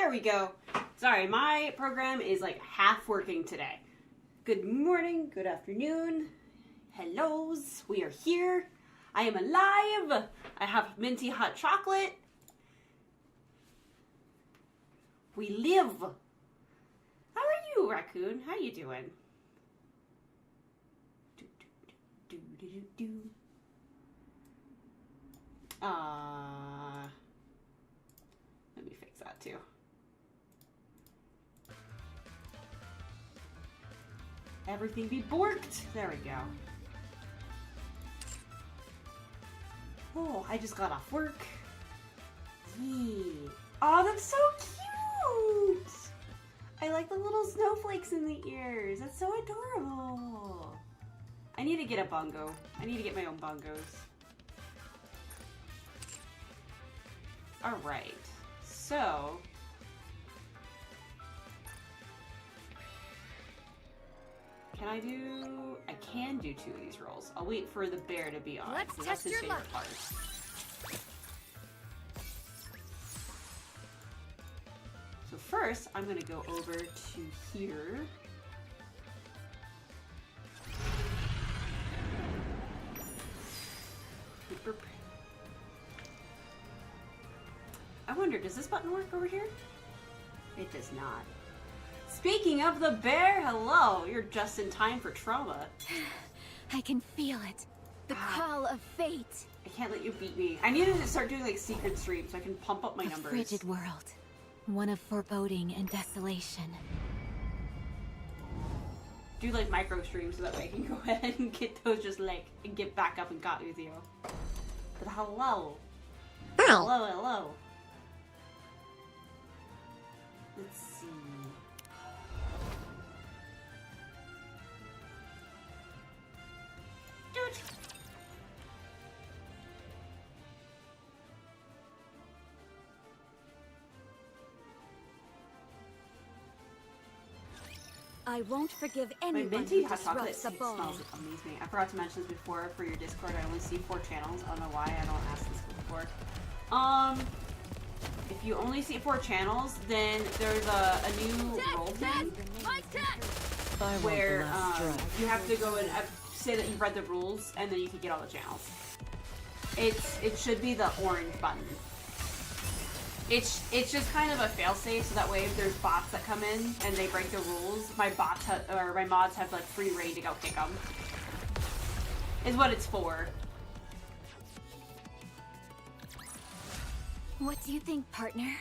There we go. Sorry, my program is like half working today. Good morning, good afternoon, hellos, we are here. I am alive. I have minty hot chocolate. We live. How are you, raccoon? How you doing? Let me fix that too. Everything be borked. There we go. Oh, I just got off work. Yee. Oh, that's so cute. I like the little snowflakes in the ears. That's so adorable. I need to get a bongo. I need to get my own bongos. All right. So, I can do 2 of these rolls. I'll wait for the bear to be on. Let's test that's his your favorite luck. part. So first, I'm gonna go over to here. I wonder, does this button work over here? It does not. Speaking of the bear, hello! You're just in time for trauma. I can feel it. The call of fate. I can't let you beat me. I need to start doing like secret streams so I can pump up my numbers. A frigid world. One of foreboding and desolation. Do like micro streams so that way I can go ahead and get those just like and get back up and got with you. But hello. Hello, hello. Let's see. Dude. I won't forgive My anyone minty who hot chocolate disrupts a ball. smells amazing. I forgot to mention this before for your Discord. I only see 4 channels. I don't know why I don't ask this before. If you only see 4 channels, then there's a new role thing where you have to go and say that you've read the rules, and then you can get all the channels. It should be the orange button. It's just kind of a failsafe, so that way if there's bots that come in and they break the rules, my mods have like free reign to go kick them. Is what it's for. What do you think, partner?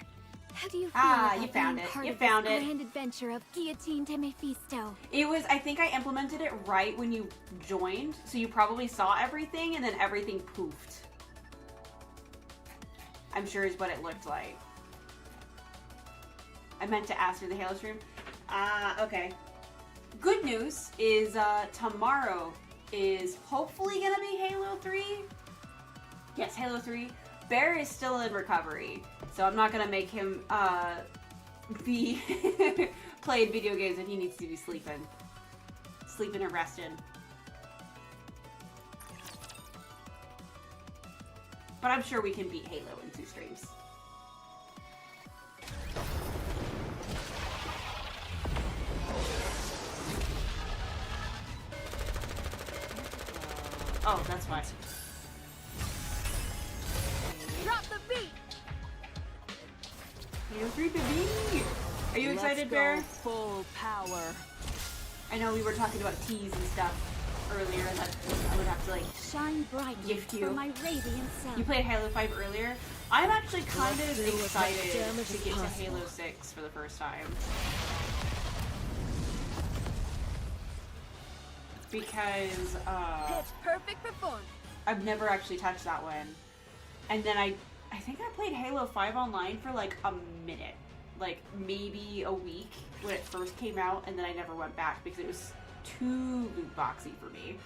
How do you feel you about found being it. part You of found this it. grand adventure of Guillotine de Mephisto? It was, I think I implemented it right when you joined, so you probably saw everything and then everything poofed. I'm sure is what it looked like. I meant to ask for the Halo stream. Okay. Good news is tomorrow is hopefully gonna be Halo 3. Yes, Halo 3. Bear is still in recovery, so I'm not gonna make him be playing video games if he needs to be sleeping and resting. But I'm sure we can beat Halo in 2 streams. Oh, that's why. Drop the beat! Halo 3 baby! Are you excited, Bear? Full power. I know we were talking about teas and stuff earlier that I would have to like Shine brightly gift you. for my radiant self. You played Halo 5 earlier. I'm actually kind of excited to get to Halo 6 for the first time. Because Pitch perfect performance. I've never actually touched that one. And then I think I played Halo 5 online for like a minute. Like maybe a week when it first came out, and then I never went back because it was too loot boxy for me.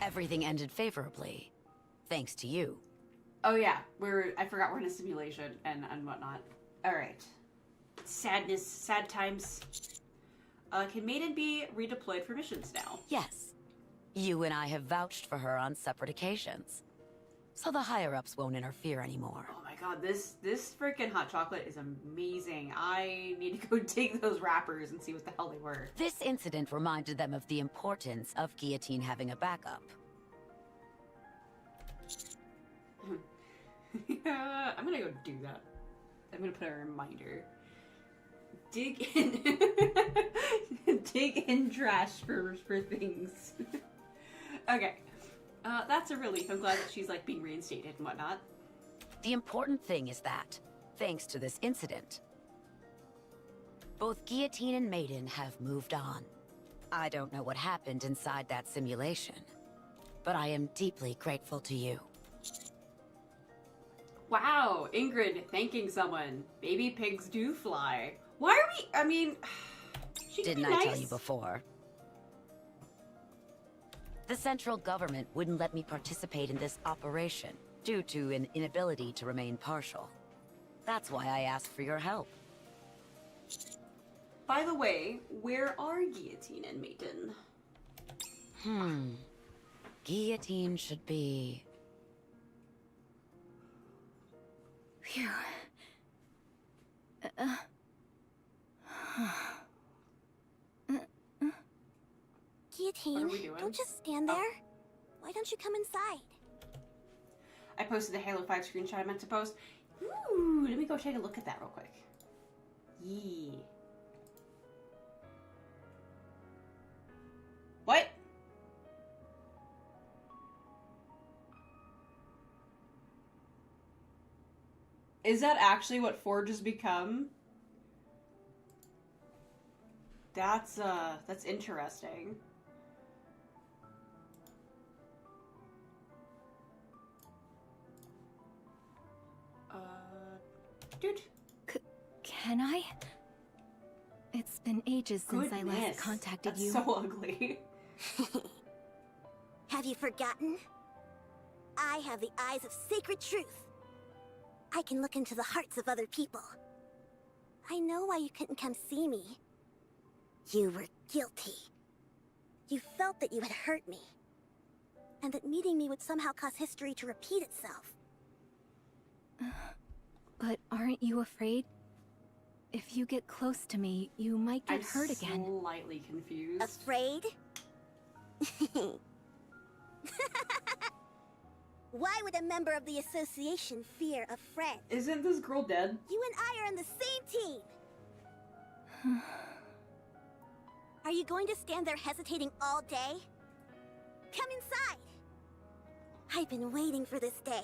Everything ended favorably, thanks to you. Oh yeah, I forgot we're in a simulation and whatnot. Alright. Sadness, sad times. Can Maiden be redeployed for missions now? Yes. You and I have vouched for her on separate occasions. So the higher-ups won't interfere anymore. Oh my god, this freaking hot chocolate is amazing. I need to go dig those wrappers and see what the hell they were. This incident reminded them of the importance of Guillotine having a backup. Yeah, I'm gonna go do that. I'm gonna put a reminder. Dig in, dig in trash for things. Okay, that's a relief. I'm glad that she's like being reinstated and whatnot. The important thing is that, thanks to this incident, both Guillotine and Maiden have moved on. I don't know what happened inside that simulation, but I am deeply grateful to you. Wow, Ingrid thanking someone. Baby pigs do fly. Why are we? I mean, she Didn't I tell you before? The central government wouldn't let me participate in this operation due to an inability to remain partial. That's why I asked for your help. By the way, where are Guillotine and Maiden? Guillotine should be... Phew. Guillotine, What are we doing? don't just stand there. Why don't you come inside? I posted the Halo 5 screenshot I meant to post. Ooh, let me go take a look at that real quick. Yee. What? Is that actually what Forge has become? That's interesting. Dude. Can I? It's been ages since I last contacted you. That's so ugly. Have you forgotten? I have the eyes of sacred truth. I can look into the hearts of other people. I know why you couldn't come see me. You were guilty. You felt that you had hurt me. And that meeting me would somehow cause history to repeat itself. But aren't you afraid? If you get close to me, you might get hurt again. I'm slightly confused. Afraid? Why would a member of the association fear a friend? Isn't this girl dead? You and I are on the same team! Are you going to stand there hesitating all day? Come inside! I've been waiting for this day.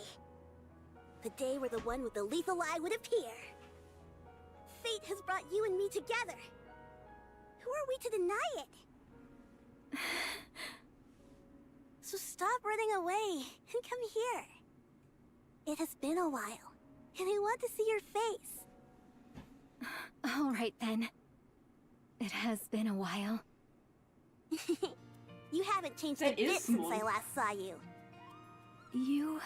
The day where the one with the lethal eye would appear. Fate has brought you and me together. Who are we to deny it? So stop running away and come here. It has been a while, and I want to see your face. All right then. It has been a while. You haven't changed a bit since I last saw you. You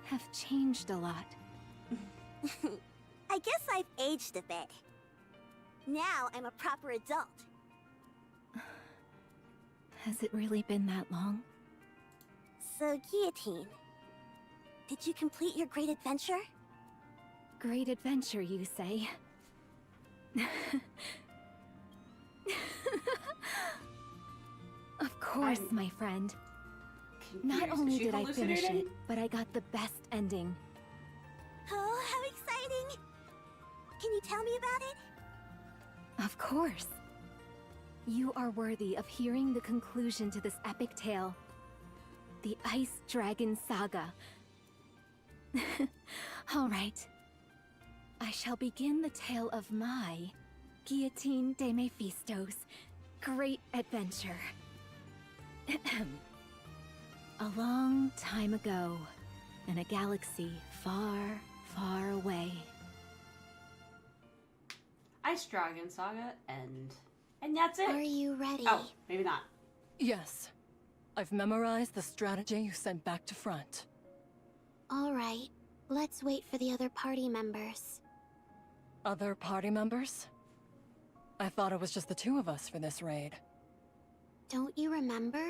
have changed a lot. I guess I've aged a bit. Now I'm a proper adult. Has it really been that long? So, Guillotine, did you complete your great adventure? Great adventure, you say? Of course, my friend. Not only did I finish it, but I got the best ending. Oh, how exciting! Can you tell me about it? Of course. You are worthy of hearing the conclusion to this epic tale. The Ice Dragon Saga. All right. I shall begin the tale of my Guillotine de Mephisto's great adventure. A long time ago, in a galaxy far, far away. Ice Dragon Saga end. And that's it. Are you ready? Oh, maybe not. Yes. I've memorized the strategy you sent back to front. All right. Let's wait for the other party members. Other party members? I thought it was just the two of us for this raid. Don't you remember?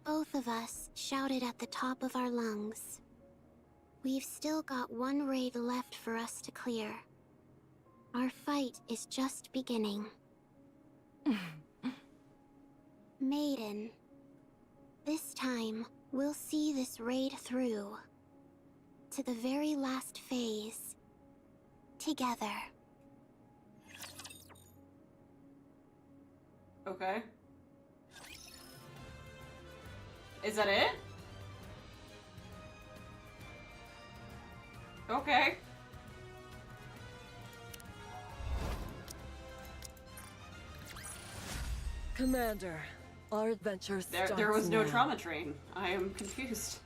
Both of us shouted at the top of our lungs. We've still got one raid left for us to clear. Our fight is just beginning. Maiden, this time we'll see this raid through to the very last phase together. Okay. Is that it? Okay. Commander, our adventure starts There was no now. trauma train. I am confused.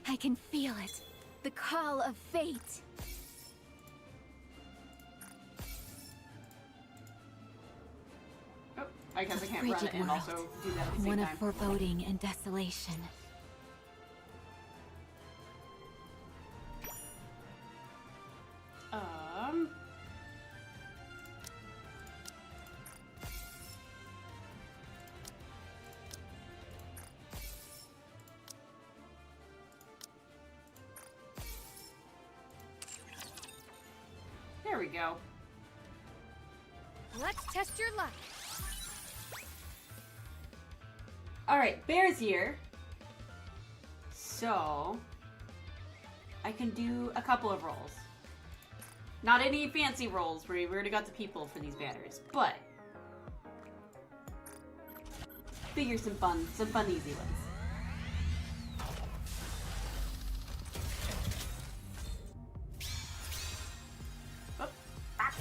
I can feel it. The call of fate. Oh, I guess I A can't run it frigid and world. also do that at the same One of time. foreboding and desolation. There we go. Let's test your luck. Alright, Bear's here. So, I can do a couple of rolls. Not any fancy rolls, we already got the people for these banners, but figure some fun easy ones. Oh, ah.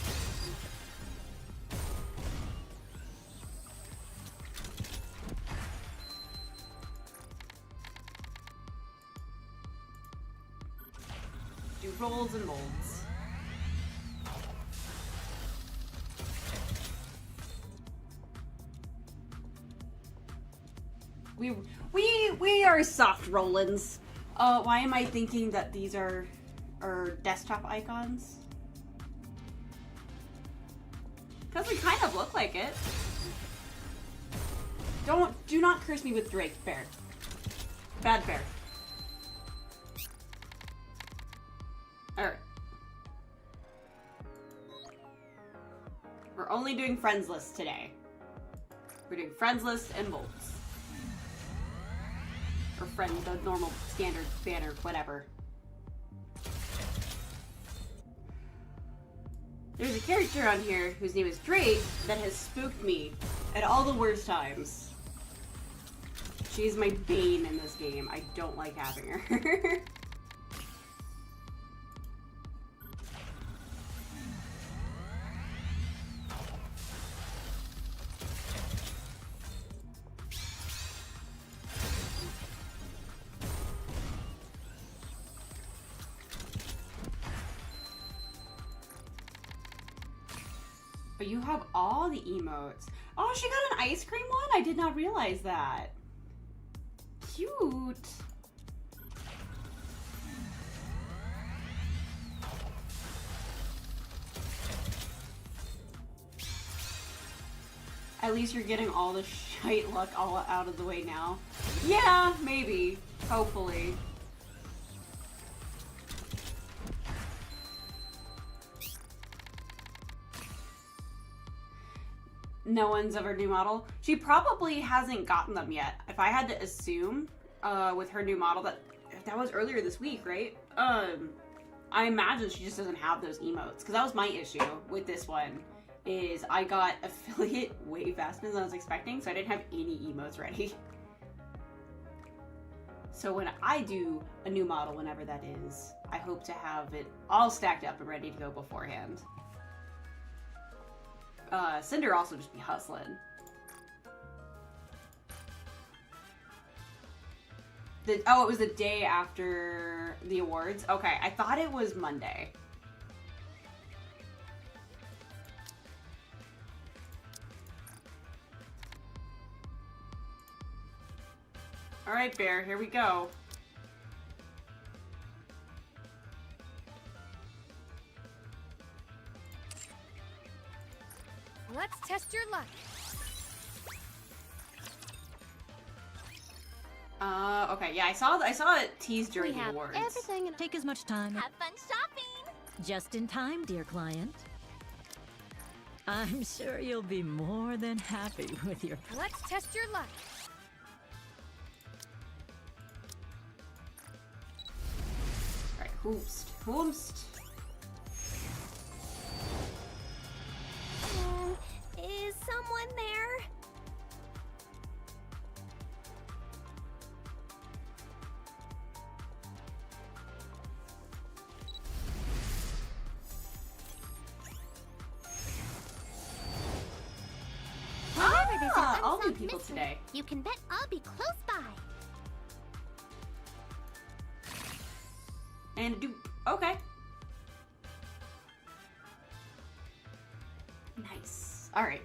Do rolls and molds. We are soft rollins. Why am I thinking that these are desktop icons? Because they kind of look like it. Do not curse me with Drake, Bear. Bad Bear. Alright. We're only doing friends lists today. We're doing friends lists and molds. Or friend, the normal standard banner, whatever. There's a character on here whose name is Drake that has spooked me at all the worst times. She's my bane in this game. I don't like having her. But you have all the emotes. Oh, she got an ice cream one? I did not realize that. Cute. At least you're getting all the shite luck all out of the way now. Yeah, maybe. Hopefully. No one's ever new model. She probably hasn't gotten them yet. If I had to assume, with her new model, that was earlier this week, right? I imagine she just doesn't have those emotes. Because that was my issue with this one, is I got affiliate way faster than I was expecting, so I didn't have any emotes ready. So when I do a new model, whenever that is, I hope to have it all stacked up and ready to go beforehand. Cinder also just be hustling. Oh, it was the day after the awards? Okay, I thought it was Monday. Alright, Bear, here we go. Let's test your luck. Okay, yeah, I saw it teased during the awards. Everything. Take as much time. Have fun shopping! Just in time, dear client. I'm sure you'll be more than happy with your... Let's test your luck. Alright, hoomst. Is someone there? I'll meet people today. You can bet I'll be close by. And okay. Nice. Alright.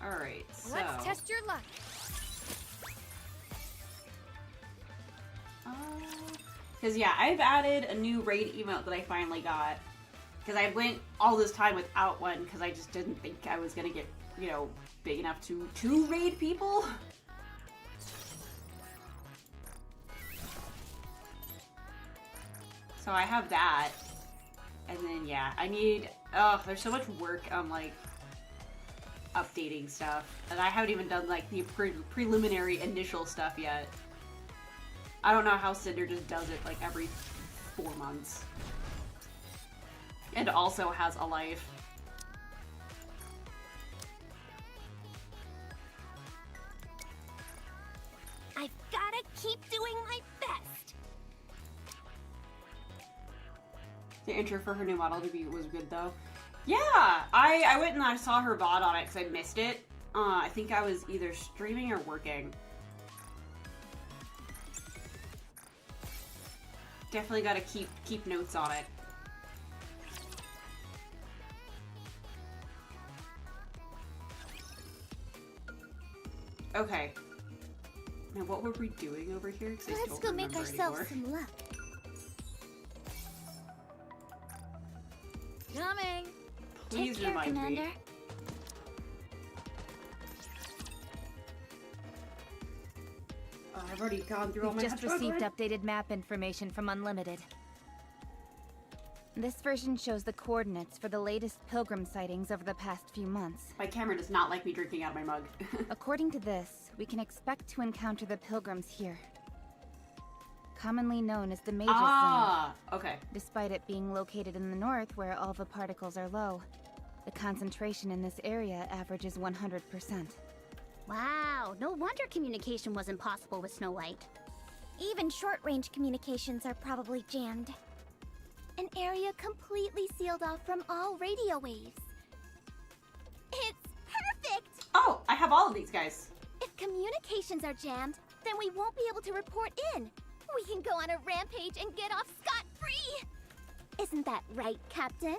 Alright, so... Let's test your luck. Because, yeah, I've added a new raid emote that I finally got. Because I went all this time without one because I just didn't think I was going to get, you know, big enough to raid people. So I have that. And then, yeah, I need... Oh, there's so much work on, like, updating stuff. And I haven't even done, like, the preliminary initial stuff yet. I don't know how Cinder just does it like every 4 months. And also has a life. I've gotta keep doing my best. The intro for her new model debut was good though. Yeah! I went and I saw her VOD on it because I missed it. I think I was either streaming or working. Definitely gotta keep notes on it. Okay. Now what were we doing over here? 'Cause I Let's don't go make remember ourselves anymore. some luck. Coming. Please Take care, remind me. Commander. Oh, I've already gone through all We've my just received updated map information from Unlimited. This version shows the coordinates for the latest pilgrim sightings over the past few months. My camera does not like me drinking out of my mug. According to this, we can expect to encounter the pilgrims here. Commonly known as the Mage's Zone. Okay. Despite it being located in the north where alpha particles are low, the concentration in this area averages 100%. Wow, no wonder communication wasn't possible with Snow White. Even short-range communications are probably jammed. An area completely sealed off from all radio waves. It's perfect! Oh, I have all of these guys. If communications are jammed, then we won't be able to report in. We can go on a rampage and get off scot-free! Isn't that right, Captain?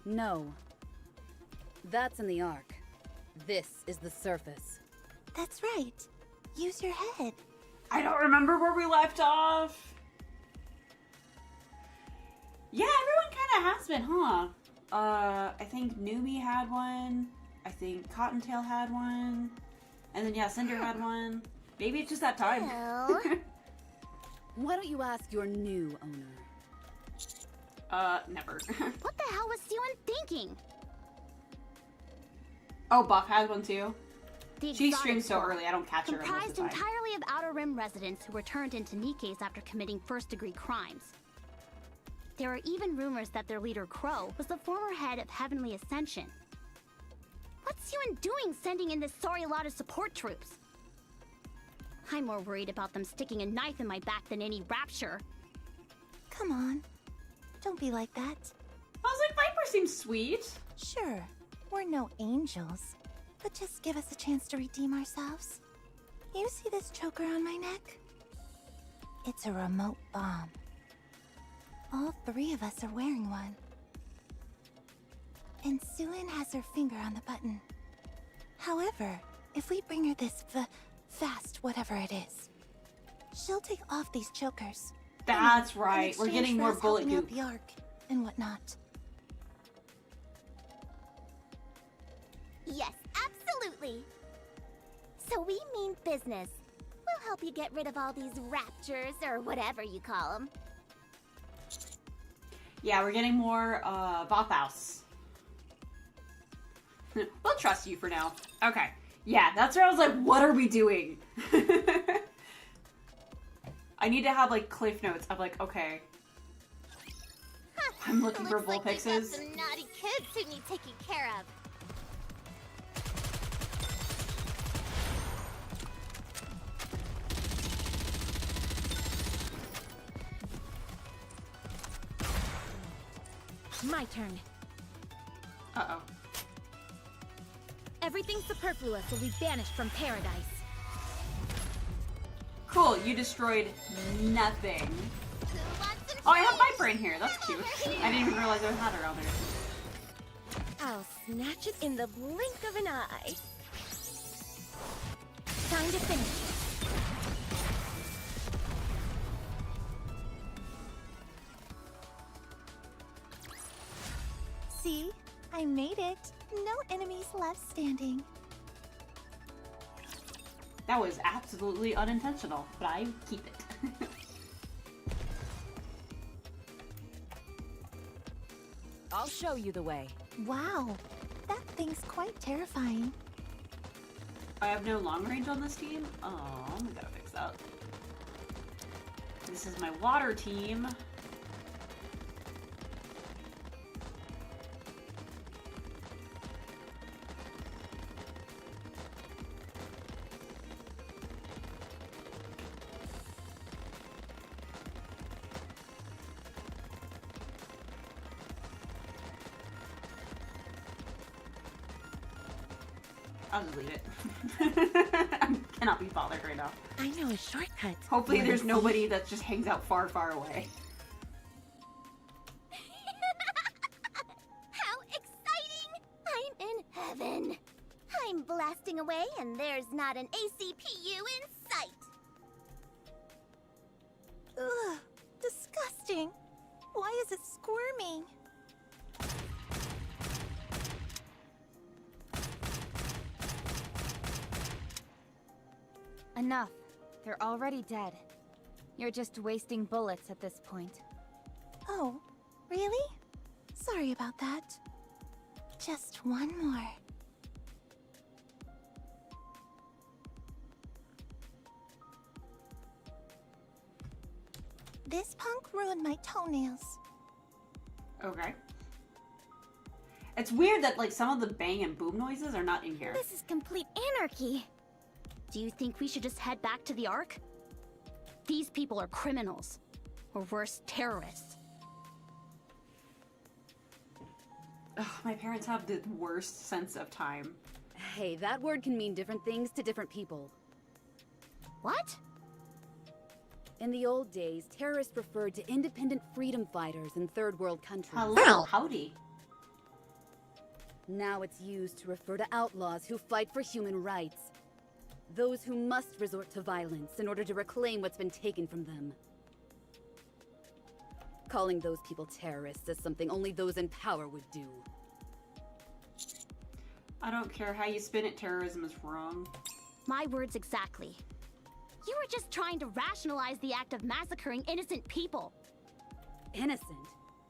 No. That's in the Ark. This is the surface. That's right. Use your head. I don't remember where we left off. Yeah, everyone kind of has been, huh? I think Numi had one. I think Cottontail had one. And then, yeah, Cinder had one. Maybe it's just that time. Well... Why don't you ask your new owner? Never. what the hell was Suen thinking? Oh, Buff has one too. The She exotic streams so squad, early, I don't catch her most of comprised the time. entirely of Outer Rim residents who were turned into Nikkes after committing first-degree crimes. There are even rumors that their leader, Crow, was the former head of Heavenly Ascension. What's Suen doing sending in this sorry lot of support troops? I'm more worried about them sticking a knife in my back than any rapture. Come on. Don't be like that. I was like, Viper seems sweet. Sure, we're no angels, but just give us a chance to redeem ourselves. You see this choker on my neck? It's a remote bomb. All 3 of us are wearing one. And Suen has her finger on the button. However, if we bring her this fast whatever it is, she'll take off these chokers. That's In right. We're exchange getting for more us bullet helping out goop. the Ark and whatnot. Yes, absolutely. So we mean business. We'll help you get rid of all these raptures, or whatever you call them. Yeah, we're getting more bathhouse. We'll trust you for now. Okay. Yeah, that's where I was like, what are we doing? I need to have like cliff notes of like, okay. I'm looking for Looks like we got Vulpixes. some naughty kids who need taking care of. My turn. Uh-oh. Everything superfluous will be banished from paradise. Cool, you destroyed nothing. Who wants some Oh, I have treats? Viper in here. That's cute. I didn't even realize I had her on there. I'll snatch it in the blink of an eye. Time to finish. See? I made it. No enemies left standing. That was absolutely unintentional, but I keep it. I'll show you the way. Wow, that thing's quite terrifying. I have no long range on this team? Oh, I gotta fix that. This is my water team. I'll just leave it. I cannot be bothered right now. I know a shortcut. Hopefully Wanna there's see? nobody that just hangs out far, far away. How exciting! I'm in heaven. I'm blasting away and there's not an ACPU in sight. Ugh, disgusting. Why is it squirming? Enough. They're already dead. You're just wasting bullets at this point. Oh, really? Sorry about that. Just one more. This punk ruined my toenails. Okay. It's weird that like some of the bang and boom noises are not in here. This is complete anarchy. Do you think we should just head back to the Ark? These people are criminals. Or worse, terrorists. Ugh, my parents have the worst sense of time. Hey, that word can mean different things to different people. What? In the old days, terrorists referred to independent freedom fighters in third world countries. Hello, howdy. Now it's used to refer to outlaws who fight for human rights. Those who must resort to violence in order to reclaim what's been taken from them. Calling those people terrorists is something only those in power would do. I don't care how you spin it, terrorism is wrong. My words exactly. You were just trying to rationalize the act of massacring innocent people. Innocent?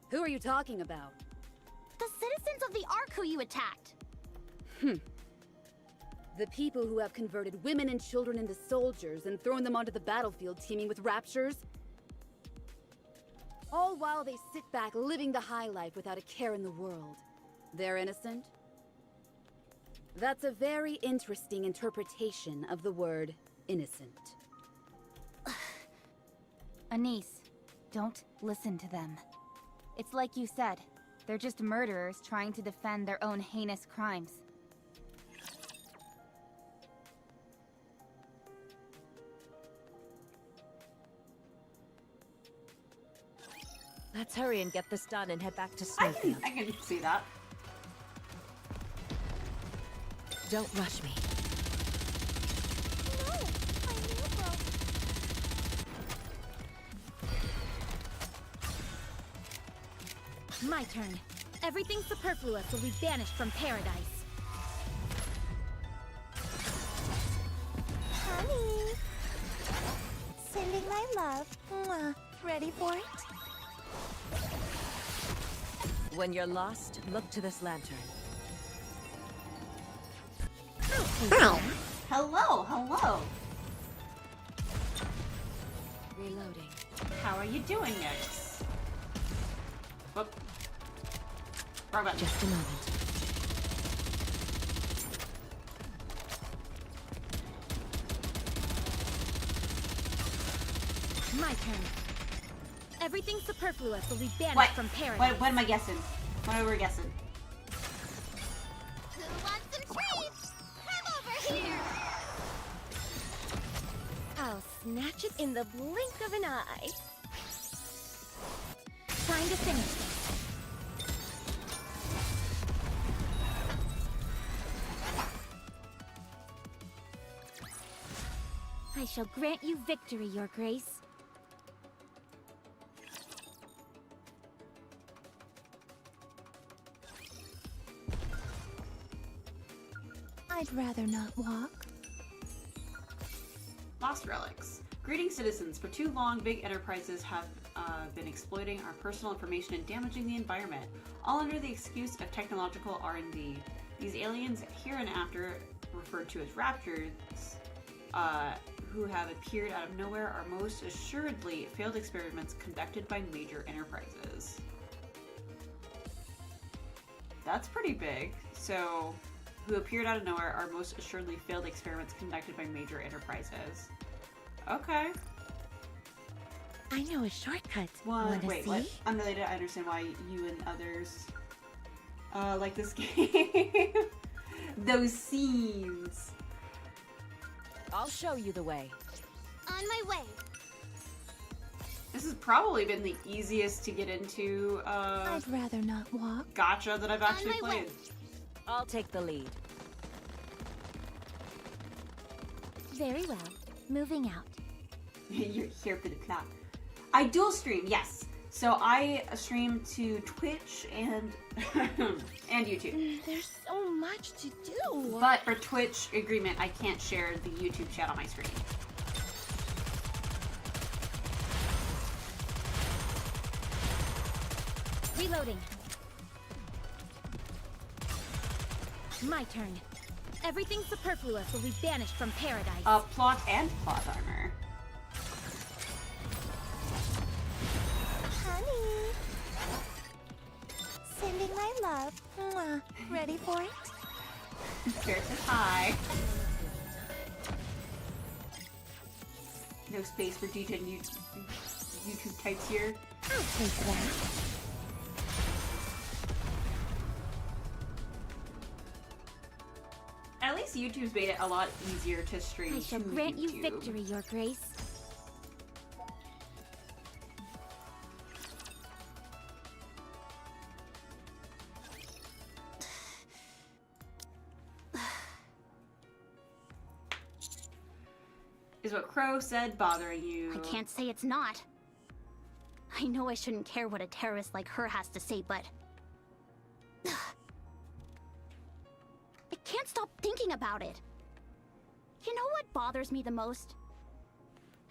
Who are you talking about? The citizens of the Ark who you attacked. The people who have converted women and children into soldiers and thrown them onto the battlefield teeming with raptures? All while they sit back living the high life without a care in the world. They're innocent? That's a very interesting interpretation of the word innocent. Anise, don't listen to them. It's like you said, they're just murderers trying to defend their own heinous crimes. Let's hurry and get this done and head back to I Snowfield. can see that. Don't rush me. No, my nail broke. My turn. Everything superfluous will be banished from paradise. my love. Mwah. Ready for it? When you're lost, look to this lantern. Hello, hello. Reloading. How are you doing, Nix? Whoop. Wrong button. Just a moment. My turn. Everything superfluous will be banished What? from paradise. What am I guessing? What are we guessing? Who wants some treats? Come over here! I'll snatch it in the blink of an eye. Trying to finish this. I shall grant you victory, Your Grace. I'd rather not walk. Lost relics. Greetings, citizens. For too long, big enterprises have been exploiting our personal information and damaging the environment, all under the excuse of technological R&D. These aliens, hereinafter referred to as raptors, who have appeared out of nowhere, are most assuredly failed experiments conducted by major enterprises. That's pretty big. So, who appeared out of nowhere are most assuredly failed experiments conducted by major enterprises. Okay. I know a shortcut. Wait, Wanna see? what? Unrelated, I understand why you and others like this game. Those scenes. I'll show you the way. On my way. This has probably been the easiest to get into I'd rather not walk. gacha that I've actually my way. played. I'll take the lead. Very well. Moving out. You're here for the plot. I dual stream, yes. So I stream to Twitch and and YouTube. There's so much to do. But for Twitch agreement, I can't share the YouTube chat on my screen. Reloading. My turn. Everything superfluous will be banished from paradise. Plot and plot armor. Honey. Sending my love. Mwah. Ready for it? Fair says hi. No space for DJ and YouTube types here. I'll take that. At least YouTube's made it a lot easier to stream I shall to grant you YouTube. victory, Your Grace. Is what Crow said bothering you? I can't say it's not. I know I shouldn't care what a terrorist like her has to say, but... I can't stop thinking about it. You know what bothers me the most?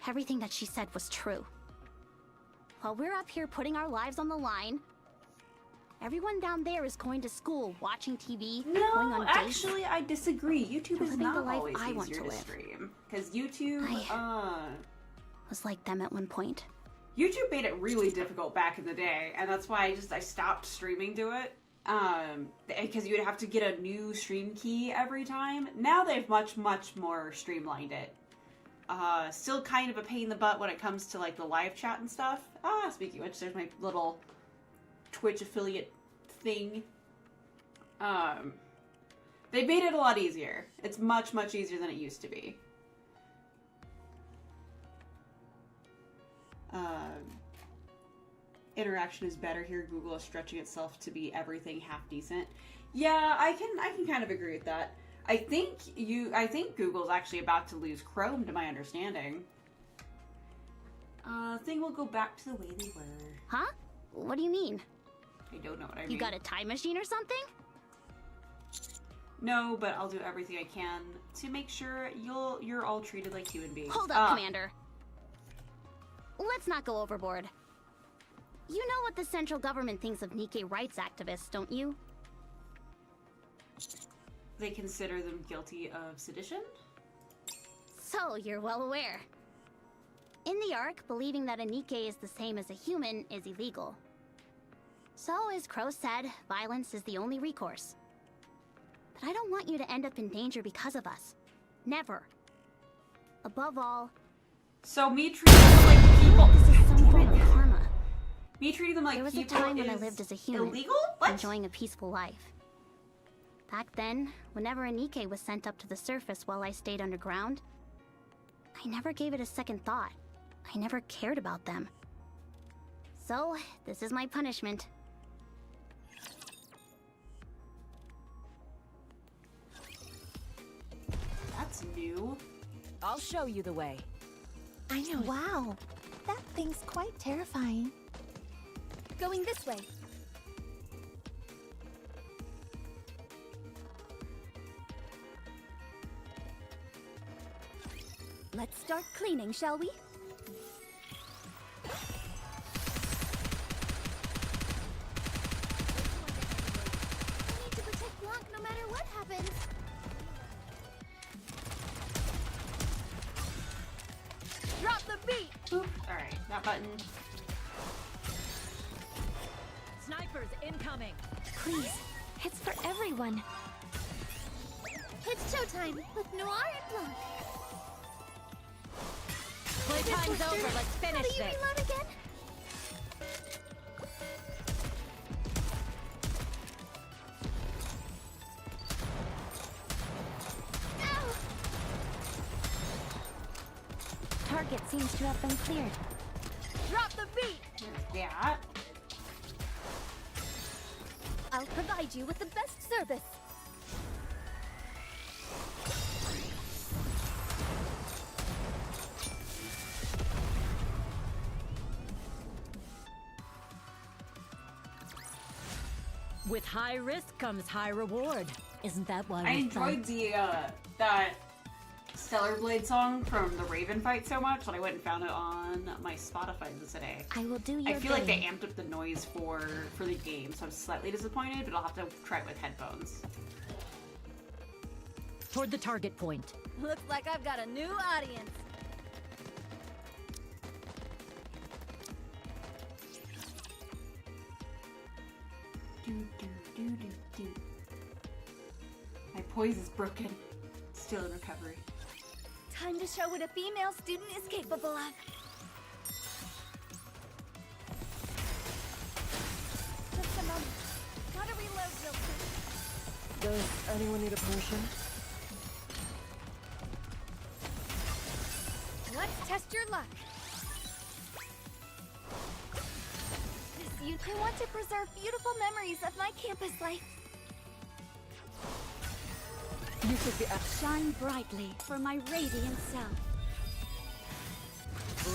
Everything that she said was true. While we're up here putting our lives on the line, everyone down there is going to school, watching TV, going No, on dates. actually, I disagree. YouTube is living the not life always I want easier to to live. stream. Because YouTube, Was like them at one point. YouTube made it really difficult back in the day, and that's why I stopped streaming to it. Because you would have to get a new stream key every time. Now they've much more streamlined it. Still kind of a pain in the butt when it comes to like the live chat and stuff. Speaking of which, there's my little Twitch affiliate thing. They made it a lot easier. It's much easier than it used to be. Interaction is better here. Google is stretching itself to be everything half decent. Yeah, I can kind of agree with that. I think Google's actually about to lose Chrome, to my understanding. Thing will go back to the way they were. Huh? What do you mean? I don't know what I mean. You got a time machine or something? No, but I'll do everything I can to make sure you're all treated like human beings. Hold up, Commander. let's not go overboard. You know what the central government thinks of Nikke rights activists, don't you? They consider them guilty of sedition? So, you're well aware. In the Ark, believing that a Nikke is the same as a human is illegal. So, as Crow said, violence is the only recourse. But I don't want you to end up in danger because of us. Never. Above all... So me treating them like people... This is some form of karma. Me treating them like there was people a time when I lived as a human, illegal? What? Enjoying a peaceful life. Back then, whenever a Nikke was sent up to the surface while I stayed underground, I never gave it a second thought. I never cared about them. So, this is my punishment. That's new. I'll show you the way. I know. Wow, that thing's quite terrifying. Going this way. Let's start cleaning, shall we? I need to protect Blanc no matter what happens. Drop the beat! Oop. Alright, that button. Snipers incoming. Please, it's for everyone. It's showtime with Noir and Blanc. Playtime's over. Let's finish How do you this. reload again? Ow! Target seems to have been cleared. Drop the beat! There's that. I'll provide you with the best service. With high risk comes high reward. Isn't that why I we enjoyed fight? that Stellar Blade song from the Raven fight so much that I went and found it on my Spotify today. I will do your I feel like they bidding. amped up the noise for the game, so I'm slightly disappointed, but I'll have to try it with headphones. Toward the target point. Looks like I've got a new audience. My poise is broken. Still in recovery. Time to show what a female student is capable of. Just a moment. Gotta reload real quick. Does anyone need a potion? Let's test your luck. I want to preserve beautiful memories of my campus life. You took the Shine brightly for my radiant self.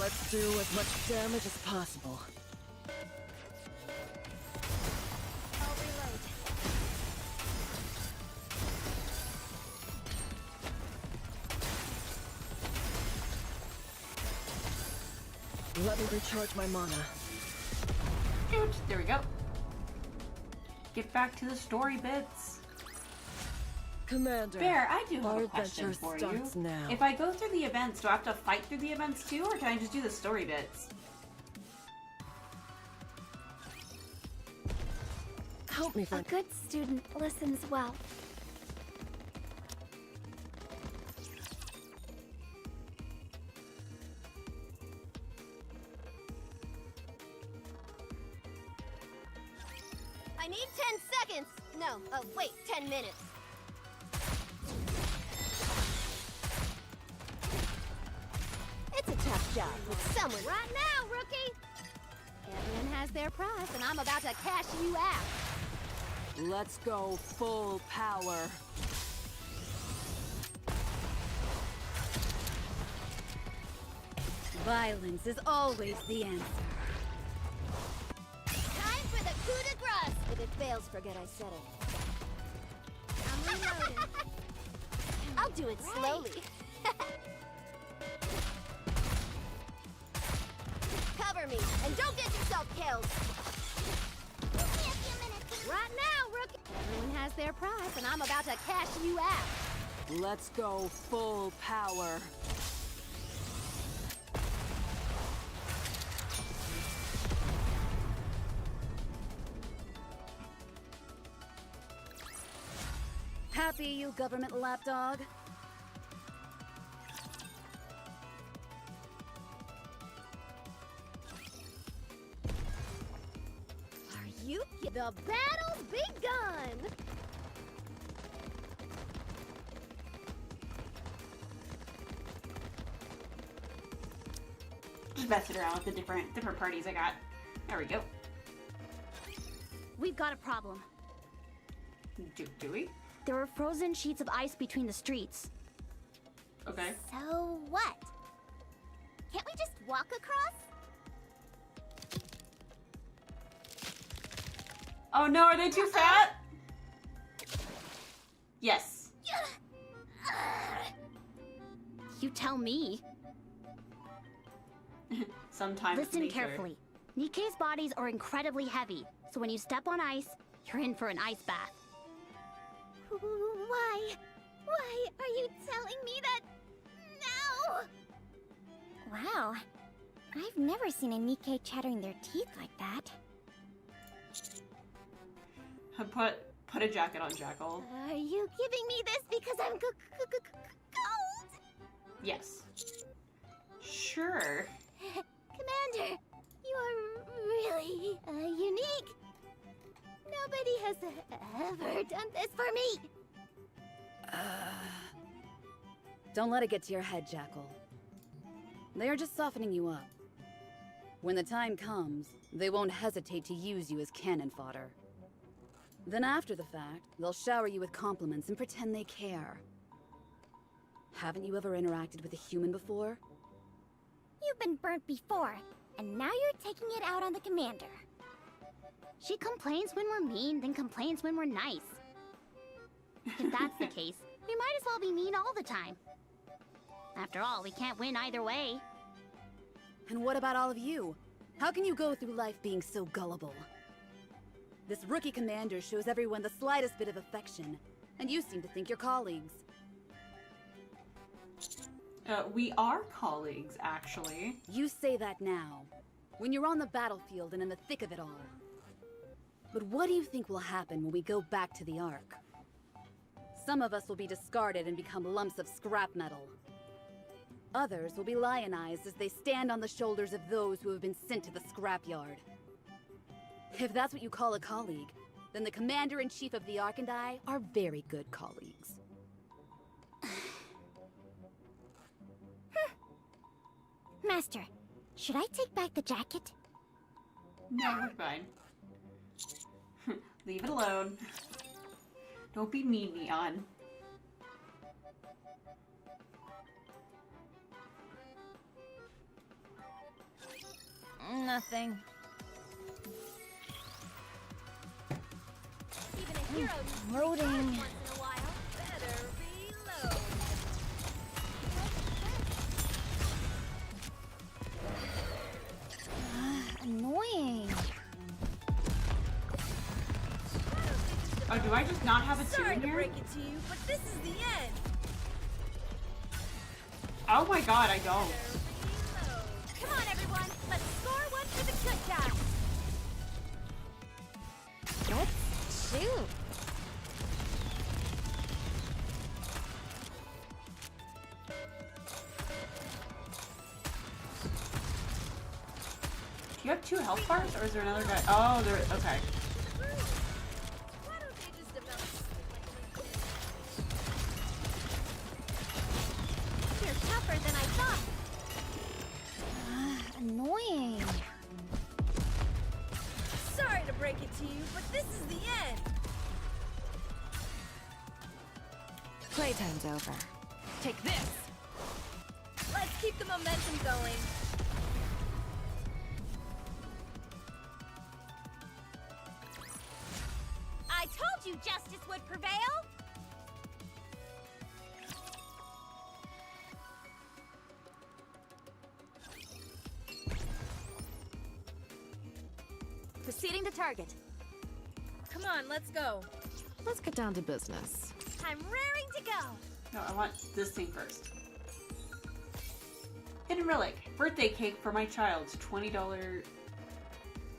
Let's do as much damage as possible. I'll reload. Let me recharge my mana. There we go. Get back to the story bits. Commander, Bear, I do have our a question adventure for you. starts now. If I go through the events, do I have to fight through the events too, or can I just do the story bits? Help me, A friend. good student listens well. I need 10 seconds! No, oh wait, 10 minutes. It's a tough job with someone. Right now, rookie! Everyone has their price, and I'm about to cash you out. Let's go full power. Violence is always the answer. Time for the coup de grace! If it fails, forget I said it. I'm reloading. I'll do it slowly. Cover me, and don't get yourself killed. Give me a few minutes. Right now, rookie. Everyone has their price, and I'm about to cash you out. Let's go full power. Happy, you government lapdog? Are you? The battle's begun! Just messing around with the different parties I got. There we go. We've got a problem. Do we? There are frozen sheets of ice between the streets. Okay. So what? Can't we just walk across? Oh no, are they too fat? Yes. You tell me. Sometimes Listen nature. carefully. Nikke's bodies are incredibly heavy, so when you step on ice, you're in for an ice bath. Why? Why are you telling me that now? Wow. I've never seen a Nikke chattering their teeth like that. Put a jacket on, Jackal. Are you giving me this because I'm cold? Yes. Sure. Commander, you are really unique. Nobody has ever done this for me. Don't let it get to your head, Jackal. They are just softening you up. When the time comes, they won't hesitate to use you as cannon fodder. Then after the fact, they'll shower you with compliments and pretend they care. Haven't you ever interacted with a human before? You've been burnt before, and now you're taking it out on the commander. She complains when we're mean, then complains when we're nice. If that's the case, we might as well be mean all the time. After all, we can't win either way. And what about all of you? How can you go through life being so gullible? This rookie commander shows everyone the slightest bit of affection, and you seem to think you're colleagues. We are colleagues, actually. You say that now, when you're on the battlefield and in the thick of it all. But what do you think will happen when we go back to the Ark? Some of us will be discarded and become lumps of scrap metal. Others will be lionized as they stand on the shoulders of those who have been sent to the scrapyard. If that's what you call a colleague, then the Commander-in-Chief of the Ark and I are very good colleagues. Master, should I take back the jacket? No, we're fine. Leave it alone. Don't be mean, Neon. Nothing. Even a hero needs Loading. once in a while. Better reload. Annoying. Oh, do I just not have a two Sorry in to here? break it to you, but this is the end. Oh my god, I don't. Come on, everyone. Let's score one for the good guys. Let's shoot. Do you have 2 health bars, or is there another guy? Oh, there. Okay. Why don't they just develop You're tougher than I thought. Annoying. Sorry to break it to you, but this is the end. Playtime's over. Take this! Let's keep the momentum going. I told you justice would prevail. Proceeding to target. Come on, let's go. Let's get down to business. I'm raring to go. No, I want this thing first. Hidden relic. Birthday cake for my child's $20.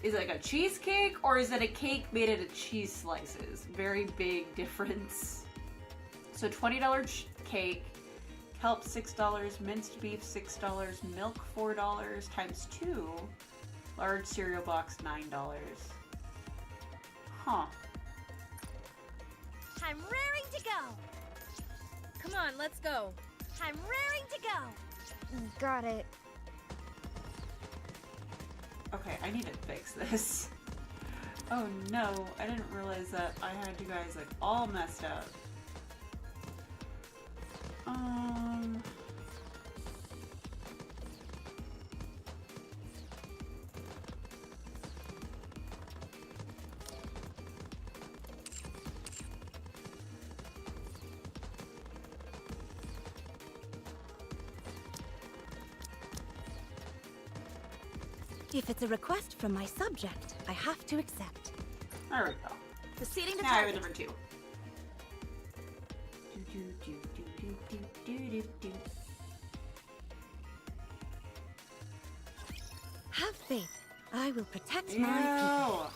Is it like a cheesecake or is it a cake made out of cheese slices? Very big difference. So $20 cake, kelp $6, minced beef $6, milk $4 times 2, large cereal box $9. Huh. I'm raring to go. Come on, let's go. I'm raring to go. Got it. Okay, I need to fix this. Oh no, I didn't realize that I had you guys like all messed up. If it's a request from my subject, I have to accept. There we go. Proceeding to Now I have a target. number 2. Have faith. I will protect my people.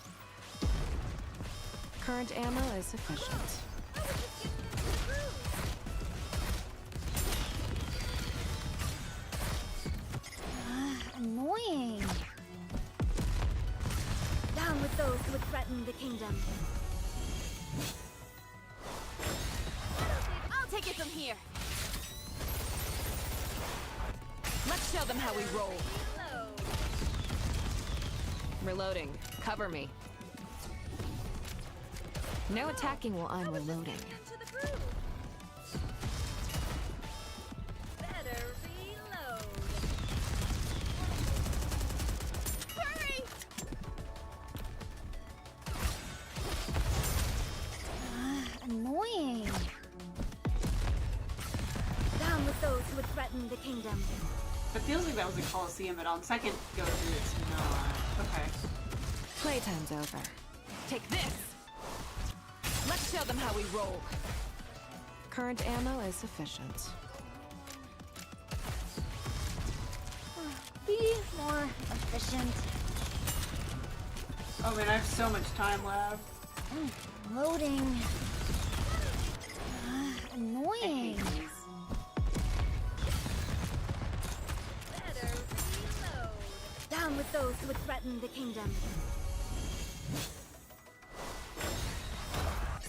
Current ammo is sufficient. Annoying. Down with those who would threaten the kingdom. I'll take it from here. Let's show them how we roll. Reloading. Cover me. No attacking while I'm reloading. Better reload. Hurry! Annoying. Down with those who would threaten the kingdom. It feels like that was a Coliseum, but on second go through it's not. Okay. Playtime's over. Take this! Let's show them how we roll. Current ammo is sufficient. Be more efficient. Oh man, I have so much time left. Loading. Annoying. Better reload. Down with those who would threaten the kingdom.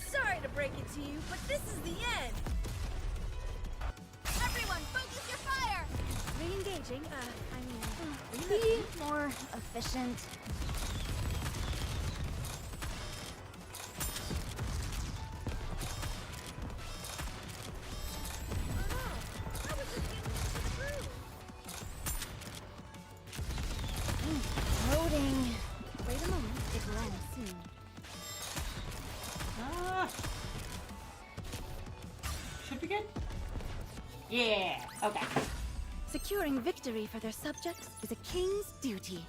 Sorry to break it to you, but this is the end. Everyone, focus your fire! Re-engaging, be more efficient. Loading. Wait a moment, it will end soon. Should be good? Yeah, okay. Securing victory for their subjects is a king's duty.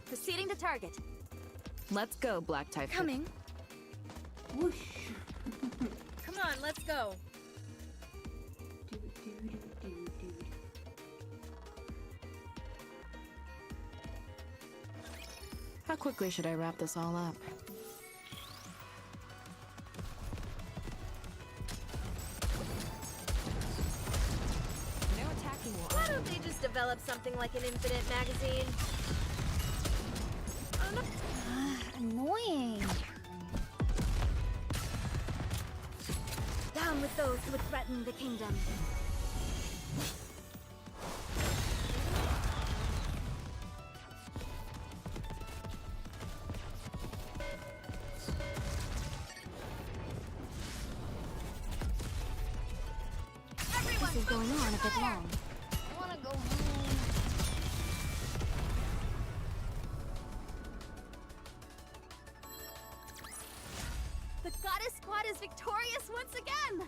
Proceeding to target. Let's go, Black Type. Coming. Whoosh. Come on, let's go. How quickly should I wrap this all up? No attacking will. Why don't they just develop something like an infinite magazine? Oh, no. Annoying. Down with those who would threaten the kingdom. This is going on a bit long. I wanna go home. The goddess squad is victorious once again!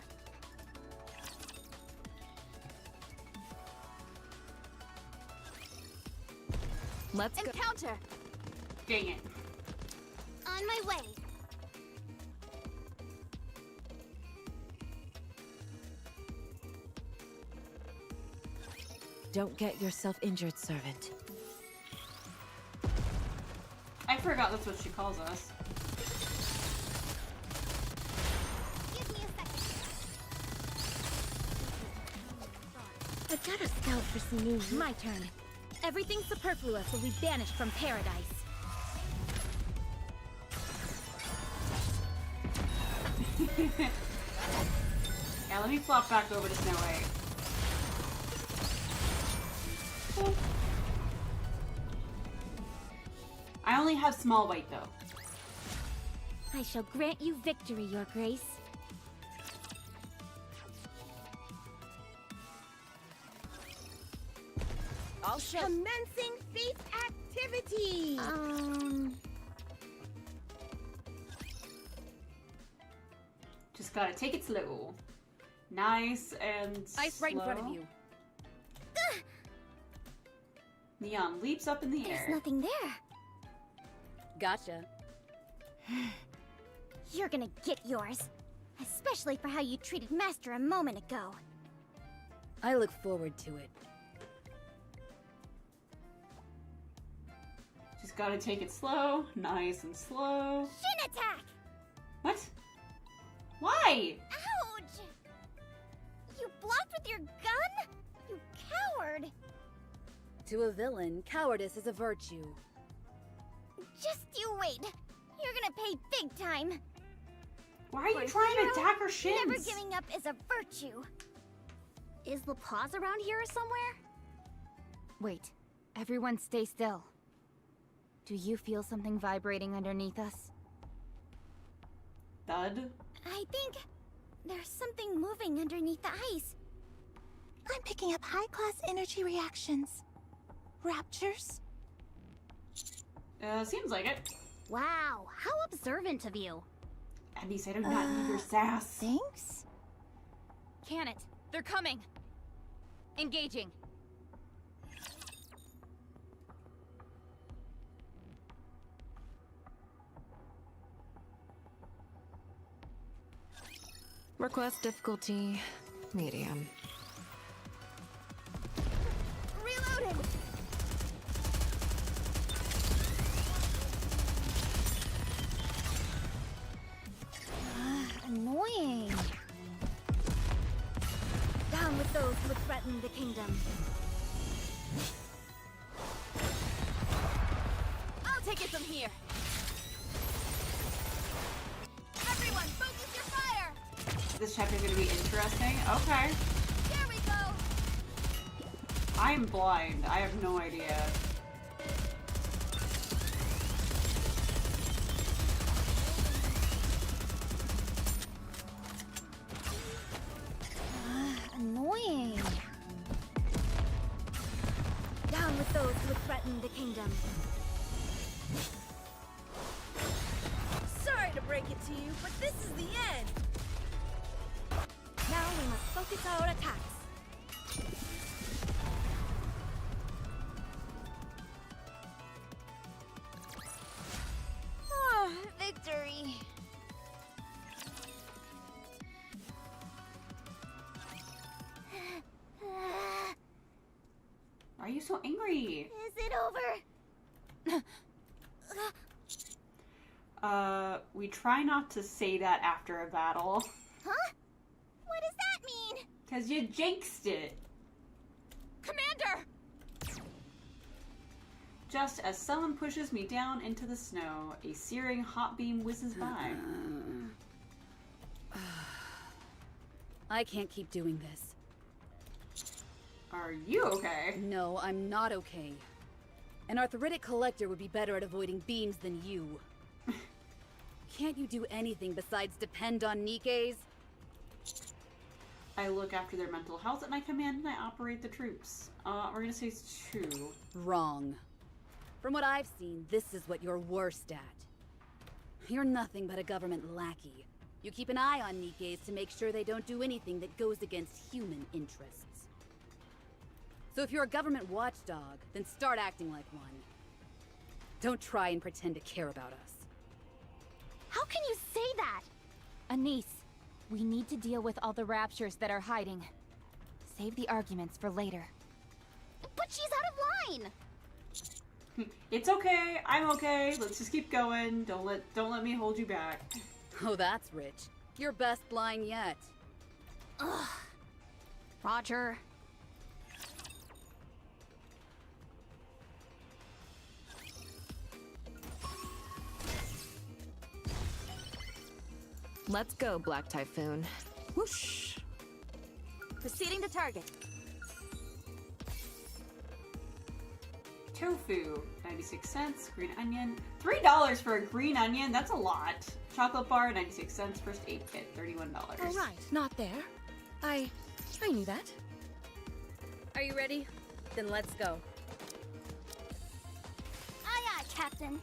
Let's go. Encounter! Dang it. On my way. Don't get yourself injured, servant. I forgot that's what she calls us. Give me a second. I've got to scout for some new. My turn. Everything superfluous will be banished from paradise. Yeah, let me flop back over to Snow White. I only have small white though. I shall grant you victory, Your Grace. I'll show. Commencing feat activity. Just gotta take it slow. Nice and Ice right in front of you. Neon leaps up in the There's air. nothing there. Gotcha. You're gonna get yours. Especially for how you treated Master a moment ago. I look forward to it. Just gotta take it slow. Nice and slow. Shin attack! What? Why? Ouch! You blocked with your gun? You coward! To a villain, cowardice is a virtue. Just you wait. You're gonna pay big time. Why are you For a trying to hero, attack her shins? Never giving up is a virtue. Is La Paz around here somewhere? Wait. Everyone stay still. Do you feel something vibrating underneath us? Thud? I think there's something moving underneath the ice. I'm picking up high-class energy reactions. Raptures? Seems like it. Wow, how observant of you. Abby said I do not need your sass. Thanks? Can it? They're coming. Engaging. Request difficulty medium. Reloading. Annoying. Down with those who would threaten the kingdom. I'll take it from here. Everyone, focus your fire. This chapter's gonna be interesting. Okay. Here we go. I'm blind. I have no idea. Annoying. Down with those who would threaten the kingdom. Sorry to break it to you, but this is the end. Now we must focus our attacks. Ah, victory. Why are you so angry? Is it over? We try not to say that after a battle. Huh? What does that mean? Because you jinxed it. Commander! Just as someone pushes me down into the snow, a searing hot beam whizzes by. I can't keep doing this. Are you okay? No, I'm not okay. An arthritic collector would be better at avoiding beams than you. Can't you do anything besides depend on Nikke's? I look after their mental health at my command and I operate the troops. We're gonna say it's 2. Wrong. From what I've seen, this is what you're worst at. You're nothing but a government lackey. You keep an eye on Nikke's to make sure they don't do anything that goes against human interests. So if you're a government watchdog, then start acting like one. Don't try and pretend to care about us. How can you say that? Anise, we need to deal with all the raptures that are hiding. Save the arguments for later. But she's out of line! It's okay. I'm okay. Let's just keep going. Don't let me hold you back. Oh, that's rich. Your best line yet. Ugh. Roger. Let's go, Black Typhoon. Whoosh! Proceeding to target. Tofu, 96 cents. Green onion, $3 for a green onion. That's a lot. Chocolate bar, 96 cents. First aid kit, $31. All right, not there. I knew that. Are you ready? Then let's go. Aye aye, Captain.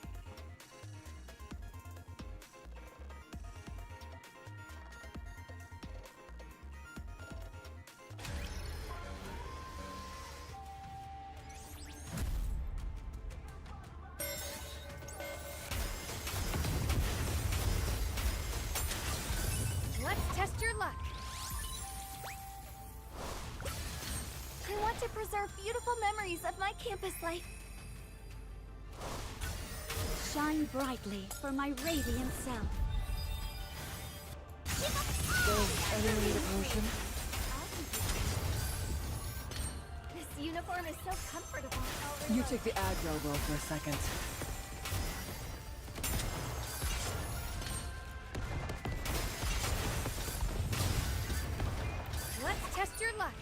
Let's test your luck. I want to preserve beautiful memories of my campus life. Shine brightly for my radiant self. Does anyone need a potion? This uniform is so comfortable. You take the aggro role for a second. Let's test your luck.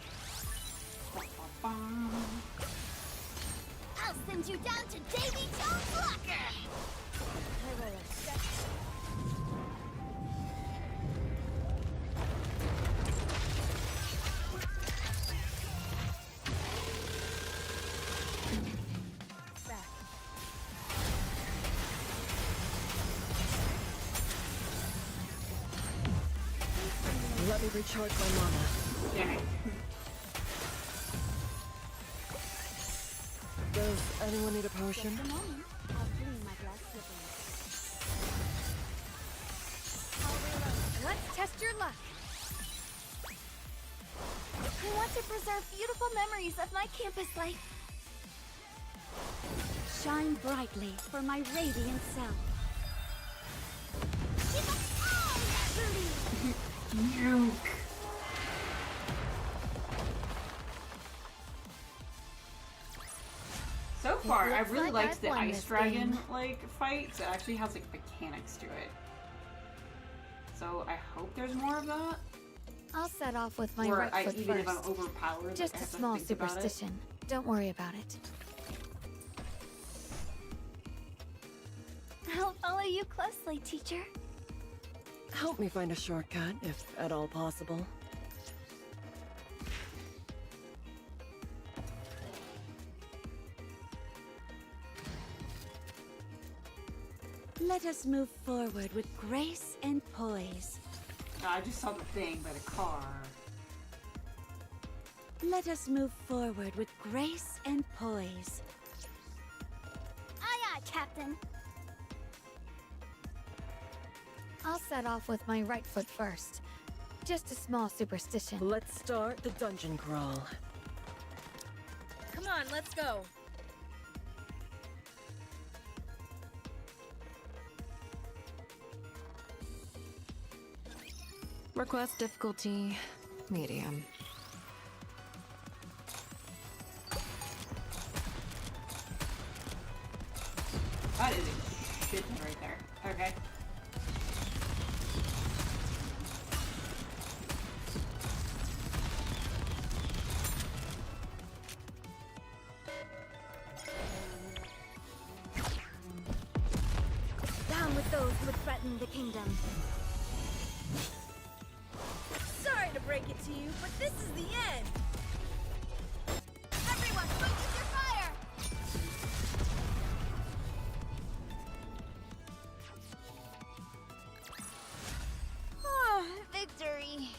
I'll send you down to Davy Jones' locker. Let me recharge my mana. Yeah. Does anyone need a potion? Just a moment. I'll clean my glass slippers. I'll reload. Let's test your luck. I want to preserve beautiful memories of my campus life. Shine brightly for my radiant self. Give us all liberty! Nuke. So far, I looks really like liked I've the won ice this dragon game. like fight. So it actually has like mechanics to it. So I hope there's more of that. I'll set off with my Or right foot even if I'm first. overpowered, Just like, I a have to small think about it. superstition. Don't worry about it. I'll follow you closely, teacher. Help me find a shortcut, if at all possible. Let us move forward with grace and poise. I just saw the thing by the car. Let us move forward with grace and poise. Aye aye, Captain. I'll set off with my right foot first. Just a small superstition. Let's start the dungeon crawl. Come on, let's go. Request difficulty medium. That is a shit ton right there. Okay. Down with those who would threaten the kingdom. Sorry to break it to you, but this is the end. Everyone, focus your fire! Ah, victory.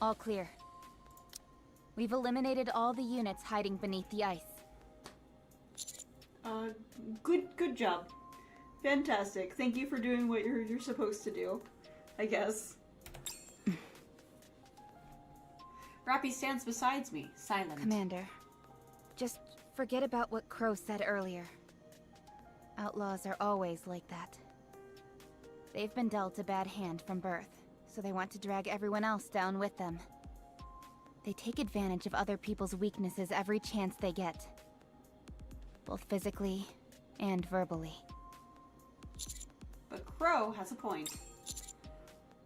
All clear. We've eliminated all the units hiding beneath the ice. Good job. Fantastic. Thank you for doing what you're supposed to do, I guess. Rappy stands beside me, silent. Commander, just forget about what Crow said earlier. Outlaws are always like that. They've been dealt a bad hand from birth, so they want to drag everyone else down with them. They take advantage of other people's weaknesses every chance they get. Both physically and verbally. But Crow has a point.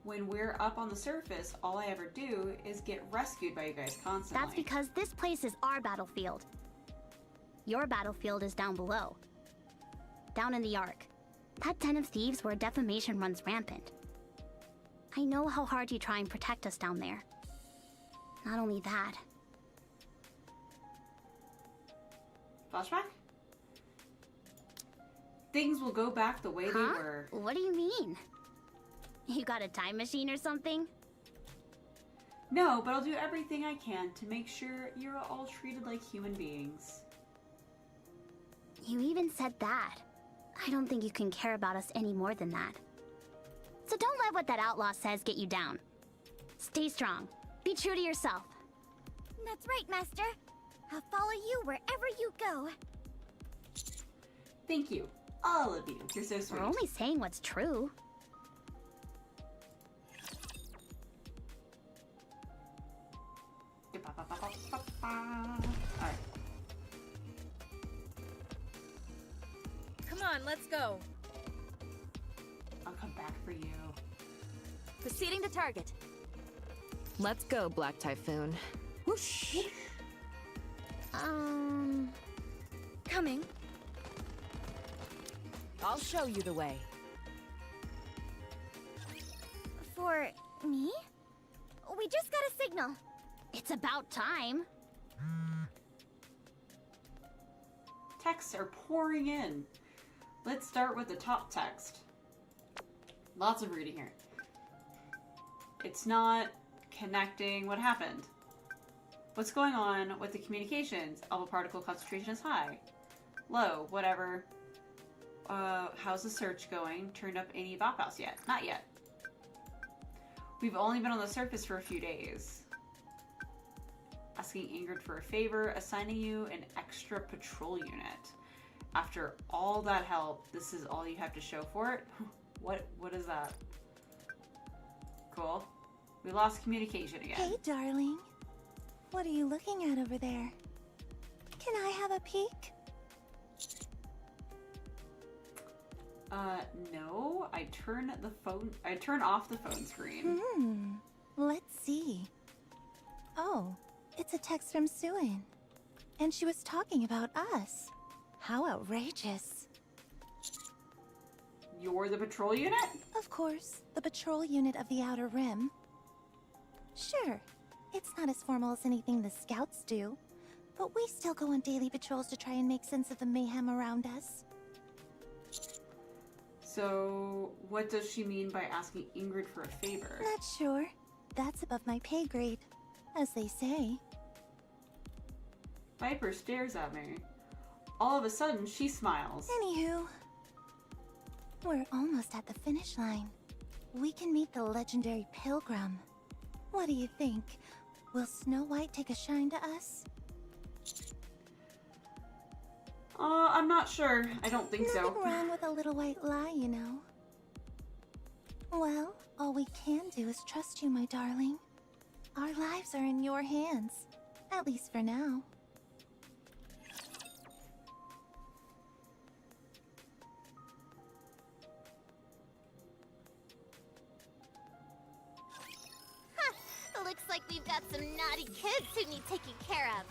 When we're up on the surface, all I ever do is get rescued by you guys constantly. That's because this place is our battlefield. Your battlefield is down below. Down in the Ark. That den of thieves where defamation runs rampant. I know how hard you try and protect us down there. Not only that. Flashback? Things will go back the way they were. What do you mean? You got a time machine or something? No, but I'll do everything I can to make sure you're all treated like human beings. You even said that. I don't think you can care about us any more than that. So don't let what that outlaw says get you down. Stay strong. Be true to yourself. That's right, Master. I'll follow you wherever you go. Thank you. All of you. You're so sweet. We're only saying what's true. Alright. Come on, let's go. I'll come back for you. Proceeding to target. Let's go, Black Typhoon. Whoosh! Coming. I'll show you the way. For me? We just got a signal. It's about time. Texts are pouring in. Let's start with the top text. Lots of reading here. It's not connecting. What happened? What's going on with the communications? Alpha particle concentration is high. Low, whatever. How's the search going? Turned up any Bop House yet? Not yet. We've only been on the surface for a few days. Asking Ingrid for a favor, assigning you an extra patrol unit. After all that help, this is all you have to show for it? What is that? Cool. We lost communication again. Hey, darling. What are you looking at over there? Can I have a peek? No. I turn off the phone screen. Let's see. Oh, it's a text from Suin. And she was talking about us. How outrageous. You're the patrol unit? Of course, the patrol unit of the Outer Rim. Sure, it's not as formal as anything the Scouts do, but we still go on daily patrols to try and make sense of the mayhem around us. So, what does she mean by asking Ingrid for a favor? Not sure. That's above my pay grade, as they say. Viper stares at me. All of a sudden, she smiles. Anywho, we're almost at the finish line. We can meet the legendary Pilgrim. What do you think? Will Snow White take a shine to us? I'm not sure. I don't think so. Nothing wrong with a little white lie, you know. Well, all we can do is trust you, my darling. Our lives are in your hands. At least for now. Looks like we've got some naughty kids who need taking care of.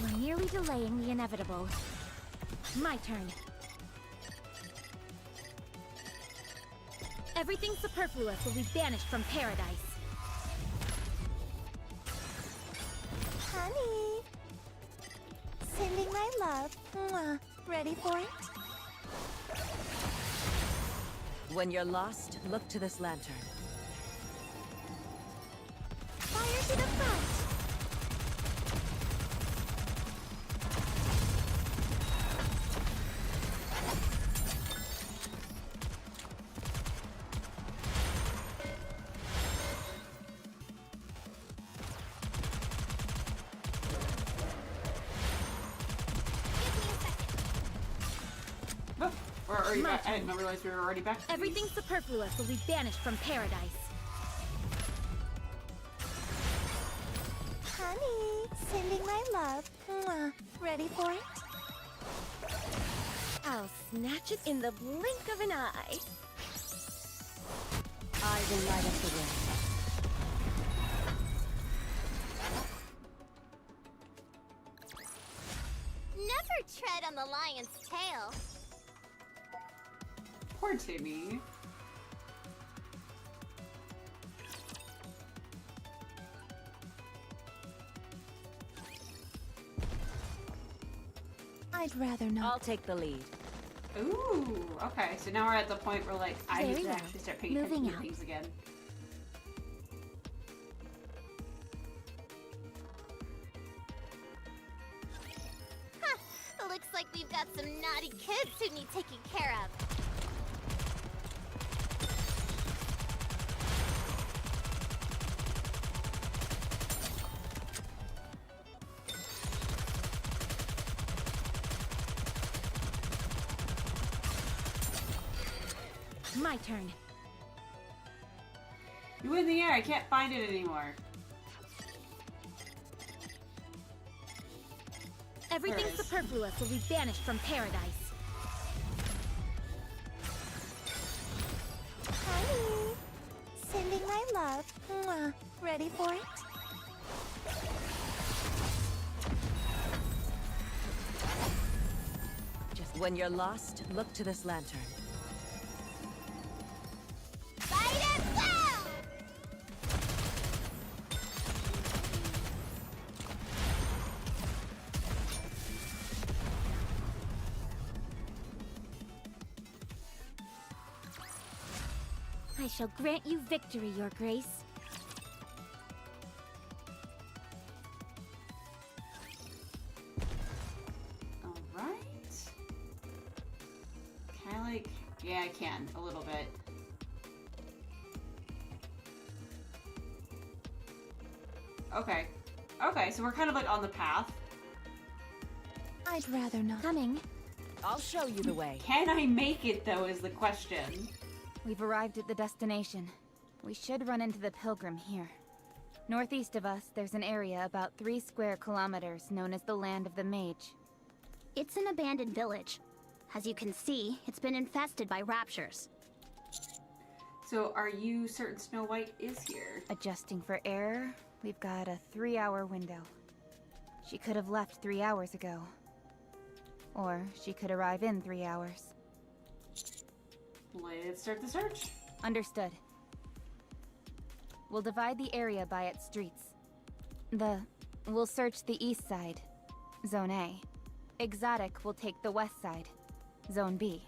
We're nearly delaying the inevitable. My turn. Everything superfluous will be banished from paradise. Honey! Sending my love. Mwah. Ready for it? When you're lost, look to this lantern. Fire to the front! Or are you back? I didn't realize we were already back. Everything superfluous will be banished from paradise. Honey, sending my love. Mwah. Ready for it? I'll snatch it in the blink of an eye. I will light up the way. Never tread on the lion's tail. Poor Timmy. I'd rather not. I'll take the lead. Ooh, okay. So now we're at the point where, like, I need to actually start paying attention to things again. Huh. Looks like we've got some naughty kids who need taking care of. My turn. You in the air, I can't find it anymore. Everything superfluous will be banished from paradise. Honey, sending my love. Mwah. Ready for it? Just when you're lost, look to this lantern. I shall grant you victory, Your Grace. Alright. Can I, like... Yeah, I can. A little bit. Okay. Okay, so we're kind of, like, on the path. I'd rather not. Coming. I'll show you the way. Can I make it, though, is the question. We've arrived at the destination. We should run into the pilgrim here. Northeast of us, there's an area about 3 square kilometers known as the Land of the Mage. It's an abandoned village. As you can see, it's been infested by raptures. So, are you certain Snow White is here? Adjusting for error, we've got a 3-hour window. She could have left 3 hours ago. Or she could arrive in 3 hours. Let's start the search. Understood. We'll divide the area by its streets. We'll search the east side, Zone A. Exotic will take the west side, Zone B.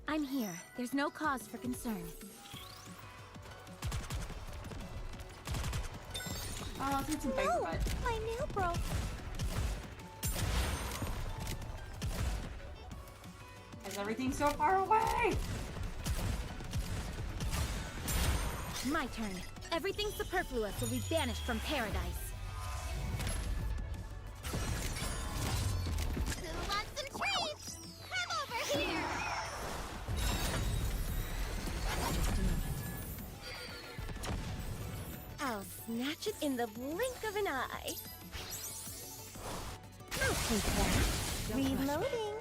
I'm here. There's no cause for concern. Oh, I'll take some big butt. My nail broke. Is everything so far away? My turn. Everything superfluous will be banished from paradise. Who wants some treats? Come over here! I'll snatch it in the blink of an eye. I'll take that. Reloading.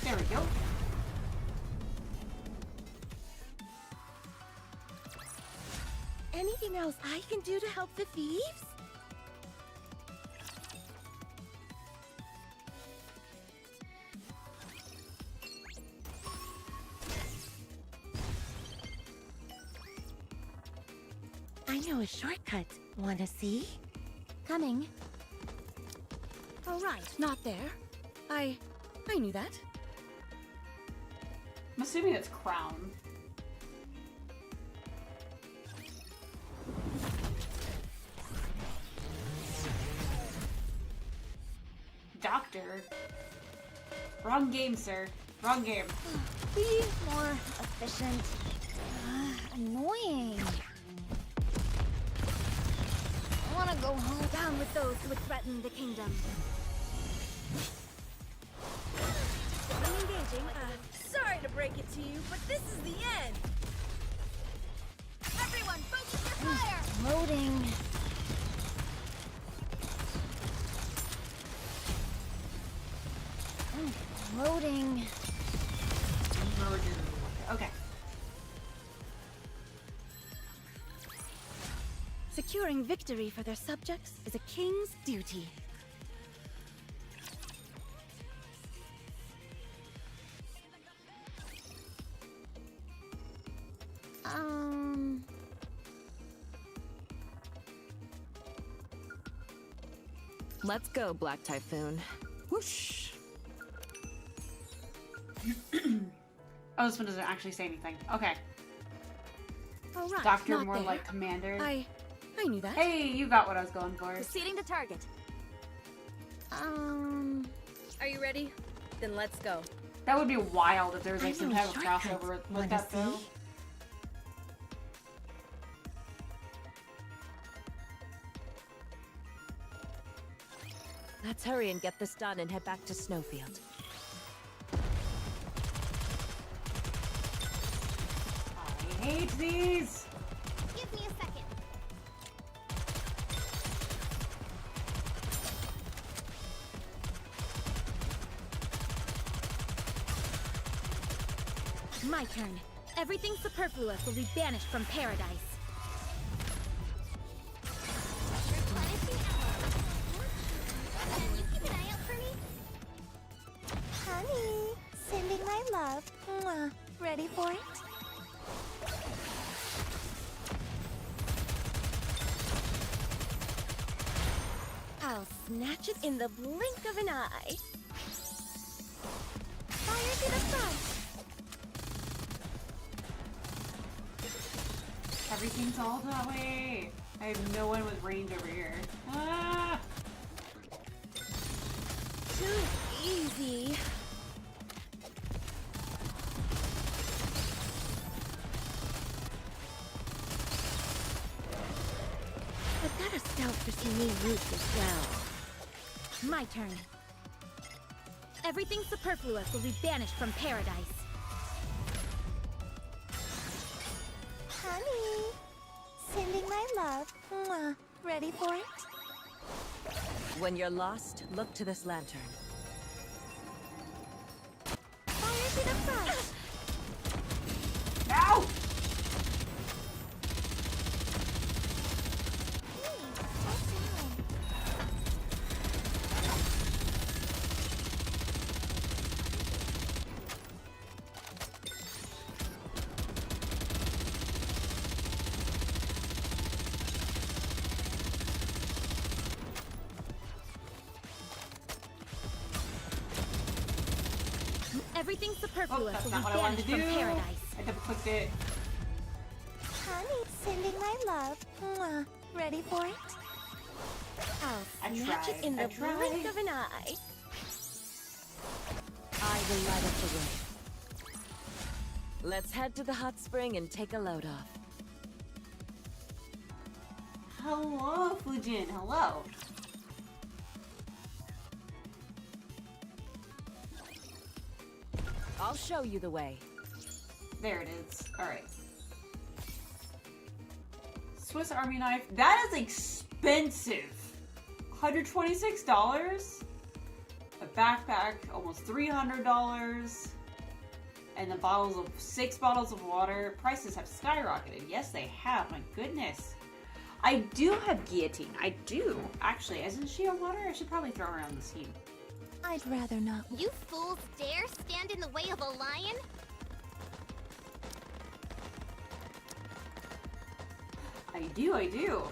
There we go. anything else I can do to help the thieves? I know a shortcut. Wanna see? Coming. Oh, right, not there. I knew that. I'm assuming it's crown. Doctor. Wrong game, sir. Wrong game. Be more efficient. Annoying. I wanna go home down with those who would threaten the kingdom. Engaging. Sorry to break it to you, but this is the end. Everyone, focus your fire! Loading. Loading. Okay. Securing victory for their subjects is a king's duty. Let's go, Black Typhoon. Whoosh! Oh, this one doesn't actually say anything. Okay. Oh, right. Doctor, not more there. like commander. I knew that. Hey, you got what I was going for. Proceeding to target. Are you ready? Then let's go. That would be wild if there was like I some know type of a shortcut. crossover with Wanna that though. see? Let's hurry and get this done and head back to Snowfield. I hate these! Give me a second. My turn. Everything superfluous will be banished from paradise. Can you keep an eye out for me? Honey, sending my love. Mwah. Ready for it? I'll snatch it in the blink of an eye. Fire to the front. Everything's all that way. I have no one with range over here. Ah! Too easy. I've got a scout for some new routes as well. My turn. Everything superfluous will be banished from paradise. Honey, sending my love. Mwah. Ready for it? When you're lost, look to this lantern. Fire to the front. Ow! Everything Oh, superfluous that's will not be what I wanted banished to from do. paradise. I double clicked it. Honey, sending my love. Mwah. Ready for it? I'll snatch it in the blink of an eye. I will light up the way. Let's head to the hot spring and take a load off. Hello, Fujin. Hello. I'll show you the way. There it is. Alright. Swiss Army knife. That is expensive. $126? A backpack, almost $300. And the 6 bottles of water, prices have skyrocketed. Yes, they have. My goodness. I do have guillotine. I do. Actually, isn't she on water? I should probably throw her on the scene. I'd rather not. You fools dare stand in the way of a lion? I do.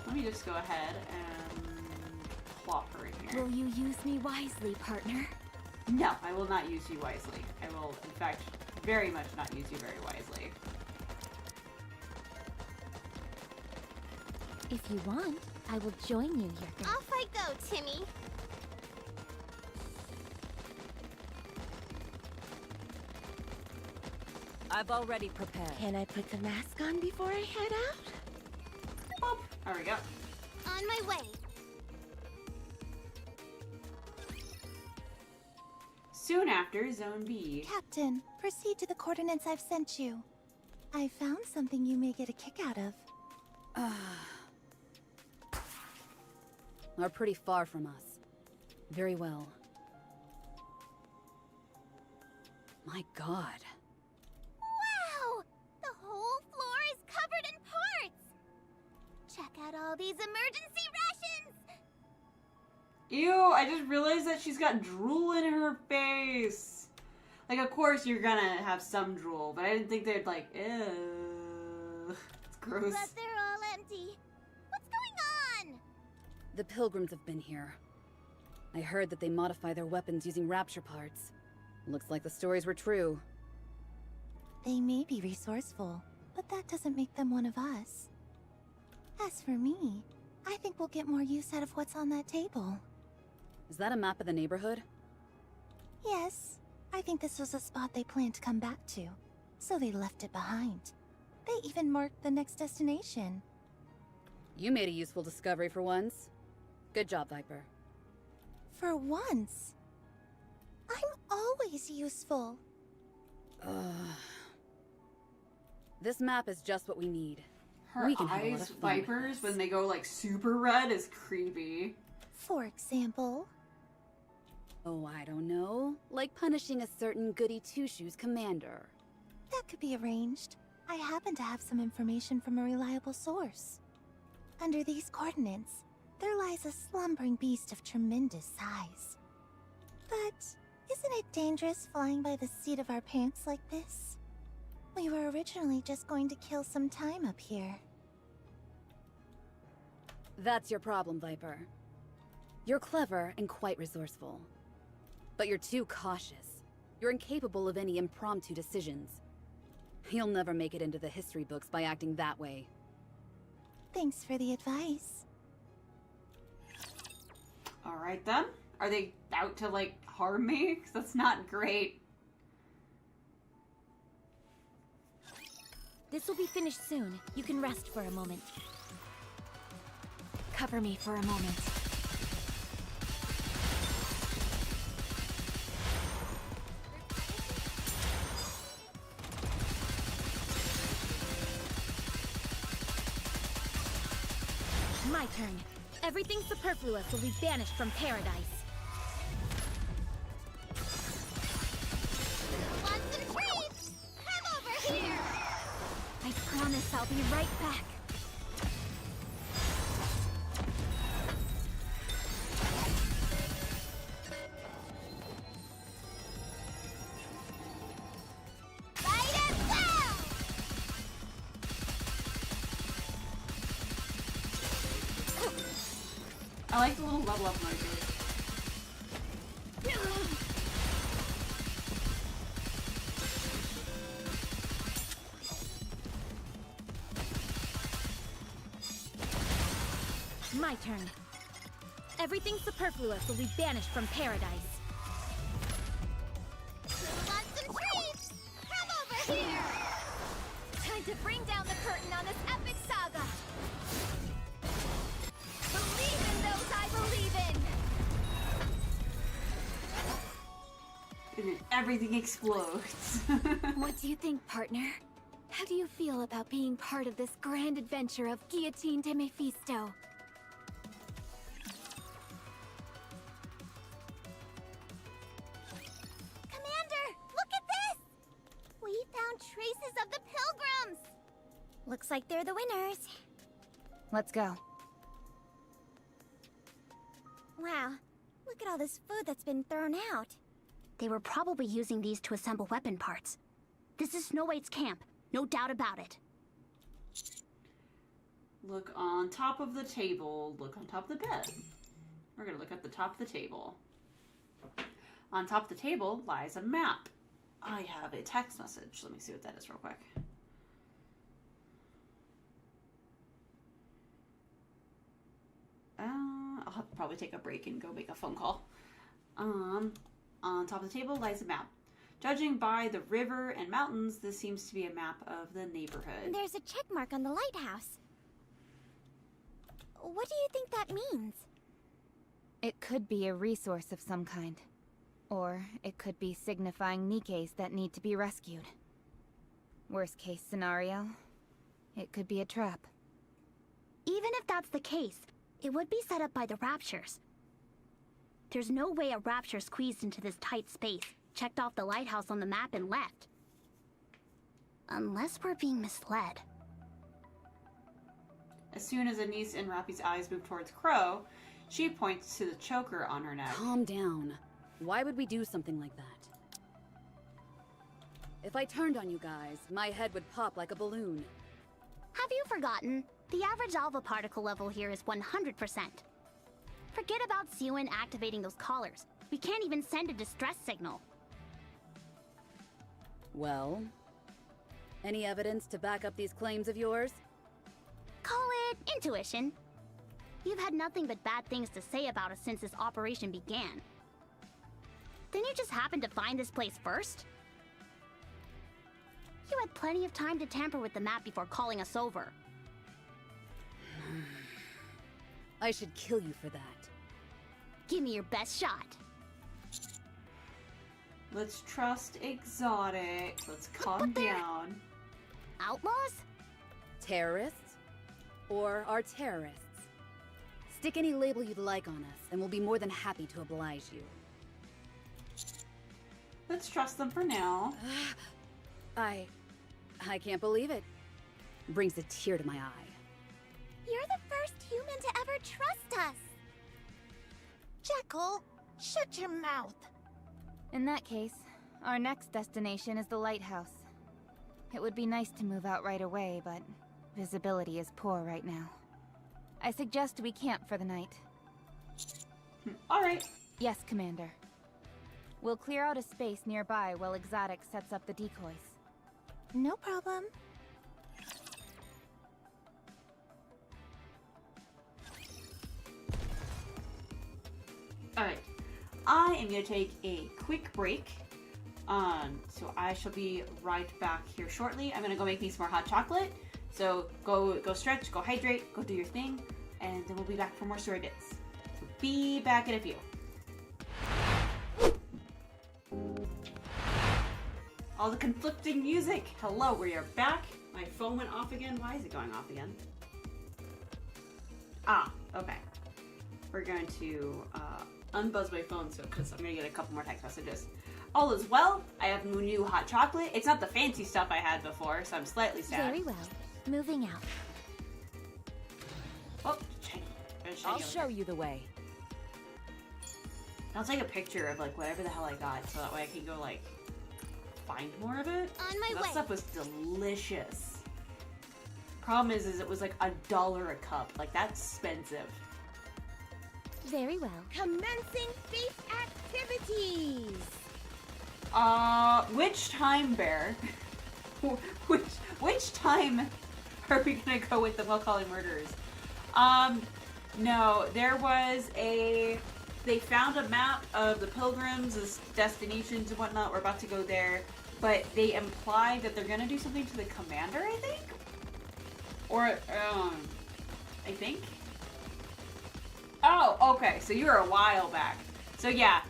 Let me just go ahead and plop her in here. Will you use me wisely, partner? No, I will not use you wisely. I will, in fact, very much not use you very wisely. If you want, I will join you here. Off I go, Timmy. I've already prepared. Can I put the mask on before I head out? Boop. There we go. On my way. Soon after, Zone B. Captain, proceed to the coordinates I've sent you. I found something you may get a kick out of. Are pretty far from us. Very well. My god. Wow! The whole floor is covered in parts! Check out all these emergency rations! Ew, I just realized that she's got drool in her face. Like, of course you're gonna have some drool, but I didn't think they'd like, ew. It's gross. But they're all empty. What's going on? The pilgrims have been here. I heard that they modify their weapons using rapture parts. Looks like the stories were true. They may be resourceful, but that doesn't make them one of us. As for me, I think we'll get more use out of what's on that table. Is that a map of the neighborhood? Yes, I think this was a spot they planned to come back to, so they left it behind. They even marked the next destination. You made a useful discovery for once. Good job, Viper. For once? I'm always useful. This map is just what we need. Her We can have a lot eyes, of fun with vipers, this. when they go like super red is creepy. For example? Oh, I don't know. Like punishing a certain goody two-shoes commander. That could be arranged. I happen to have some information from a reliable source. Under these coordinates, there lies a slumbering beast of tremendous size. But isn't it dangerous flying by the seat of our pants like this? We were originally just going to kill some time up here. That's your problem, Viper. You're clever and quite resourceful. But you're too cautious. You're incapable of any impromptu decisions. You'll never make it into the history books by acting that way. Thanks for the advice. Alright then. Are they out to like harm me? 'Cause that's not great. This will be finished soon. You can rest for a moment. Cover me for a moment. My turn. Everything superfluous will be banished from paradise. Want some treats? Come over here! I promise I'll be right back. Fight it well! I like the little level up noises. My turn. Everything superfluous will be banished from paradise. Want some treats? Come over here! Time to bring down the curtain on this epic saga! Believe in those I believe in! And then everything explodes. What do you think, partner? How do you feel about being part of this grand adventure of Guillotine de Mephisto? Commander, look at this! We Looks like they're the winners. Let's go. Wow, look at all this food that's been thrown out. They were probably using these to assemble weapon parts. This is Snow White's camp, no doubt about it. Look on top of the table. Look on top of the bed. We're gonna look at the top of the table. On top of the table lies a map. I have a text message. Let me see what that is real quick. I'll have to probably take a break and go make a phone call. On top of the table lies a map. Judging by the river and mountains, this seems to be a map of the neighborhood. There's a check mark on the lighthouse. What do you think that means? It could be a resource of some kind. Or it could be signifying Nikkes that need to be rescued. Worst case scenario, it could be a trap. Even if that's the case, it would be set up by the Raptures. There's no way a Rapture squeezed into this tight space, checked off the lighthouse on the map and left. Unless we're being misled. As soon as Anise and Rappy's eyes move towards Crow, she points to the choker on her neck. Calm down. Why would we do something like that? If I turned on you guys, my head would pop like a balloon. Have you forgotten? The average alpha particle level here is 100%. Forget about Siwin activating those collars. We can't even send a distress signal. Well, any evidence to back up these claims of yours? Call it intuition. You've had nothing but bad things to say about us since this operation began. Then you just happened to find this place first? You had plenty of time to tamper with the map before calling us over. I should kill you for that. Give me your best shot. Let's trust Exotic. Let's calm down. Outlaws? Terrorists? Or are terrorists? Stick any label you'd like on us, and we'll be more than happy to oblige you. Let's trust them for now. I can't believe it. Brings a tear to my eye. You're the first human to ever trust us. Jekyll, shut your mouth. In that case, our next destination is the lighthouse. It would be nice to move out right away, but visibility is poor right now. I suggest we camp for the night. Alright. Yes, Commander. We'll clear out a space nearby while Exotic sets up the decoys. No problem. Alright. I am going to take a quick break. So I shall be right back here shortly. I'm going to go make me some more hot chocolate. So go stretch, go hydrate, go do your thing, and then we'll be back for more story bits. So be back in a few. All the conflicting music. Hello, we are back. My phone went off again. Why is it going off again? Ah, okay. We're going to unbuzz my phone because I'm going to get a couple more text messages. All is well. I have new hot chocolate. It's not the fancy stuff I had before, so I'm slightly sad. Very well. Moving out. Oh, I'll show you the way. I'll take a picture of like whatever the hell I got, so that way I can go like find more of it. On my That way. stuff was delicious. Problem is it was like $1 a cup. Like that's expensive. Very well. Commencing feast activities! Which time, Bear? which time are we gonna go with the Well-Calling Murderers? No, there was they found a map of the Pilgrims' destinations and whatnot. We're about to go there, but they implied that they're gonna do something to the commander, I think? Or, I think? Oh, okay, so you were a while back. So yeah,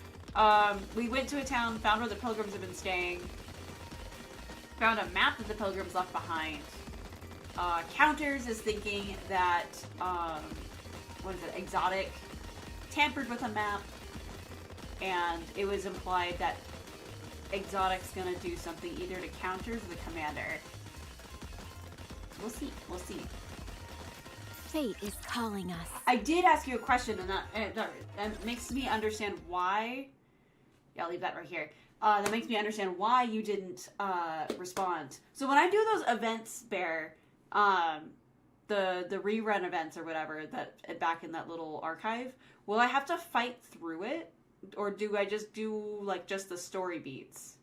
we went to a town, found where the Pilgrims have been staying, found a map that the Pilgrims left behind. Counters is thinking that, what is it, Exotic tampered with a map, and it was implied that Exotic's gonna do something either to Counters or the commander. We'll see. We'll see. Fate is calling us. I did ask you a question, and that makes me understand why. Yeah, I'll leave that right here. That makes me understand why you didn't respond. So when I do those events, Bear, the rerun events or whatever that back in that little archive, will I have to fight through it, or do I just do like just the story beats?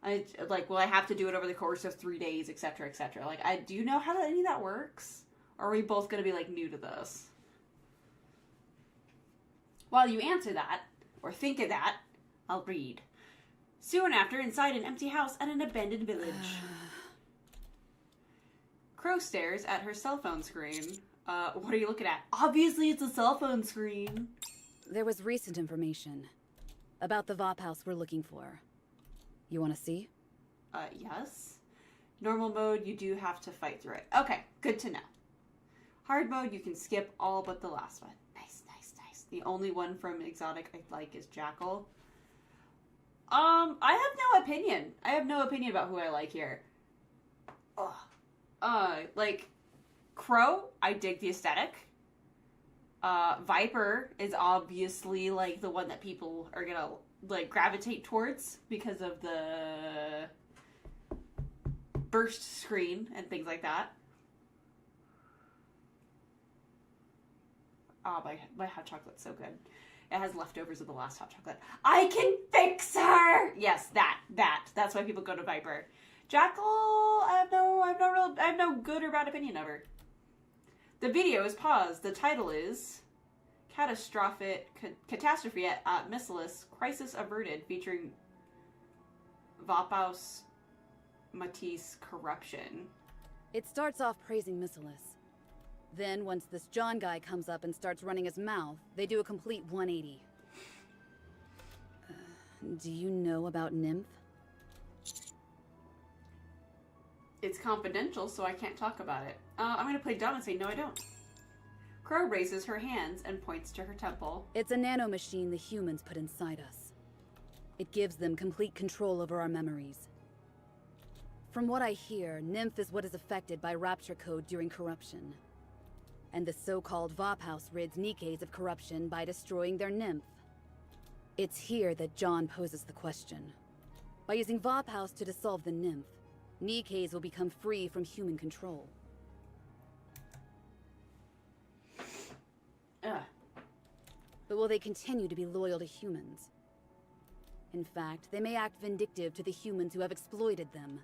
Will I have to do it over the course of 3 days, etc., etc.? Like, do you know how any of that works? Or are we both going to be, like, new to this? While you answer that, or think of that, I'll read. Soon after, inside an empty house at an abandoned village. Crow stares at her cell phone screen. What are you looking at? Obviously, it's a cell phone screen. There was recent information about the VOP house we're looking for. You want to see? Yes. Normal mode, you do have to fight through it. Okay, good to know. Hard mode, you can skip all but the last one. Nice, nice, nice. The only one from Exotic I like is Jackal. I have no opinion. I have no opinion about who I like here. Like, Crow, I dig the aesthetic. Viper is obviously, like, the one that people are gonna, like, gravitate towards because of the burst screen and things like that. Oh, my hot chocolate's so good. It has leftovers of the last hot chocolate. I can fix her! Yes, that's why people go to Viper. Jackal, I have no good or bad opinion of her. The video is paused. The title is Catastrophe at Missilis, Crisis Averted, featuring Vapos Matisse Corruption. It starts off praising Missilis. Then, once this John guy comes up and starts running his mouth, they do a complete 180. Do you know about Nymph? It's confidential, so I can't talk about it. I'm gonna play dumb and say, no, I don't. Crow raises her hands and points to her temple. It's a nanomachine the humans put inside us. It gives them complete control over our memories. From what I hear, Nymph is what is affected by Rapture Code during corruption. And the so-called VOP house rids Nikkes of corruption by destroying their Nymph. It's here that John poses the question. By using VOP house to dissolve the Nymph, Nikkes will become free from human control. But will they continue to be loyal to humans? In fact, they may act vindictive to the humans who have exploited them.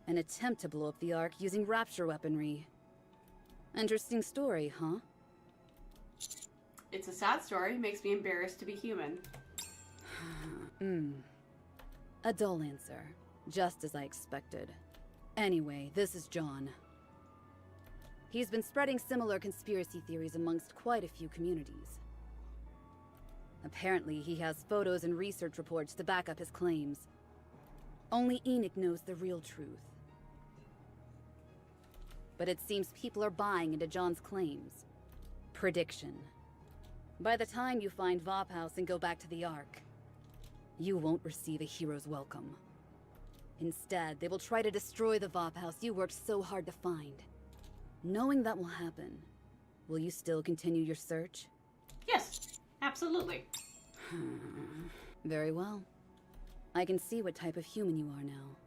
An attempt to blow up the Ark using Rapture weaponry. Interesting story, huh? It's a sad story. Makes me embarrassed to be human. A dull answer. Just as I expected. Anyway, this is John. He's been spreading similar conspiracy theories amongst quite a few communities. Apparently, he has photos and research reports to back up his claims. Only Enoch knows the real truth. But it seems people are buying into John's claims. Prediction. By the time you find VOP House and go back to the Ark, you won't receive a hero's welcome. Instead, they will try to destroy the VOP House you worked so hard to find. Knowing that will happen, will you still continue your search? Yes, absolutely. Very well. I can see what type of human you are now.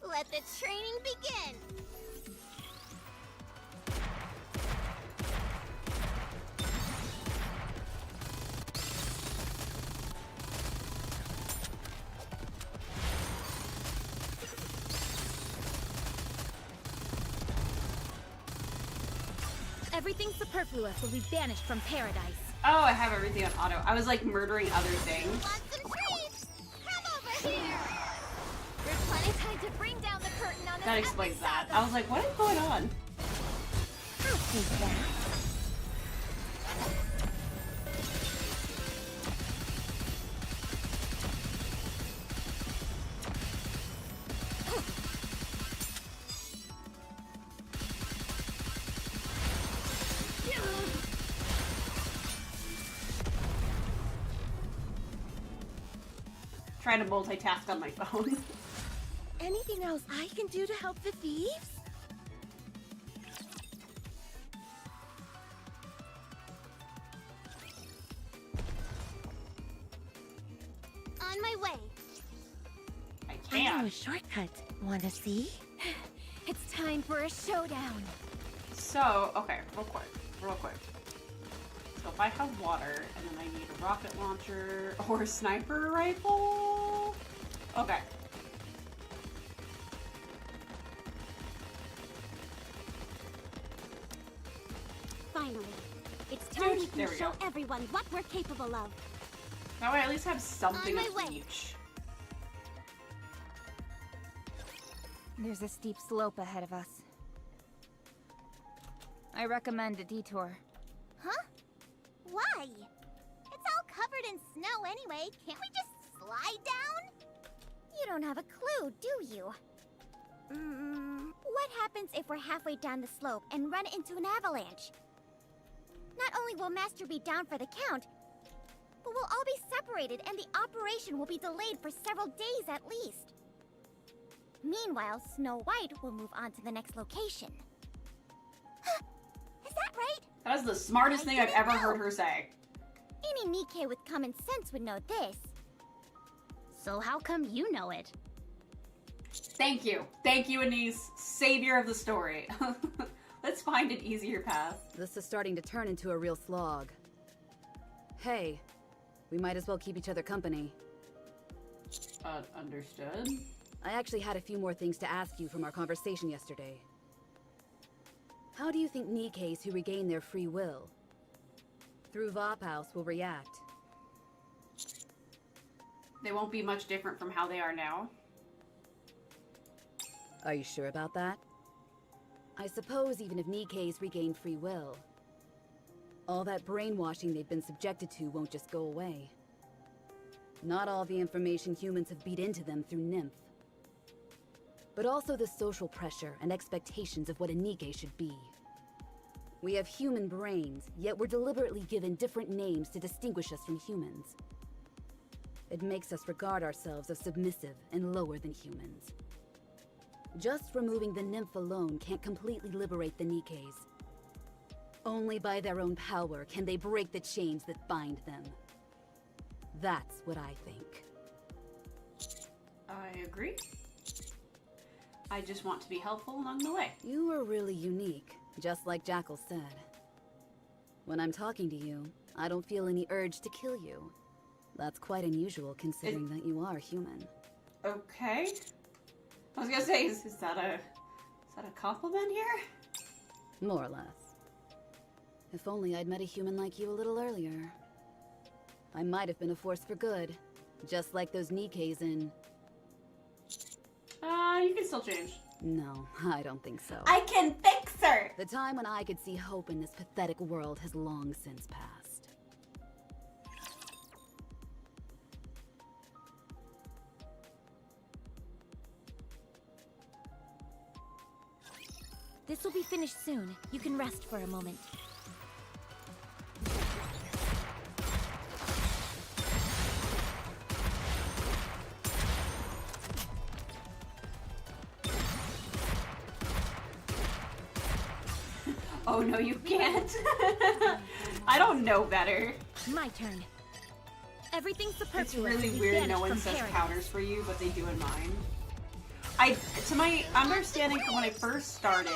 Let the training begin! Everything superfluous will be banished from paradise. Oh, I have everything on auto. I was like murdering other things. Want some treats? Come over here! There's plenty of time to bring down the curtain on this. That explains that. I was like, what is going on? I'll see that. trying to multitask on my phone. Anything else I can do to help the thieves? On my way. I I can't. know a shortcut. Wanna see? It's time for a showdown. So, okay, real quick. So if I have water, and then I need a rocket launcher or a sniper rifle. Okay. Finally. It's time Dude, we there can we show go. everyone what we're capable of. Now I at least have something On to my way. teach. There's a steep slope ahead of us. I recommend a detour. Huh? Why? It's all covered in snow anyway. Can't we just slide down? You don't have a clue, do you? What happens if we're halfway down the slope and run into an avalanche? Not only will Master be down for the count, but we'll all be separated and the operation will be delayed for several days at least. Meanwhile, Snow White will move on to the next location. Is that right? That is the smartest thing I've ever heard her say. Any Nikke with common sense would know this. So how come you know it? Thank you. Thank you, Anise. Savior of the story. Let's find an easier path. This is starting to turn into a real slog. Hey, we might as well keep each other company. Understood. I actually had a few more things to ask you from our conversation yesterday. How do you think Nikkes who regain their free will through Vop House will react? They won't be much different from how they are now. Are you sure about that? I suppose even if Nikkes regain free will, all that brainwashing they've been subjected to won't just go away. Not all the information humans have beat into them through Nymph, but also the social pressure and expectations of what a Nikke should be. We have human brains, yet we're deliberately given different names to distinguish us from humans. It makes us regard ourselves as submissive and lower than humans. Just removing the Nymph alone can't completely liberate the Nikkes. Only by their own power can they break the chains that bind them. That's what I think. I agree. I just want to be helpful along the way. You are really unique, just like Jackal said. When I'm talking to you, I don't feel any urge to kill you. That's quite unusual considering that you are human. Okay. I was gonna say, is that a compliment here? More or less. If only I'd met a human like you a little earlier. I might have been a force for good, just like those Nikkes in... You can still change. No, I don't think so. I can fix her! The time when I could see hope in this pathetic world has long since passed. This will be finished soon. You can rest for a moment. Oh no, you can't. I don't know better. My turn. Everything's superfluous. It's really to be weird no banished one from says paradise. counters for you, but they do in mine. To my understanding from when I first started,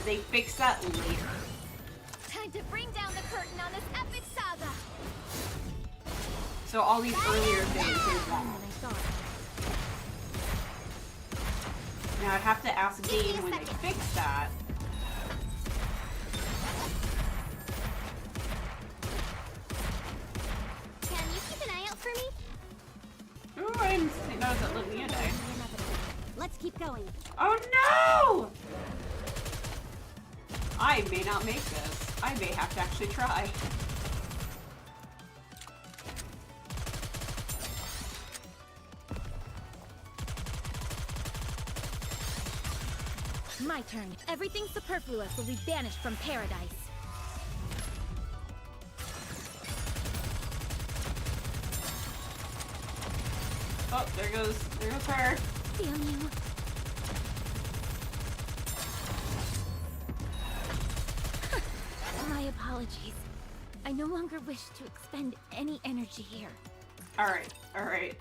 they fixed that later. Time to bring down the curtain on this epic saga. So all these earlier things they won't. Now I'd have to ask Game when they fix that. Can you keep an eye out for me? Ooh, I didn't notice that Ludmilla died. Let's keep going. Oh no! I may not make this. I may have to actually try. My turn. Everything superfluous will be banished from paradise. Oh, there goes her. Damn you. My apologies. I no longer wish to expend any energy here. Alright, alright.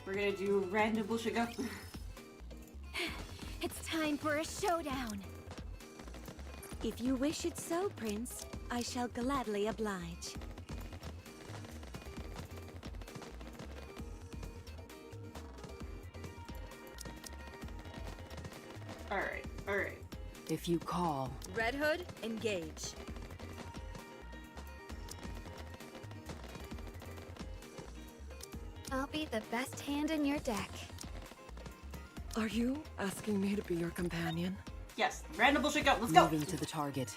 We're gonna do random bullshit go. It's time for a showdown. If you wish it so, Prince, I shall gladly oblige. Alright, alright. If you call. Red Hood, engage. I'll be the best hand in your deck. Are you asking me to be your companion? Yes, random bullshit go. Let's go. Moving to the target.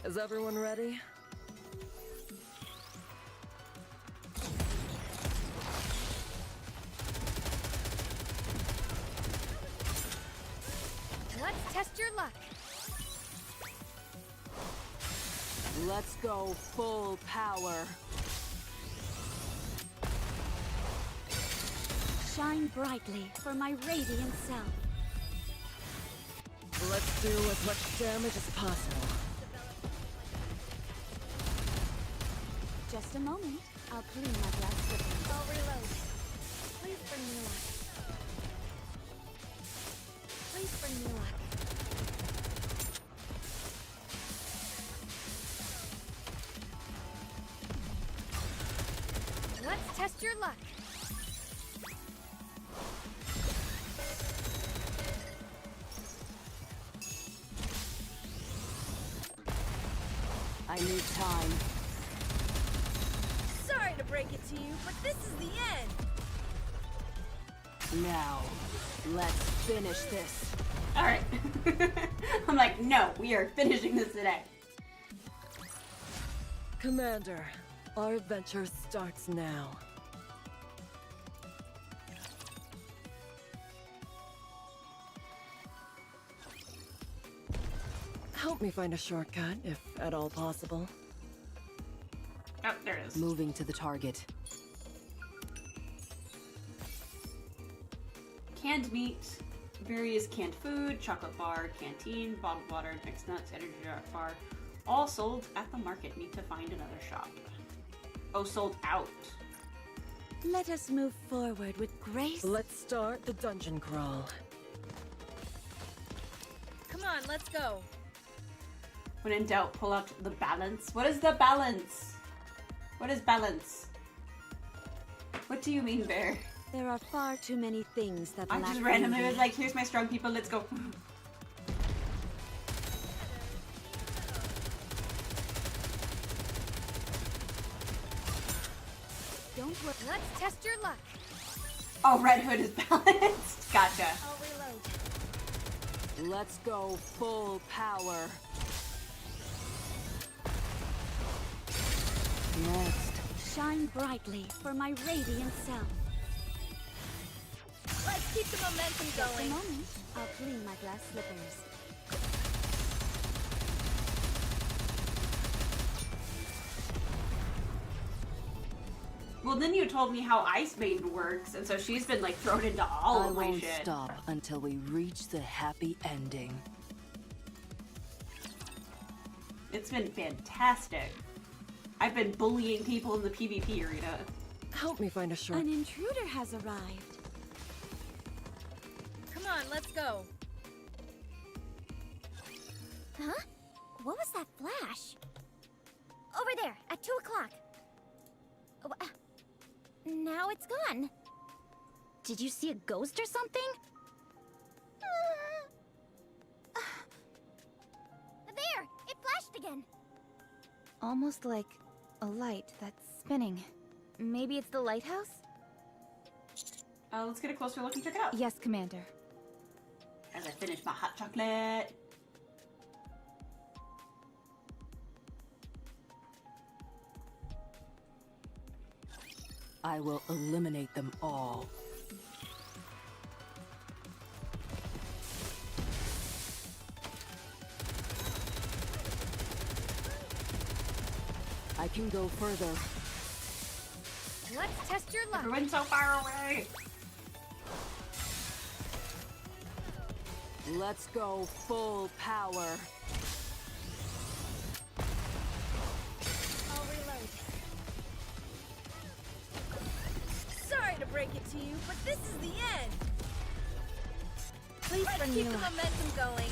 Is everyone ready? Let's test your luck. Let's go full power. Shine brightly for my radiant self. Let's do as much damage as possible. Just a moment. I'll clean my glass slippers. I'll reload. Please bring me luck. Please bring me luck. Let's test your luck. I need time. Sorry to break it to you, but this is the end. Now, let's finish this. Alright. I'm like, no, we are finishing this today. Commander, our adventure starts now. Help me find a shortcut, if at all possible. Oh, there it is. Moving to the target. Canned meat, various canned food, chocolate bar, canteen, bottled water, mixed nuts, energy bar, all sold at the market. Need to find another shop. Oh, sold out. Let us move forward with grace. Let's start the dungeon crawl. Come on, let's go. When in doubt, pull out the balance. What is the balance? What is balance? What do you mean, Bear? There are far too many things that I lack just randomly beauty. was like, here's my strong people, let's go. Don't worry. Let's test your luck. Oh, Red Hood is balanced. Gotcha. I'll reload. Let's go full power. Next, shine brightly for my radiant self. Let's keep the momentum Just a going. moment. I'll clean my glass slippers. Well, then you told me how Ice Maiden works, and so she's been like thrown into all I of my won't shit. stop until we reach the happy ending. It's been fantastic. I've been bullying people in the PvP arena. Help me find a shortcut. An intruder has arrived. Come on, let's go. Huh? What was that flash? Over there, at 2 o'clock. Now it's gone. Did you see a ghost or something? There! It flashed again! Almost like a light that's spinning. Maybe it's the lighthouse? Let's get a closer look and check it out. Yes, Commander. As I finish my hot chocolate. I will eliminate them all. can go further. Let's test your luck. Everyone's so far away. Let's go full power. I'll reload. Sorry to break it to you, but this is the end. Please Let's bring keep me the luck. momentum going.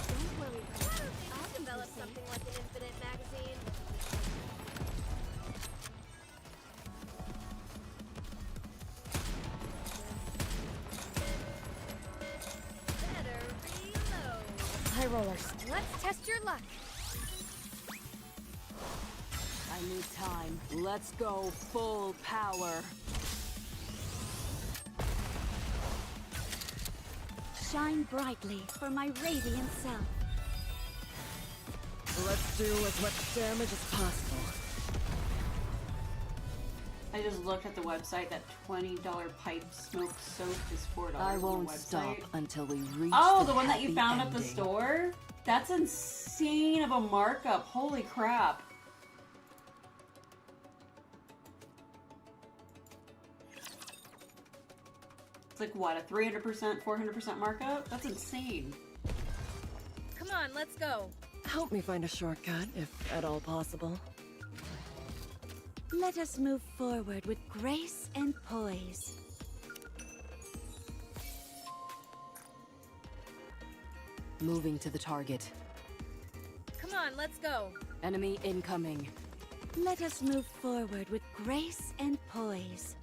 Don't worry. I don't think I'll develop something like an infinite magazine. Better reload. High rollers. Let's test your luck. I need time. Let's go full power. Shine brightly for my radiant self. Let's do as much damage as possible. I just looked at the website. That $20 pipe smoke soap is $4 I on the won't website. stop until we reach Oh, the the one that you happy found at the ending. store? That's insane of a markup. Holy crap. It's like what, a 300%, 400% markup? That's insane. Come on, let's go. Help me find a shortcut, if at all possible. Let us move forward with grace and poise. Moving to the target. Come on, let's go. Enemy incoming. Let us move forward with grace and poise.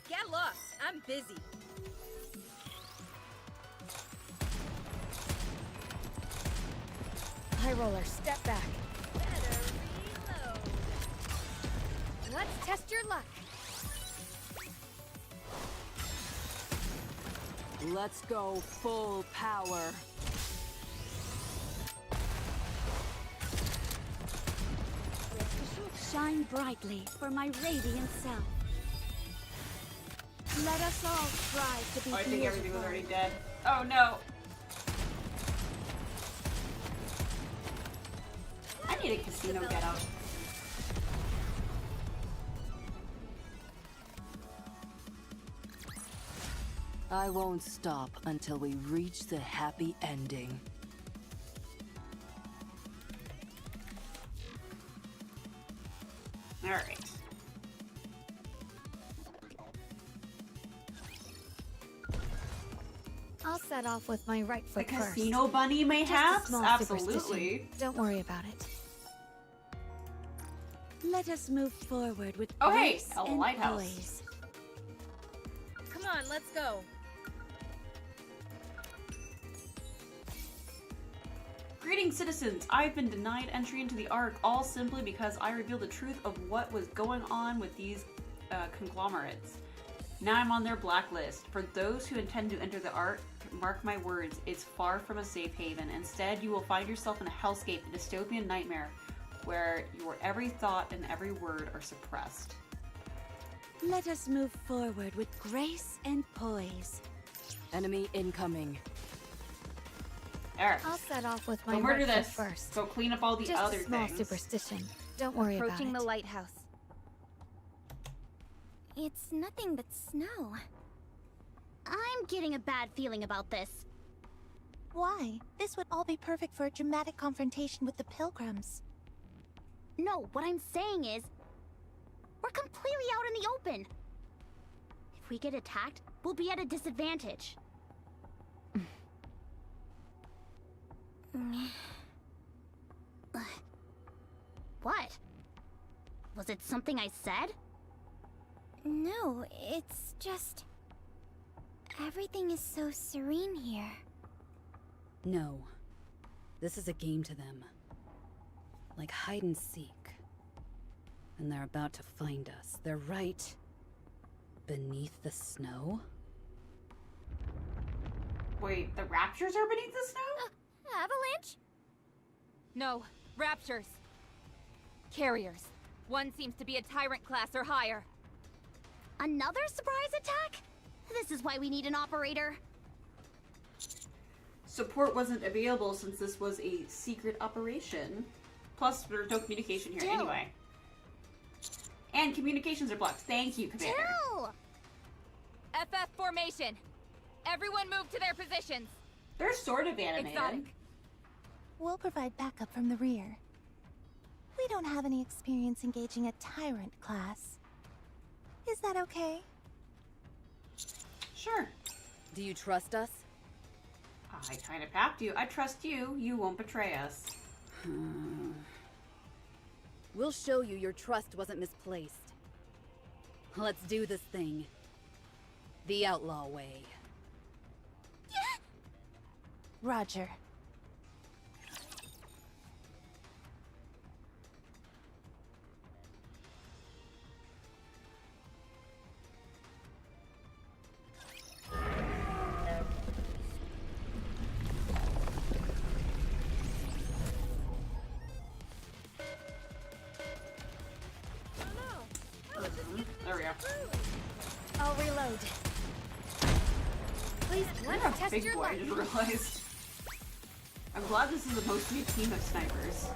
Get lost. I'm busy. High roller, step back. Better reload. Let's test your luck. Let's go full power. Shine brightly for my radiant self. Let us all strive to be Oh, I think beautiful. everything was already dead. Oh no. I need a casino get out. I won't stop until we reach the happy ending. Alright. I'll set off with my right The foot first. casino bunny Just a mayhaps? small Absolutely. superstition. Don't worry about it. Let us move forward with Oh hey, grace a and lighthouse. poise. Come on, let's go. Greetings, citizens. I've been denied entry into the Ark, all simply because I revealed the truth of what was going on with these conglomerates. Now I'm on their blacklist. For those who intend to enter the Ark, mark my words, it's far from a safe haven. Instead, you will find yourself in a hellscape, a dystopian nightmare, where your every thought and every word are suppressed. Let us move forward with grace and poise. Enemy incoming. Alright. I'll set off with my Go murder right foot this. first. Go clean up all the Just other a small things. superstition. Don't worry about it. Approaching the lighthouse. It's nothing but snow. I'm getting a bad feeling about this. Why? This would all be perfect for a dramatic confrontation with the pilgrims. No, what I'm saying is, we're completely out in the open. If we get attacked, we'll be at a disadvantage. What? Was it something I said? No, it's just... everything is so serene here. No. This is a game to them. Like hide and seek. And they're about to find us. They're right beneath the snow? Wait, the raptures are beneath the snow? Avalanche? No, raptures. Carriers. One seems to be a tyrant class or higher. Another surprise attack? This is why we need an operator. support wasn't available since this was a secret operation. Plus, there's no communication here anyway. And communications are blocked. Thank you, Commander. FF formation. Everyone move to their positions. They're sort of animated. Exotic. We'll provide backup from the rear. We don't have any experience engaging a tyrant class. Is that okay? Sure. Do you trust us? I kind of have to. I trust you. You won't betray us. We'll show you your trust wasn't misplaced. Let's do this thing. The outlaw way. Roger. There we go. I'll reload. Please, You're let's a test big your boy, luck. I just realized. I'm glad this is supposed to be a team of snipers.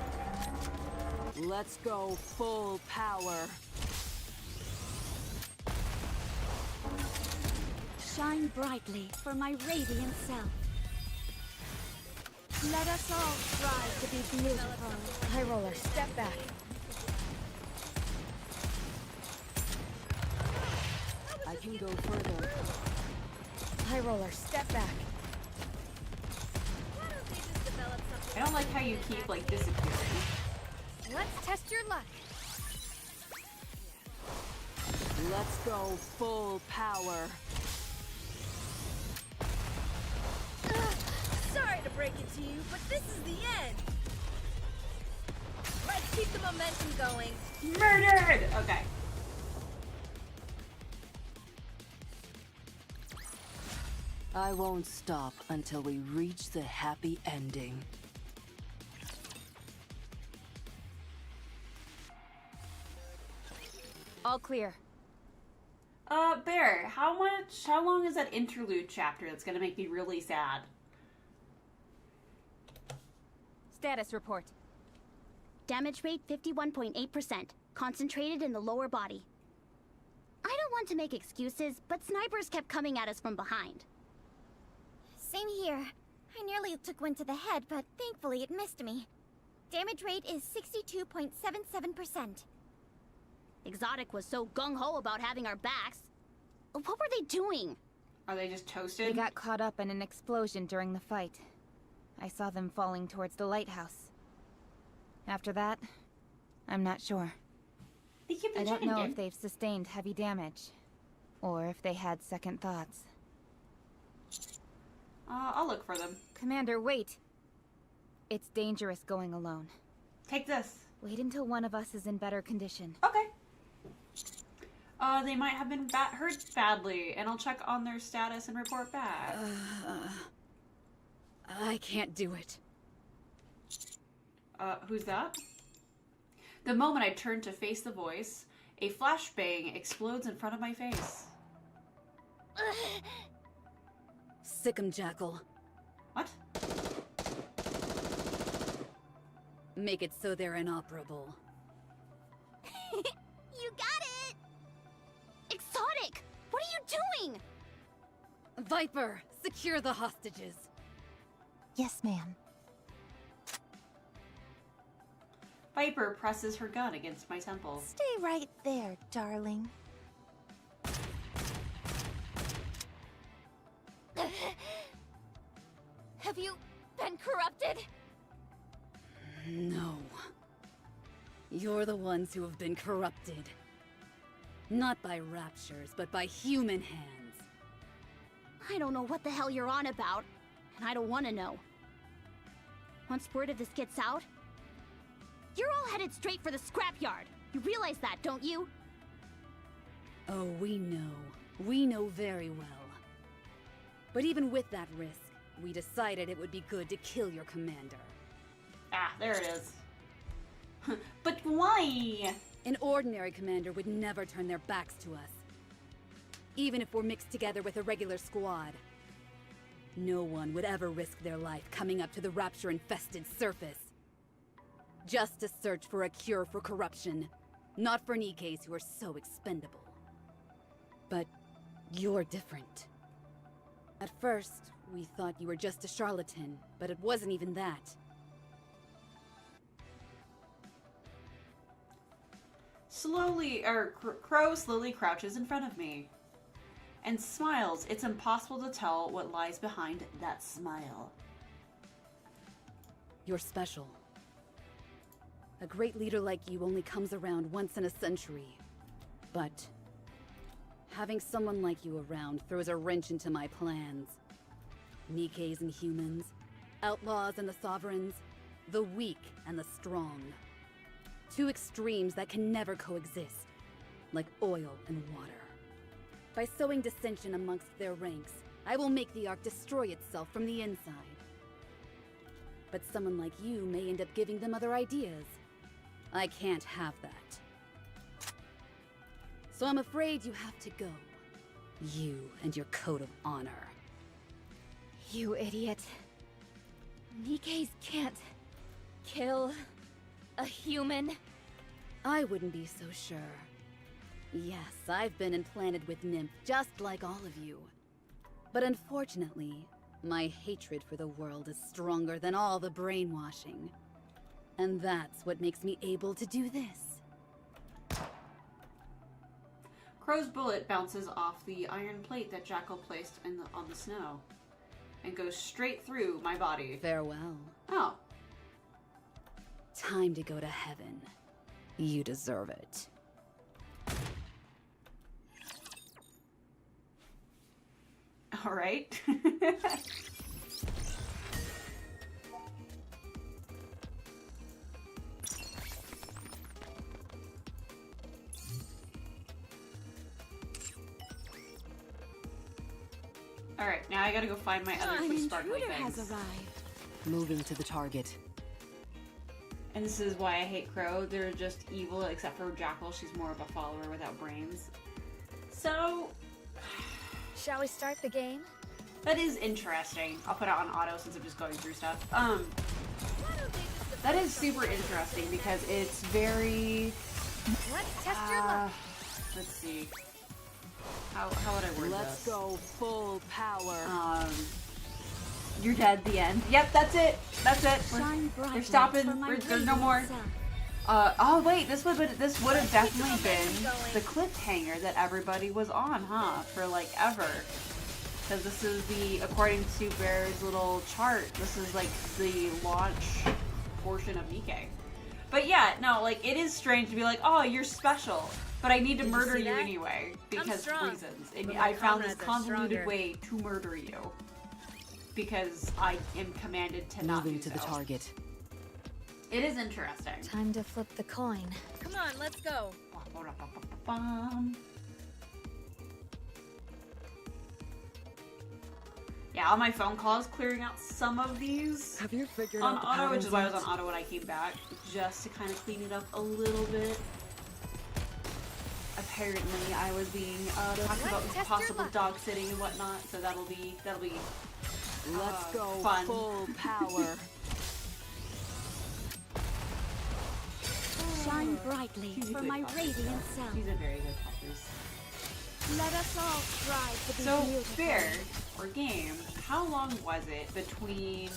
Let's go full power. Shine brightly for my radiant self. Let us all strive to be beautiful. High roller, step back. I can go further. High roller, step back. I don't like how you keep, like, disappearing. Let's test your luck. Let's go full power. Sorry to break it to you, but this is the end. Let's keep the momentum going. Murdered! Okay. I won't stop until we reach the happy ending. All clear. Bear, how long is that interlude chapter that's gonna make me really sad? Status report. Damage rate 51.8%, concentrated in the lower body. I don't want to make excuses, but snipers kept coming at us from behind. Same here. I nearly took one to the head, but thankfully it missed me. Damage rate is 62.77%. Exotic was so gung-ho about having our backs. What were they doing? Are they just toasted? They got caught up in an explosion during the fight. I saw them falling towards the lighthouse. After that, I'm not sure. I don't know if they've sustained heavy damage, or if they had second thoughts. I'll look for them. Commander, wait! It's dangerous going alone. Take this. Wait until one of us is in better condition. Okay. They might have been hurt badly, and I'll check on their status and report back. I can't do it. Who's that? The moment I turn to face the voice, a flashbang explodes in front of my face. Sick 'em, Jackal. What? Make it so they're inoperable. You got it! Exotic! What are you doing? Viper, secure the hostages. Yes, ma'am. Viper presses her gun against my temple. Stay right there, darling. Have you been corrupted? No. You're the ones who have been corrupted. Not by raptures, but by human hands. I don't know what the hell you're on about, and I don't want to know. Once word of this gets out, you're all headed straight for the scrapyard. You realize that, don't you? Oh, we know. We know very well. But even with that risk, we decided it would be good to kill your commander. Ah, there it is. But why? An ordinary commander would never turn their backs to us. Even if we're mixed together with a regular squad. No one would ever risk their life coming up to the rapture-infested surface. Just to search for a cure for corruption. Not for Nikkes who are so expendable. But you're different. At first, we thought you were just a charlatan, but it wasn't even that. Crow slowly crouches in front of me and smiles. It's impossible to tell what lies behind that smile. You're special. A great leader like you only comes around once in a century. But having someone like you around throws a wrench into my plans. Nikkes and humans, outlaws and the sovereigns, the weak and the strong. Two extremes that can never coexist, like oil and water. By sowing dissension amongst their ranks, I will make the Ark destroy itself from the inside. But someone like you may end up giving them other ideas. I can't have that. So I'm afraid you have to go. You and your code of honor. You idiot. Nikkes can't kill a human. I wouldn't be so sure. Yes, I've been implanted with Nymph just like all of you. But unfortunately, my hatred for the world is stronger than all the brainwashing. And that's what makes me able to do this. Crow's bullet bounces off the iron plate that Jackal placed on the snow and goes straight through my body. Farewell. Oh. Time to go to heaven. You deserve it. All right. All right, now I gotta go find my other two sparkly things. Has arrived. Moving to the target. And this is why I hate Crow. They're just evil, except for Jackal. She's more of a follower without brains. So... Shall we start the game? That is interesting. I'll put it on auto since I'm just going through stuff. That is super interesting because it's very... Let's test your luck. Let's see. How would I word this? Let's go full power. You're dead, the end. Yep, that's it. That's it. They're stopping. There's no more. Oh wait, this would have definitely been the cliffhanger that everybody was on, huh? For like ever. Because this is according to Bear's little chart, this is like the launch portion of Nikke. But yeah, no, like it is strange to be like, oh, you're special, but I need to murder you anyway because reasons. And I found this convoluted way to murder you because I am commanded to not do so. Moving to the target. It is interesting. Time to flip the coin. Come on, let's go. Yeah, on my phone calls, clearing out some of these Have you figured on out the auto, which is why I was patterns on auto when I came back, just to kind of clean it up a little bit. Apparently, I was being talked about possible dog sitting and whatnot, so that'll be Let's go fun. full power. Shine brightly for my radiant self. These are very good puppers. Let us all strive to be So, beautiful. Bear, or game, how long was it between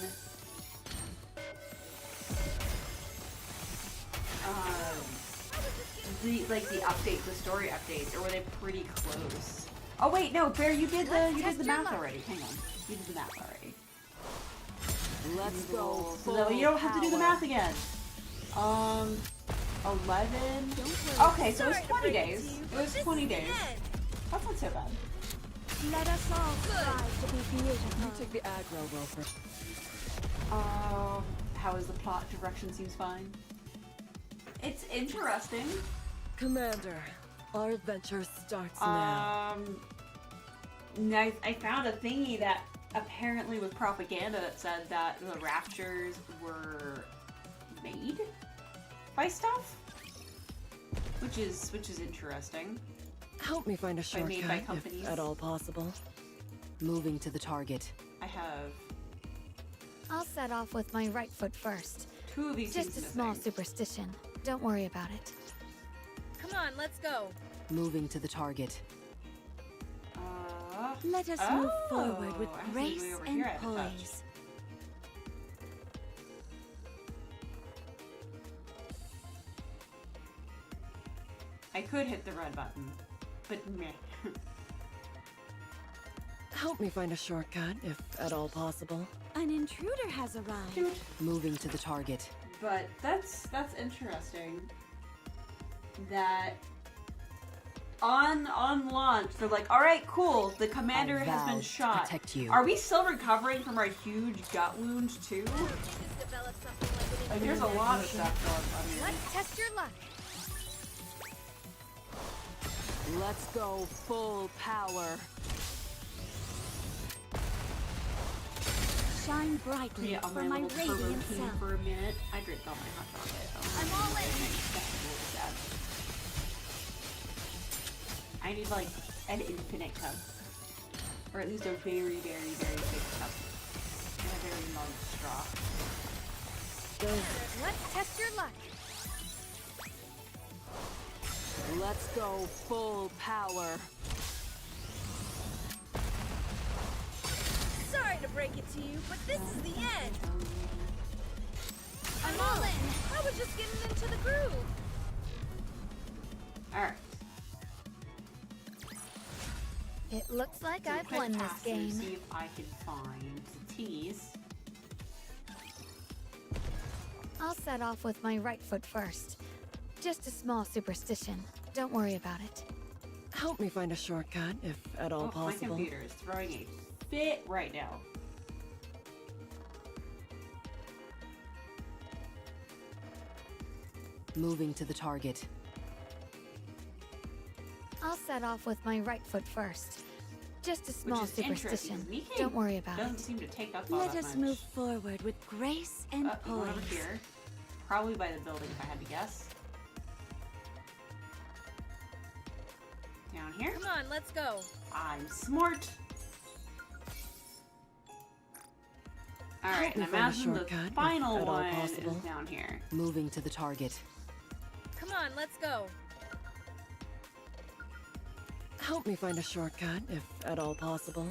the update, the story updates, or were they pretty close? Oh wait, no, Bear, you did the math already. Hang on, you did the math already. Let's go full So you don't have to do the math again. 11. Okay, so it was 20 days. It was 20 days. That's not so bad. Let us all strive to be beautiful. You take the aggro, Wilfred. How is the plot? Direction seems fine. It's interesting. Commander, our adventure starts now. I found a thingy that apparently was propaganda that said that the raptures were made by stuff, which is interesting. Help me find a made by shortcut, companies. if at all possible. Moving to the target. I have I'll set off with my right foot first. 2 of these Just a things small missing. superstition. Don't worry about it. Come on, let's go. Moving to the target. Let us move forward with I have grace something over and here I have to touch. poise. I could hit the red button, but meh. Help me find a shortcut, if at all possible. An intruder has arrived. Dude. Moving to the target. But that's interesting. That on launch, they're like, all right, cool. The commander has been shot. Protect you. Are we still recovering from our huge gut wound too? Like, there's a lot of stuff going on here. Let's test your luck. Let's go full power. Shine brightly Yeah, on for my my little turbo radiant team self. for a minute. I drank all my hot chocolate. I'm all in. I need like an infinite cup. Or at least a very, very, very big cup. And a very long straw. Let's test your luck. Let's go full power. Sorry to break it to you, but this is the end. I'm all in. I was just getting into the groove. Alright. It looks like I've won this game. See if I can find the teas. I'll set off with my right foot first. Just a small superstition. Don't worry about it. Help me find a shortcut, if at all My possible. computer is throwing a fit right now. Moving to the target. I'll set off with my right foot first. Just a small Which is interesting. superstition. Nikke Don't worry about doesn't it. seem to take up all Let that us much. move forward with grace and One over poise. here. Probably by the building if I had to guess. Down here. Come on, let's go. I'm smart. Alright, Help me and find a imagine the shortcut, if final at all one possible. is down here. Moving to the target. Come on, let's go. Help me find a shortcut, if at all possible.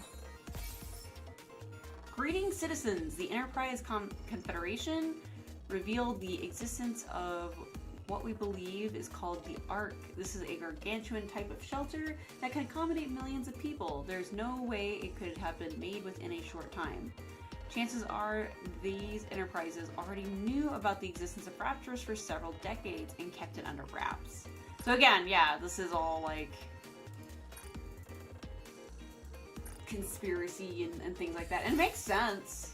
Greetings, citizens! The Enterprise Confederation revealed the existence of what we believe is called the Ark. This is a gargantuan type of shelter that can accommodate millions of people. There's no way it could have been made within a short time. Chances are these enterprises already knew about the existence of raptors for several decades and kept it under wraps. So again, yeah, this is all like conspiracy and things like that. And it makes sense.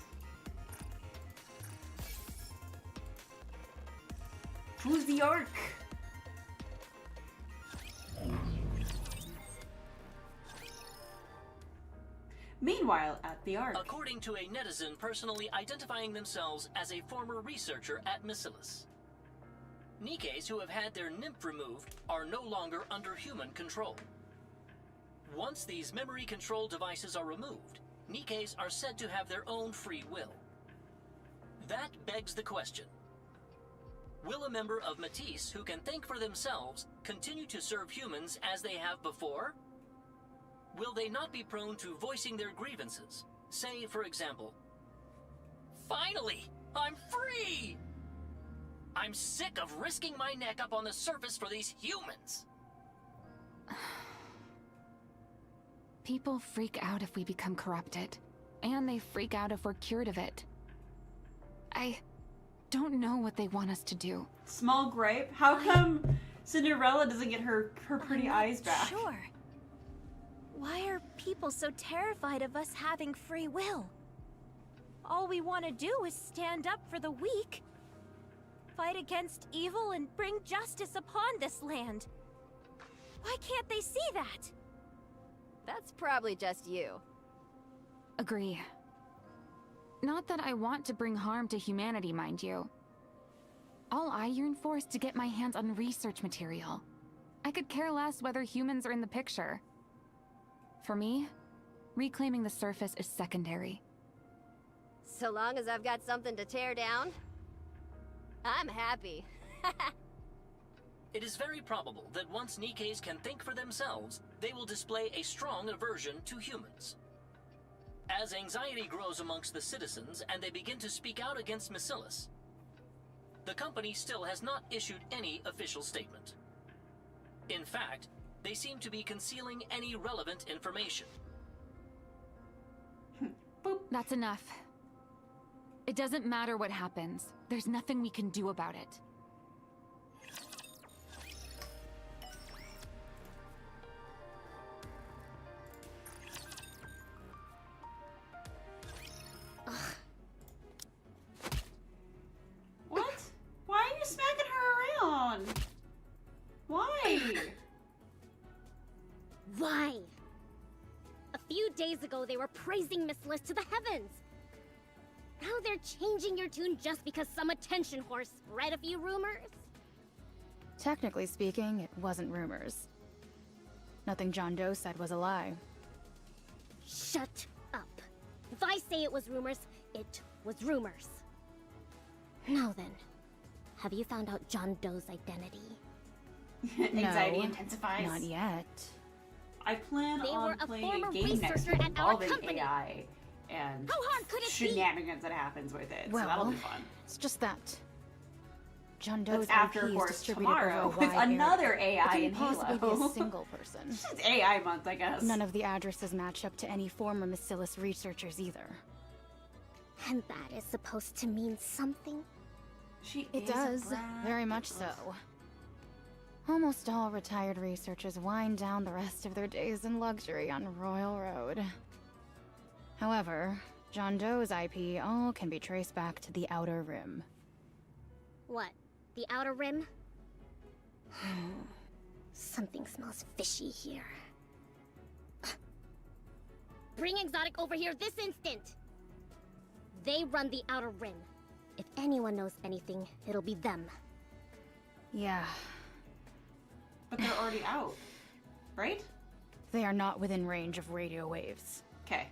Who's the Ark? Meanwhile, at the Ark. According to a netizen personally identifying themselves as a former researcher at Miscelis. Nikkes who have had their nymph removed are no longer under human control. Once these memory control devices are removed, Nikkes are said to have their own free will. That begs the question. Will a member of Matisse who can think for themselves continue to serve humans as they have before? Will they not be prone to voicing their grievances? Say, for example, "Finally, I'm free! I'm sick of risking my neck up on the surface for these humans!" People freak out if we become corrupted, and they freak out if we're cured of it. I don't know what they want us to do. Small gripe? How come Cinderella doesn't get her pretty eyes back? Sure. Why are people so terrified of us having free will? All we want to do is stand up for the weak, fight against evil, and bring justice upon this land. Why can't they see that? That's probably just you. Agree. Not that I want to bring harm to humanity, mind you. All I yearn for is to get my hands on research material. I could care less whether humans are in the picture. For me, Reclaiming the surface is secondary. So long as I've got something to tear down, I'm happy. It is very probable that once Nikkes can think for themselves, they will display a strong aversion to humans. As anxiety grows amongst the citizens and they begin to speak out against Mesilis, the company still has not issued any official statement. In fact, they seem to be concealing any relevant information. That's enough. It doesn't matter what happens. There's nothing we can do about it. What? Why are you smacking her around? Why? Why? A few days ago, they were praising Mesilis to the heavens. Now they're changing your tune just because some attention whore spread a few rumors? Technically speaking, it wasn't rumors. Nothing John Doe said was a lie. Shut up. If I say it was rumors, it was rumors. Now then, have you found out John Doe's identity? Anxiety intensifies. Not yet. I plan on playing a game next week involving AI and how hard could it shenanigans that happens with it. Well, so that'll be fun. It's just that John Doe's That's after, IP of is course, distributed tomorrow over a with wide another area. AI It in couldn't possibly Halo. be a single person. It's AI month, I guess. None of the addresses match up to any former Mesilis researchers either. And that is supposed to mean something? It does, very much so. Almost all retired researchers wind down the rest of their days in luxury on Royal Road. However, John Doe's IP all can be traced back to the Outer Rim. What? The Outer Rim? Something smells fishy here. Bring Exotic over here this instant! They run the Outer Rim. If anyone knows anything, it'll be them. Yeah. But they're already out, right? They are not within range of radio waves. Okay.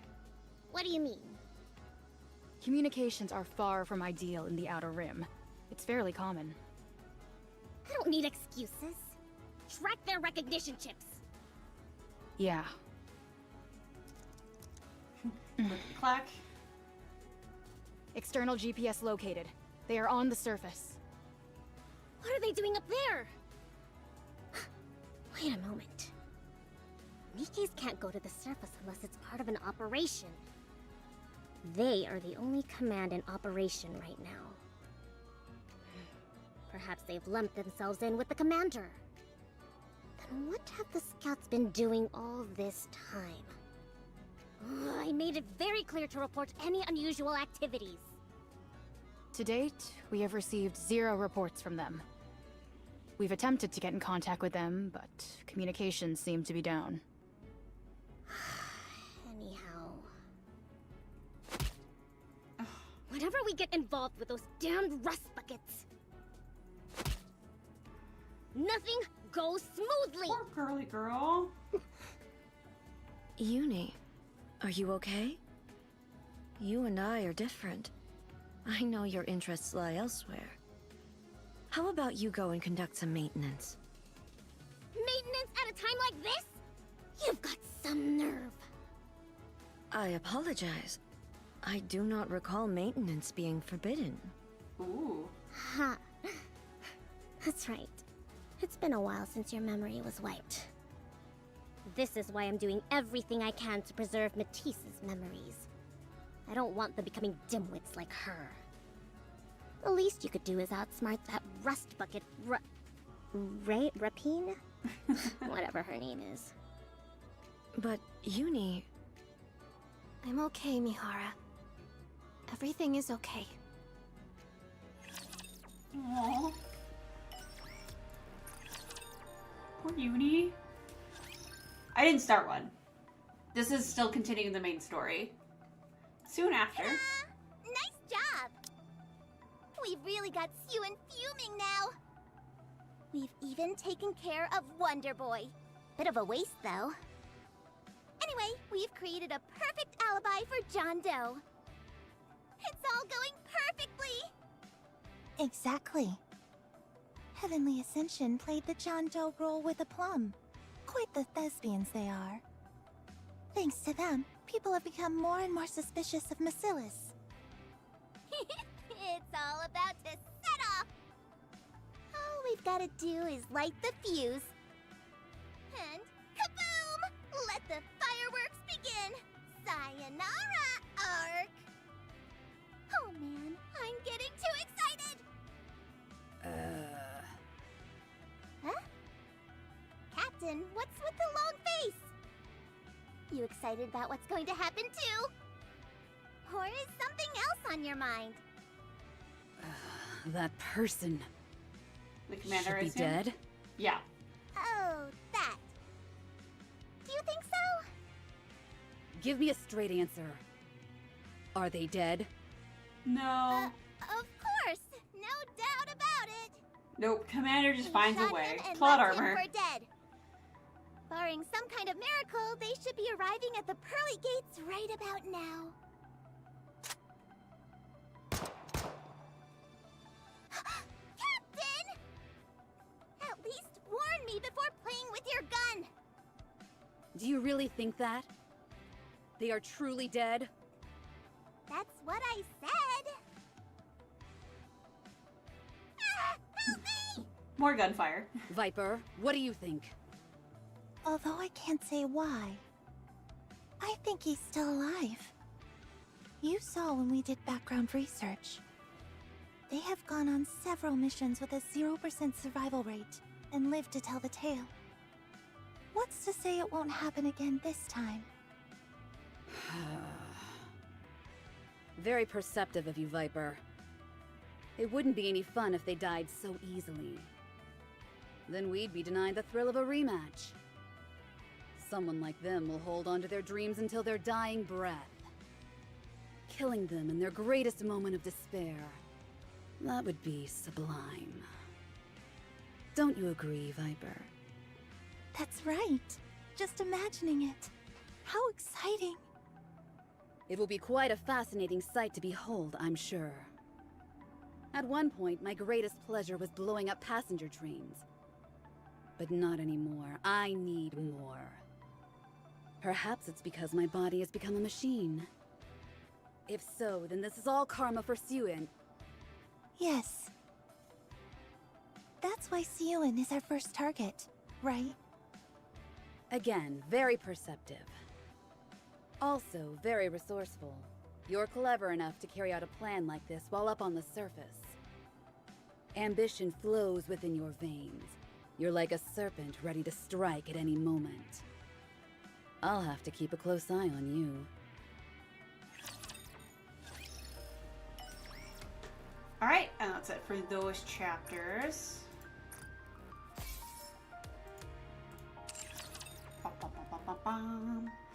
What do you mean? Communications are far from ideal in the Outer Rim. It's fairly common. I don't need excuses. Track their recognition chips. Yeah. Clack. External GPS located. They are on the surface. What are they doing up there? Wait a moment. Nikkes can't go to the surface unless it's part of an operation. They are the only command in operation right now. Perhaps they've lumped themselves in with the commander. Then what have the scouts been doing all this time? I made it very clear to report any unusual activities. To date, we have received 0 reports from them. We've attempted to get in contact with them, but communications seem to be down. Anyhow... Whenever we get involved with those damned rust buckets, nothing goes smoothly! Poor girly girl. Uni, are you okay? You and I are different. I know your interests lie elsewhere. How about you go and conduct some maintenance? Maintenance at a time like this? You've got some nerve. I apologize. I do not recall maintenance being forbidden. Ooh. Ha. That's right. It's been a while since your memory was wiped. This is why I'm doing everything I can to preserve Matisse's memories. I don't want them becoming dimwits like her. The least you could do is outsmart that rust bucket Rapine? Whatever her name is. But Uni... I'm okay, Mihara. Everything is okay. Aww. Poor Uni. I didn't start one. This is still continuing the main story. Soon after. Nice job! We've really got Suen fuming now. We've even taken care of Wonder Boy. Bit of a waste, though. Anyway, Anyway, we've created a perfect alibi for John Doe. It's all going perfectly! Exactly. Heavenly Ascension played the John Doe role with aplomb. Quite the thespians they are. Thanks to them, people have become more and more suspicious of Macillus. It's all about to set off! All we've gotta do is light the fuse. And kaboom! Let the fireworks begin! Sayonara, Ark! Oh man, I'm getting too excited! Huh? Captain, what's with the long face? You excited about what's going to happen too? Or is something else on your mind? That person. The commander should is be dead? Yeah. Oh, that. Do you think so? Give me a straight answer. Are they dead? No. Of course! No doubt about it! Nope, commander just We finds a shot way. him and Plot left him armor. for dead. Barring some kind of miracle, they should be arriving at the pearly gates right about now. Captain! At least warn me before playing with your gun! Do you really think that? They are truly dead? That's what I said! Ah, help me! More gunfire. Viper, what do you think? Although I can't say why, I think he's still alive. You saw when we did background research. They have gone on several missions with a 0% survival rate and lived to tell the tale. What's to say it won't happen again this time? Very perceptive of you, Viper. It wouldn't be any fun if they died so easily. Then we'd be denied the thrill of a rematch. Someone like them will hold on to their dreams until their dying breath. Killing them in their greatest moment of despair. That would be sublime. Don't you agree, Viper? That's right. Just imagining it. How exciting. It will be quite a fascinating sight to behold, I'm sure. At one point, my greatest pleasure was blowing up passenger trains. But not anymore. I need more. Perhaps it's because my body has become a machine. If so, then this is all karma for Suen. Yes. That's why Suen is our first target, right? Again, very perceptive. Also, very resourceful. You're clever enough to carry out a plan like this while up on the surface. Ambition flows within your veins. You're like a serpent ready to strike at any moment. I'll have to keep a close eye on you. Alright, and that's it for those chapters.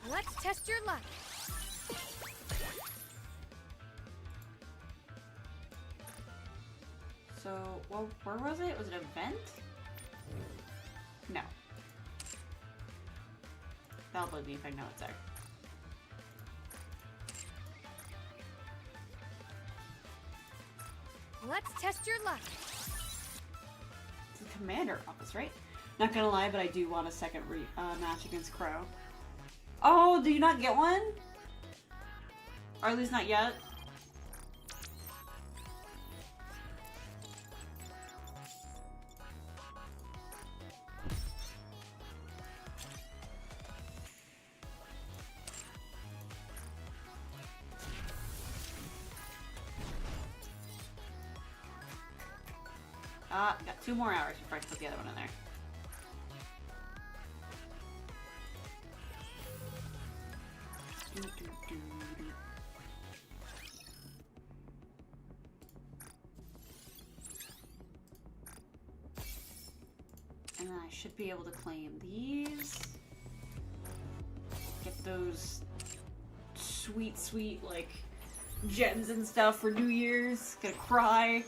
Let's test your luck. So, well, where was it? Was it an event? No. That'll believe me if I know it's there. Let's test your luck. It's the commander office, right? Not gonna lie, but I do want a second match against Crow. Oh, do you not get one? Or at least not yet? Got 2 more hours before I can put the other one in there. And then I should be able to claim these. Get those sweet, sweet, like, gems and stuff for New Year's. Gonna cry.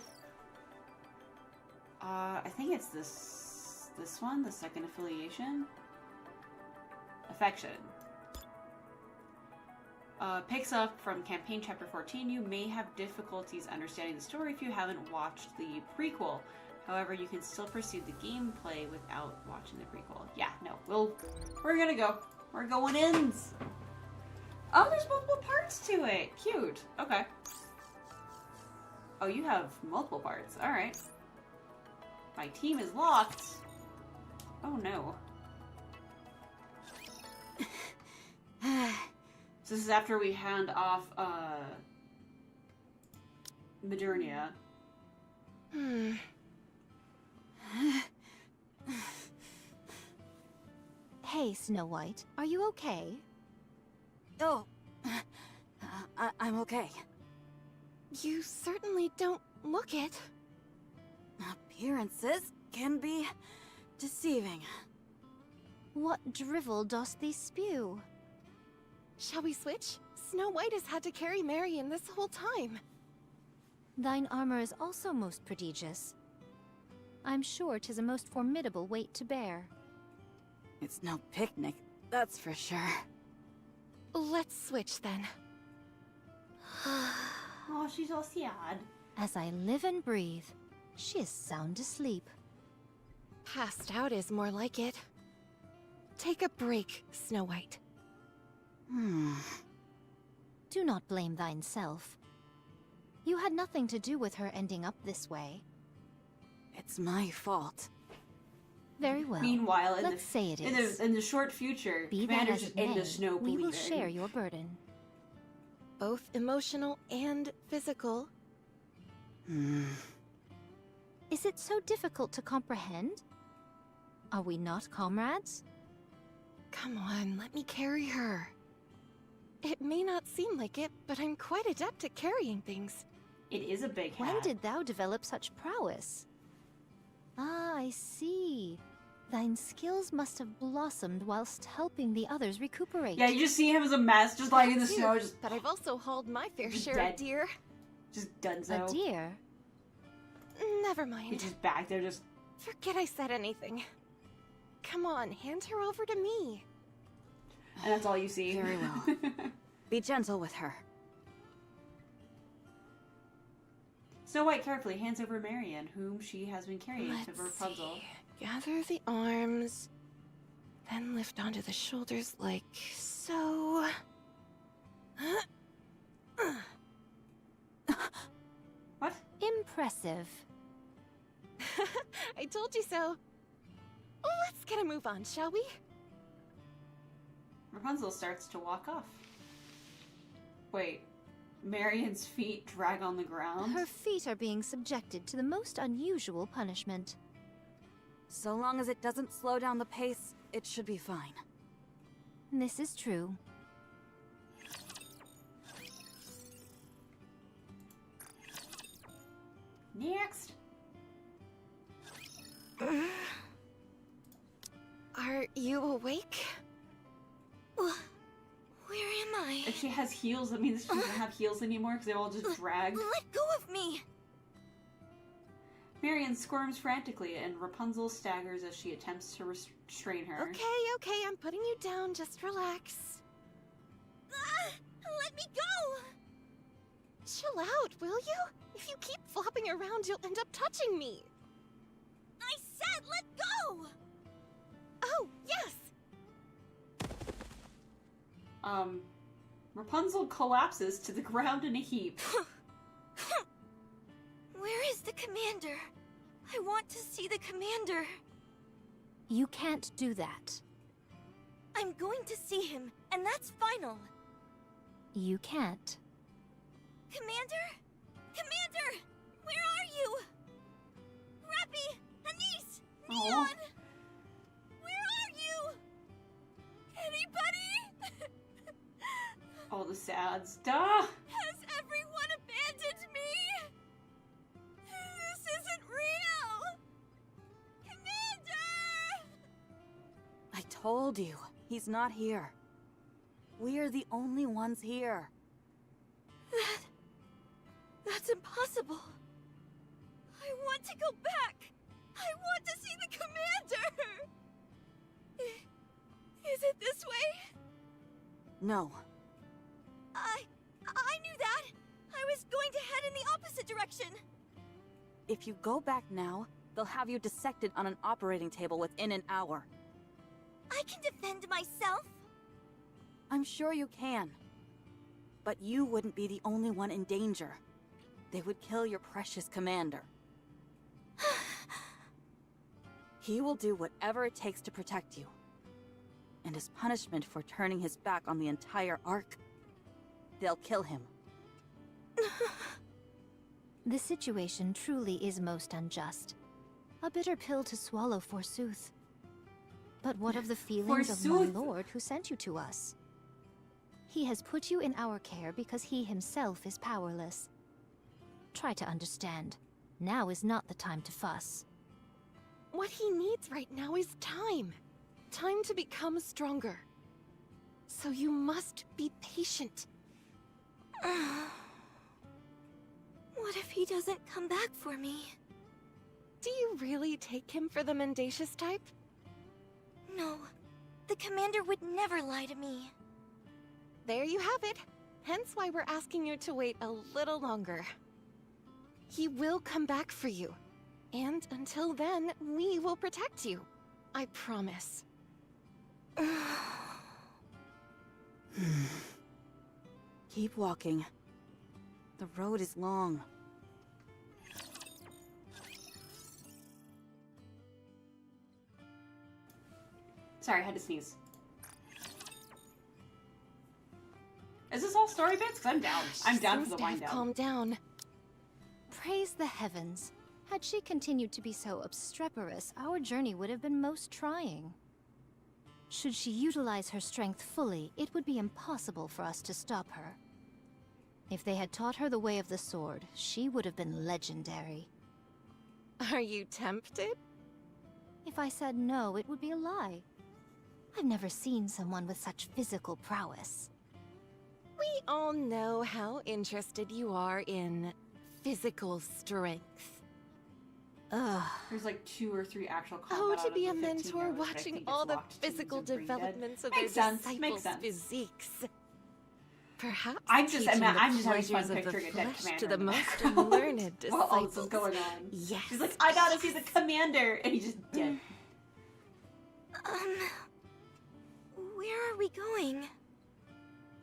I think it's this one, the second affiliation. Affection. Picks up from campaign chapter 14. You may have difficulties understanding the story if you haven't watched the prequel. However, you can still proceed the gameplay without watching the prequel. Yeah, no, we're gonna go. We're going in. Oh, there's multiple parts to it. Cute. Okay. Oh, you have multiple parts. All right. My team is locked. Oh no. So this is after we hand off Modernia. Hey, Snow White, are you okay? Oh, I'm okay. You certainly don't look it. Appearances can be deceiving. What drivel dost thee spew? Shall we switch? Snow White has had to carry Marion this whole time. Thine armor is also most prodigious. I'm sure 'tis a most formidable weight to bear. It's no picnic, that's for sure. Let's switch then. Oh, she's all sad. As I live and breathe, she is sound asleep. Passed out is more like it. Take a break, Snow White. Do not blame thyself. You had nothing to do with her ending up this way. It's my fault. Very well. Meanwhile, let's say it is. In the short future, Be Commander's that as just it in may, the snow we will bleeding. share your burden. Both emotional and physical. Is it so difficult to comprehend? Are we not comrades? Come on, let me carry her. It may not seem like it, but I'm quite adept at carrying things. It is a big hat. When did thou develop such prowess? Ah, I see. Thine skills must have blossomed whilst helping the others recuperate. Yeah, you just see him as a mess, just lying in the snow, just... But I've also hauled my fair Just share dead. of deer. Just dunzo. A deer? Never mind. He's just back there, just... Forget I said anything. Come on, hand her over to me. And that's all you see. Very well. Be gentle with her. Snow White carefully hands over Marion, whom she has been carrying to Let's Rapunzel. see. Gather the arms, then lift onto the shoulders like so. What? Impressive. I told you so. Let's get a move on, shall we? Rapunzel starts to walk off. Wait, Marion's feet drag on the ground? Her feet are being subjected to the most unusual punishment. So long as it doesn't slow down the pace, it should be fine. This is true. Next! Are you awake? Where am I? If she has heels, that means she doesn't have heels anymore because they're all just dragged. Let go of me! Marion squirms frantically, and Rapunzel staggers as she attempts to restrain her. Okay, I'm putting you down. Just relax. Let me go! Chill out, will you? If you keep flopping around, you'll end up touching me. I said let go! Oh, yes! Rapunzel collapses to the ground in a heap. Where is the commander? I want to see the commander. You can't do that. I'm going to see him, and that's final. You can't. Commander? Commander! Where are you? Rappy! Anise! Neon! Where are you? Anybody? All the sads. Duh! Has everyone abandoned me? This isn't real! Commander! I told you, he's not here. We're the only ones here. That's impossible. I want to go back. I want to see the commander. Is it this way? No. If you go back now, they'll have you dissected on an operating table within an hour. I can defend myself. I'm sure you can. But you wouldn't be the only one in danger. They would kill your precious commander. He will do whatever it takes to protect you. And as punishment for turning his back on the entire Ark, they'll kill him. The situation truly is most unjust. A bitter pill to swallow, forsooth. But what of the feelings of my lord who sent you to us? He has put you in our care because he himself is powerless. Try to understand. Now is not the time to fuss. What he needs right now is time. Time to become stronger. So you must be patient. What if he doesn't come back for me? Do you really take him for the mendacious type? No. The commander would never lie to me. There you have it. Hence why we're asking you to wait a little longer. He will come back for you. And until then, we will protect you. I promise. Keep walking. The road is long. Sorry, I had to sneeze. Is this all story bits? Because I'm down. I'm down for the wind down. Calm down. Praise the heavens. Had she continued to be so obstreperous, our journey would have been most trying. Should she utilize her strength fully, it would be impossible for us to stop her. If they had taught her the way of the sword, she would have been legendary. Are you tempted? If I said no, it would be a lie. I've never seen someone with such physical prowess. We all know how interested you are in physical strength. There's like 2 or 3 actual combat. Oh, to be a mentor watching all the physical developments of their disciples' physiques. Perhaps I'm just having fun pleasures of the picturing a dead flesh commander to the in the most background. learned While all this is disciples. going on. Yes. He's like, I gotta see the commander, and he's just dead. Where are we going?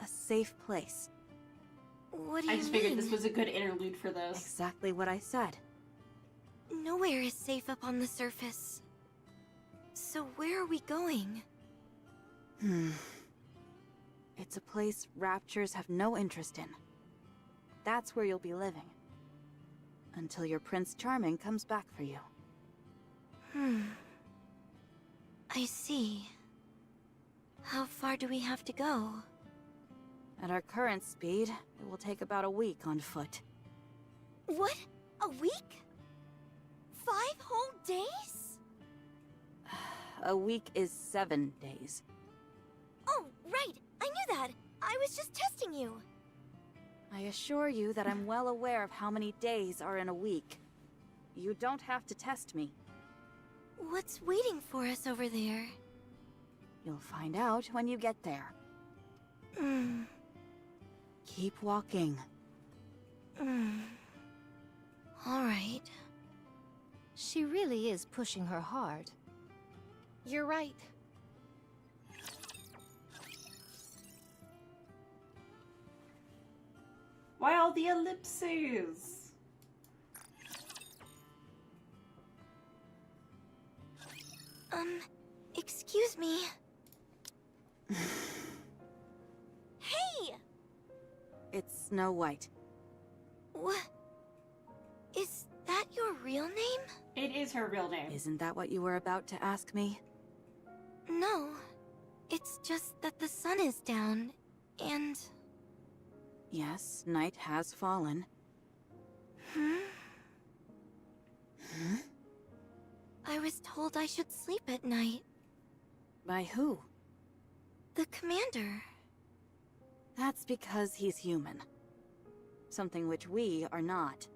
A safe place. What do you I just figured this was a good interlude for this. Exactly what I said. Nowhere is safe up on the surface. So where are we going? It's a place raptures have no interest in. That's where you'll be living. Until your Prince Charming comes back for you. I see. How far do we have to go? At our current speed, it will take about a week on foot. What? A week? 5 whole days? A week is 7 days. Oh, right! I knew that! I was just testing you! I assure you that I'm well aware of how many days are in a week. You don't have to test me. What's waiting for us over there? You'll find out when you get there. Keep walking. Alright. She really is pushing her hard. You're right. Why all the ellipses? Excuse me. Hey! It's Snow White. What? Is that your real name? It is her real name. Isn't that what you were about to ask me? No. It's just that the sun is down, and... Yes, night has fallen. I was told I should sleep at night. By who? The commander. That's because he's human. Something which we are not.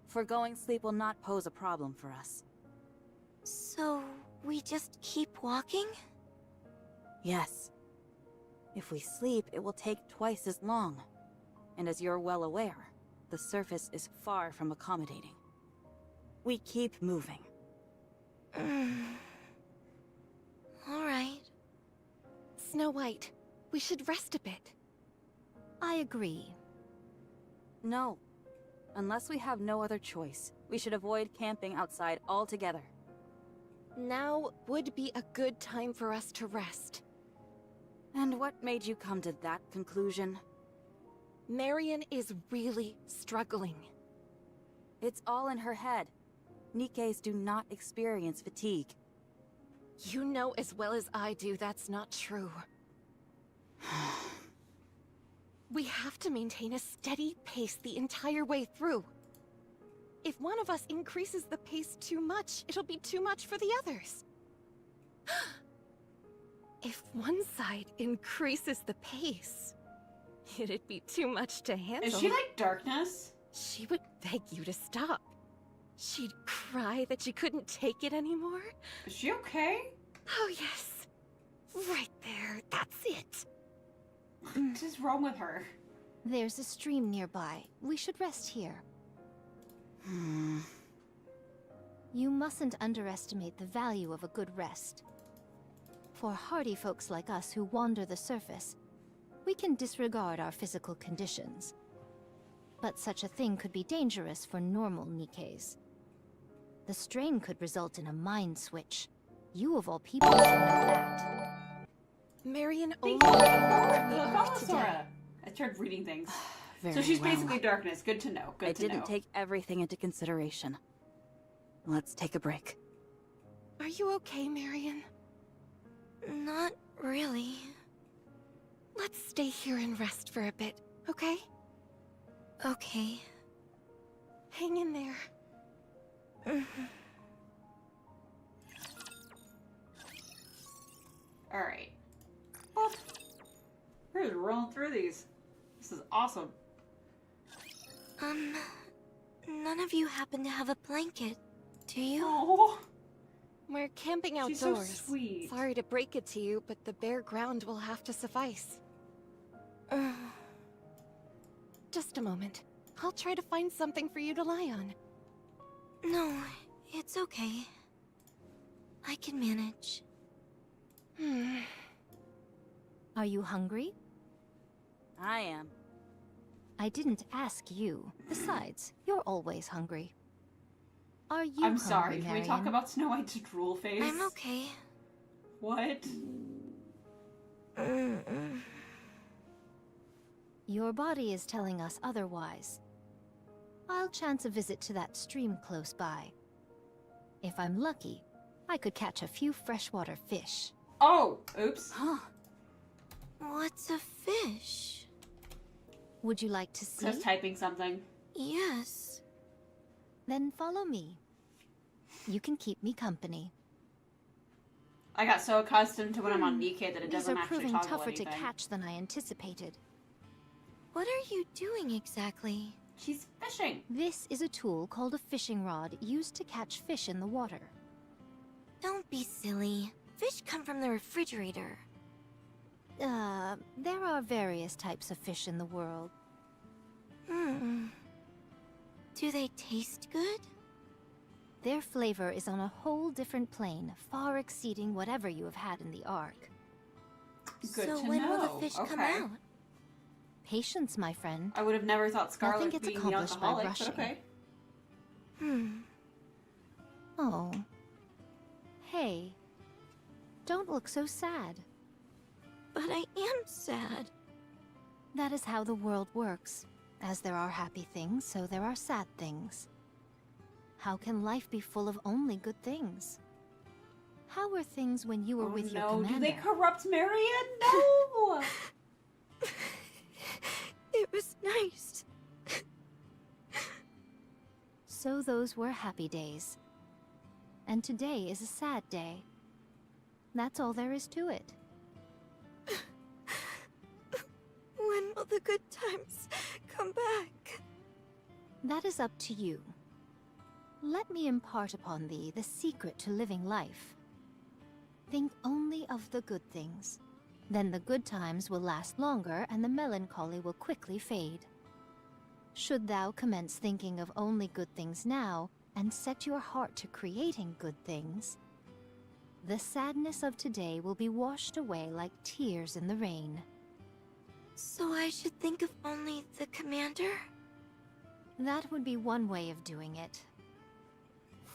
Foregoing sleep will not pose a problem for us. So, we just keep walking? Yes. If we sleep, it will take twice as long. And as you're well aware, the surface is far from accommodating. We keep moving. Alright. Snow White, we should rest a bit. I agree. No. Unless we have no other choice, we should avoid camping outside altogether. Now would be a good time for us to rest. And what made you come to that conclusion? Marion is really struggling. It's all in her head. Nikkes do not experience fatigue. You know as well as I do that's not true. We have to maintain a steady pace the entire way through. If one of us increases the pace too much, it'll be too much for the others. If one side increases the pace, it'd be too much to handle. Is she like darkness? She would beg you to stop. She'd cry that she couldn't take it anymore. Is she okay? Oh yes. Right there, that's it. What is wrong with her? There's a stream nearby. We should rest here. You mustn't underestimate the value of a good rest. For hardy folks like us who wander the surface, we can disregard our physical conditions. But such a thing could be dangerous for normal Nikkes. The strain could result in a mind switch. You of all people should know that. Marion Thank only you. Sora. I started reading things. So she's well. basically darkness. Good to know. Good I to know. didn't take everything into consideration. Let's take a break. Are you okay, Marion? Not really. Let's stay here and rest for a bit, okay? Okay. Hang in there. Alright. Well, we're just rolling through these. This is awesome. None of you happen to have a blanket, do you? Oh, We're camping she's outdoors. so sweet. Sorry to break it to you, but the bare ground will have to suffice. Just a moment. I'll try to find something for you to lie on. No, it's okay. I can manage. Are you hungry? I am. I didn't ask you. Besides, you're always hungry. Are you I'm sorry, hungry, can we talk Marion? about Snow White's drool face? I'm okay. What? Your body is telling us otherwise. I'll chance a visit to that stream close by. If I'm lucky, I could catch a few freshwater fish. Oh! Oops. Huh. What's a fish? Would you like to see? Just typing something. Yes. Then follow me. You can keep me company. I got so accustomed to when I'm on Nikke that it These doesn't are actually proving toggle tougher anything. to catch than I anticipated. What are you doing exactly? She's fishing. This is a tool called a fishing rod used to catch fish in the water. Don't be silly. Fish come from the refrigerator. There are various types of fish in the world. Do they taste good? Their flavor is on a whole different plane, far exceeding whatever you have had in the Ark. Good so to when know. will the fish come Okay. out? Patience, my friend. I would have never thought Scarlet Nothing gets being the accomplished by alcoholic, rushing. but okay. Oh. Hey. Don't look so sad. But I am sad. That is how the world works. As there are happy things, so there are sad things. How can life be full of only good things? How were things when you were with your commander? Do they corrupt Marion? No! It was nice. So those were happy days. And today is a sad day. That's all there is to it. When will the good times come back? That is up to you. Let me impart upon thee the secret to living life. Think only of the good things. Then the good times will last longer and the melancholy will quickly fade. Should thou commence thinking of only good things now, and set your heart to creating good things, the sadness of today will be washed away like tears in the rain. So I should think of only the commander? That would be one way of doing it.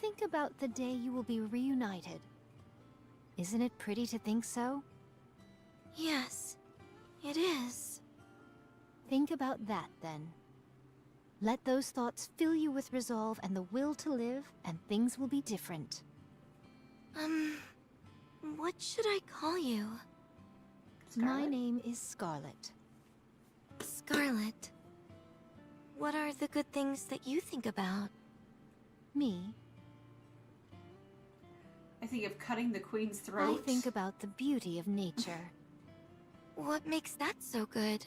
Think about the day you will be reunited. Isn't it pretty to think so? Yes, it is. Think about that, then. Let those thoughts fill you with resolve and the will to live, and things will be different. What should I call you? My name is Scarlet. Scarlet. What are the good things that you think about? Me? I think of cutting the queen's throat. I think about the beauty of nature. What makes that so good?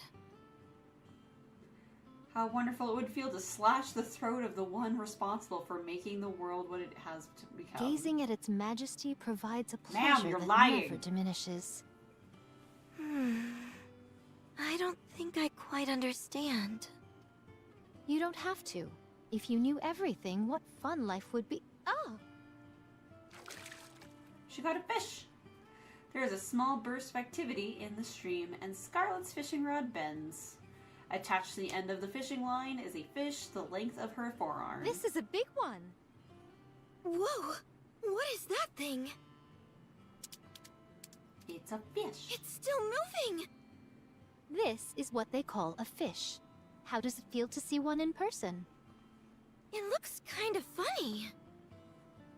How wonderful it would feel to slash the throat of the one responsible for making the world what it has to become. Gazing at its majesty provides a Ma'am, pleasure you're that lying. never diminishes. I don't think I quite understand. You don't have to. If you knew everything, what fun life would be. Oh! She got a fish. There is a small burst of activity in the stream, and Scarlet's fishing rod bends. Attached to the end of the fishing line is a fish the length of her forearm. This is a big one. Whoa! What is that thing? It's a fish. It's still moving! This is what they call a fish. How does it feel to see one in person? It looks kind of funny.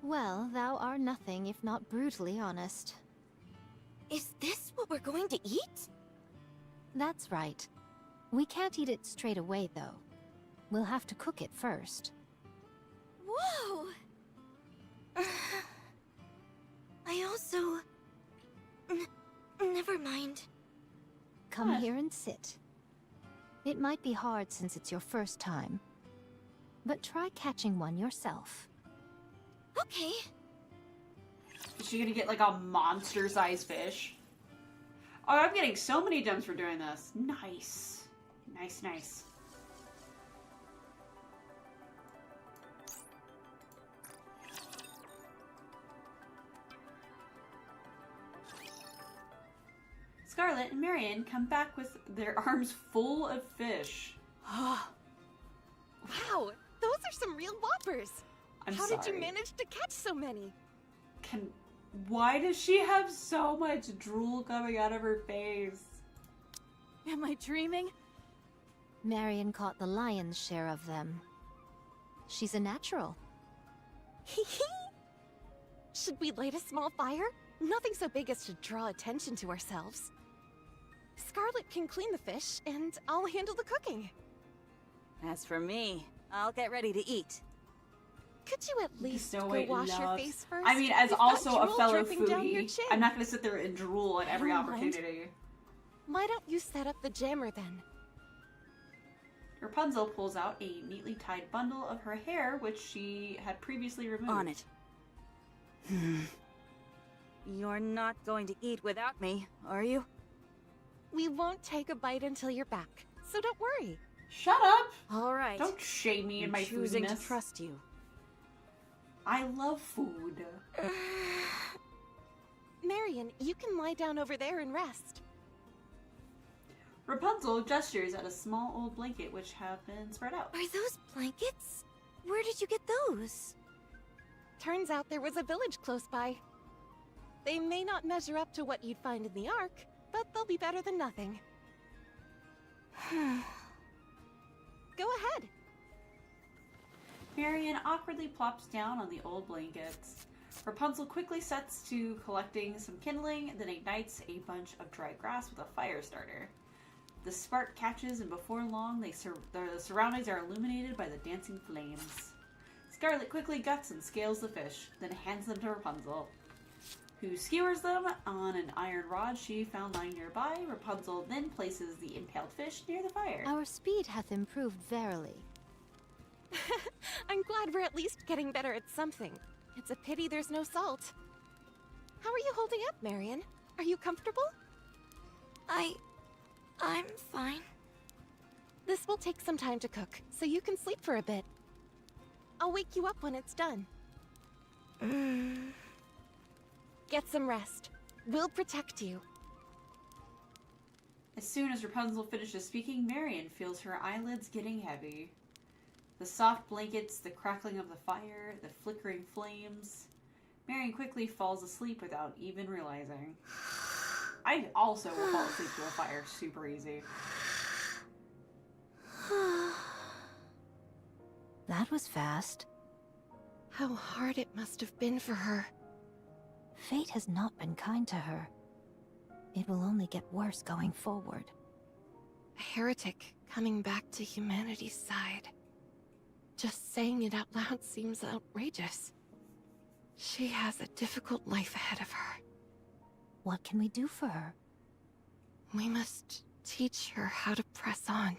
Well, thou art nothing if not brutally honest. Is this what we're going to eat? That's right. We can't eat it straight away, though. We'll have to cook it first. Whoa! I also... never mind. Come here and sit. It might be hard since it's your first time, but try catching one yourself. Okay. Is she gonna get like a monster-sized fish? Oh, I'm getting so many gems for doing this. Nice. Nice, nice. Scarlet and Marion come back with their arms full of fish. Wow, those are some real whoppers. How did you manage to catch so many? Why does she have so much drool coming out of her face? Am I dreaming? Marion caught the lion's share of them. She's a natural. Should we light a small fire? Nothing so big as to draw attention to ourselves. Scarlet can clean the fish, and I'll handle the cooking. As for me, I'll get ready to eat. Could you at least go White wash your loves- face first? I mean, as You've got also a drool fellow dripping down your foodie, chin. I'm not gonna sit there and drool at every I don't mind. opportunity. Why don't you set up the jammer then? Rapunzel pulls out a neatly tied bundle of her hair, which she had previously removed. On it. You're not going to eat without me, are you? We won't take a bite until you're back, so don't worry. Shut up! All right. Don't shame me in I'm my choosing foodiness. to trust you. I love food. Marion, you can lie down over there and rest. Rapunzel gestures at a small old blanket which have been spread out. Are those blankets? Where did you get those? Turns out there was a village close by. They may not measure up to what you'd find in the Ark, but they'll be better than nothing. Go ahead. Marion awkwardly plops down on the old blankets. Rapunzel quickly sets to collecting some kindling, then ignites a bunch of dry grass with a fire starter. The spark catches, and before long, the surroundings are illuminated by the dancing flames. Scarlet quickly guts and scales the fish, then hands them to Rapunzel, who skewers them on an iron rod she found lying nearby. Rapunzel then places the impaled fish near the fire. Our speed hath improved verily. I'm glad we're at least getting better at something. It's a pity there's no salt. How are you holding up, Marion? Are you comfortable? I'm fine. This will take some time to cook, so you can sleep for a bit. I'll wake you up when it's done. Get some rest. We'll protect you. As soon as Rapunzel finishes speaking, Marion feels her eyelids getting heavy. The soft blankets, the crackling of the fire, the flickering flames. Marion quickly falls asleep without even realizing. I also will fall asleep to a fire super easy. That was fast. How hard it must have been for her. Fate has not been kind to her. It will only get worse going forward. A heretic coming back to humanity's side. Just saying it out loud seems outrageous. She has a difficult life ahead of her. What can we do for her? We must teach her how to press on.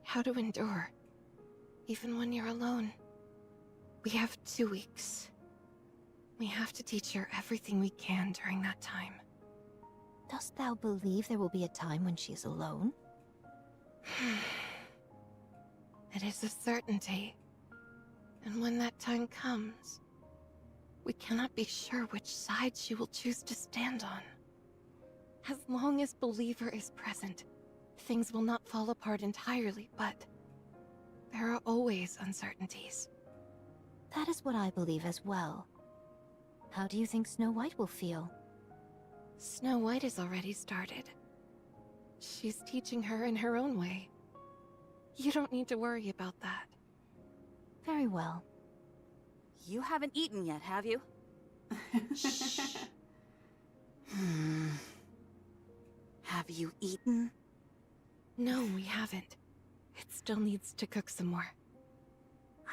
How to endure. Even when you're alone. We have 2 weeks. We have to teach her everything we can during that time. Dost thou believe there will be a time when she is alone? It is a certainty. And when that time comes, we cannot be sure which side she will choose to stand on. As long as Believer is present, things will not fall apart entirely, but there are always uncertainties. That is what I believe as well. How do you think Snow White will feel? Snow White has already started. She's teaching her in her own way. You don't need to worry about that. Very well. You haven't eaten yet, have you? Shh. Have you eaten? No, we haven't. It still needs to cook some more.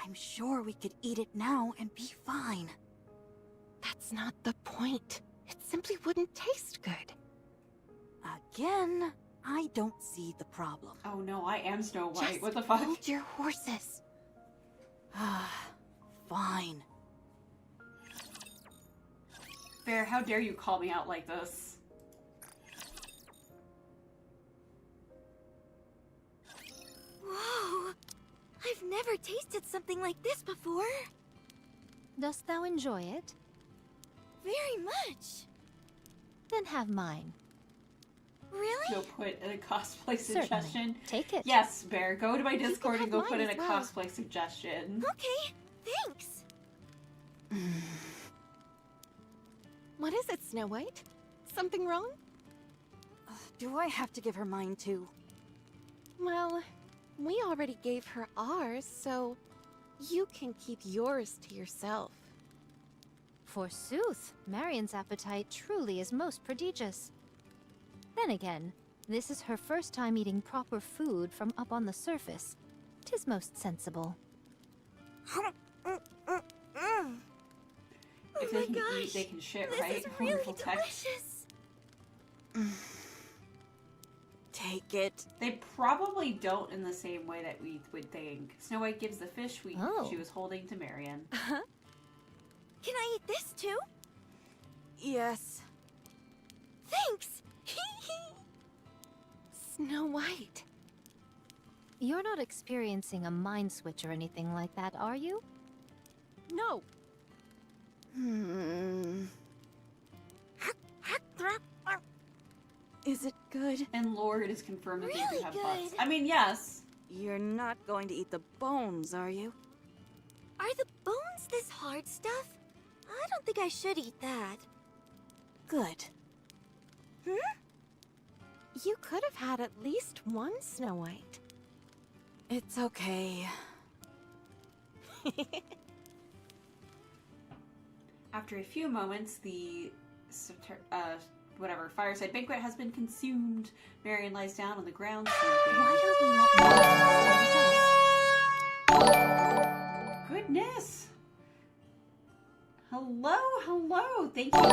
I'm sure we could eat it now and be fine. That's not the point. It simply wouldn't taste good. Again, I don't see the problem. Oh no, I am Snow White. Just what the fuck? hold your horses. Fine. Bear, how dare you call me out like this? Whoa! I've never tasted something like this before. Dost thou enjoy it? Very much. Then have mine. Really? Go put in a cosplay Certainly. suggestion. Take it. Yes, Bear. Go to my Discord and go have put mine in a as well. cosplay suggestion. Okay, thanks. What is it, Snow White? Something wrong? Do I have to give her mine too? Well, we already gave her ours, so you can keep yours to yourself. Forsooth, Marion's appetite truly is most prodigious. Then again, this is her first time eating proper food from up on the surface. 'Tis most sensible. If they can eat, they can shit, This right? is really Wonderful text. delicious. Take it. They probably don't in the same way that we would think. Snow White gives the fish she was holding to Marion. Can I eat this too? Yes. Thanks. Snow White. You're not experiencing a mind switch or anything like that, are you? No. Is it good? And Lord is confirmed that they do Really have good. butts. I mean, yes. You're not going to eat the bones, are you? Are the bones this hard stuff? I don't think I should eat that. Good. You could have had at least one Snow White. It's okay. After a few moments, the fireside banquet has been consumed. Marion lies down on the ground sleeping. Why don't we let Marion stay with us? Goodness! Hello, hello! Thank you for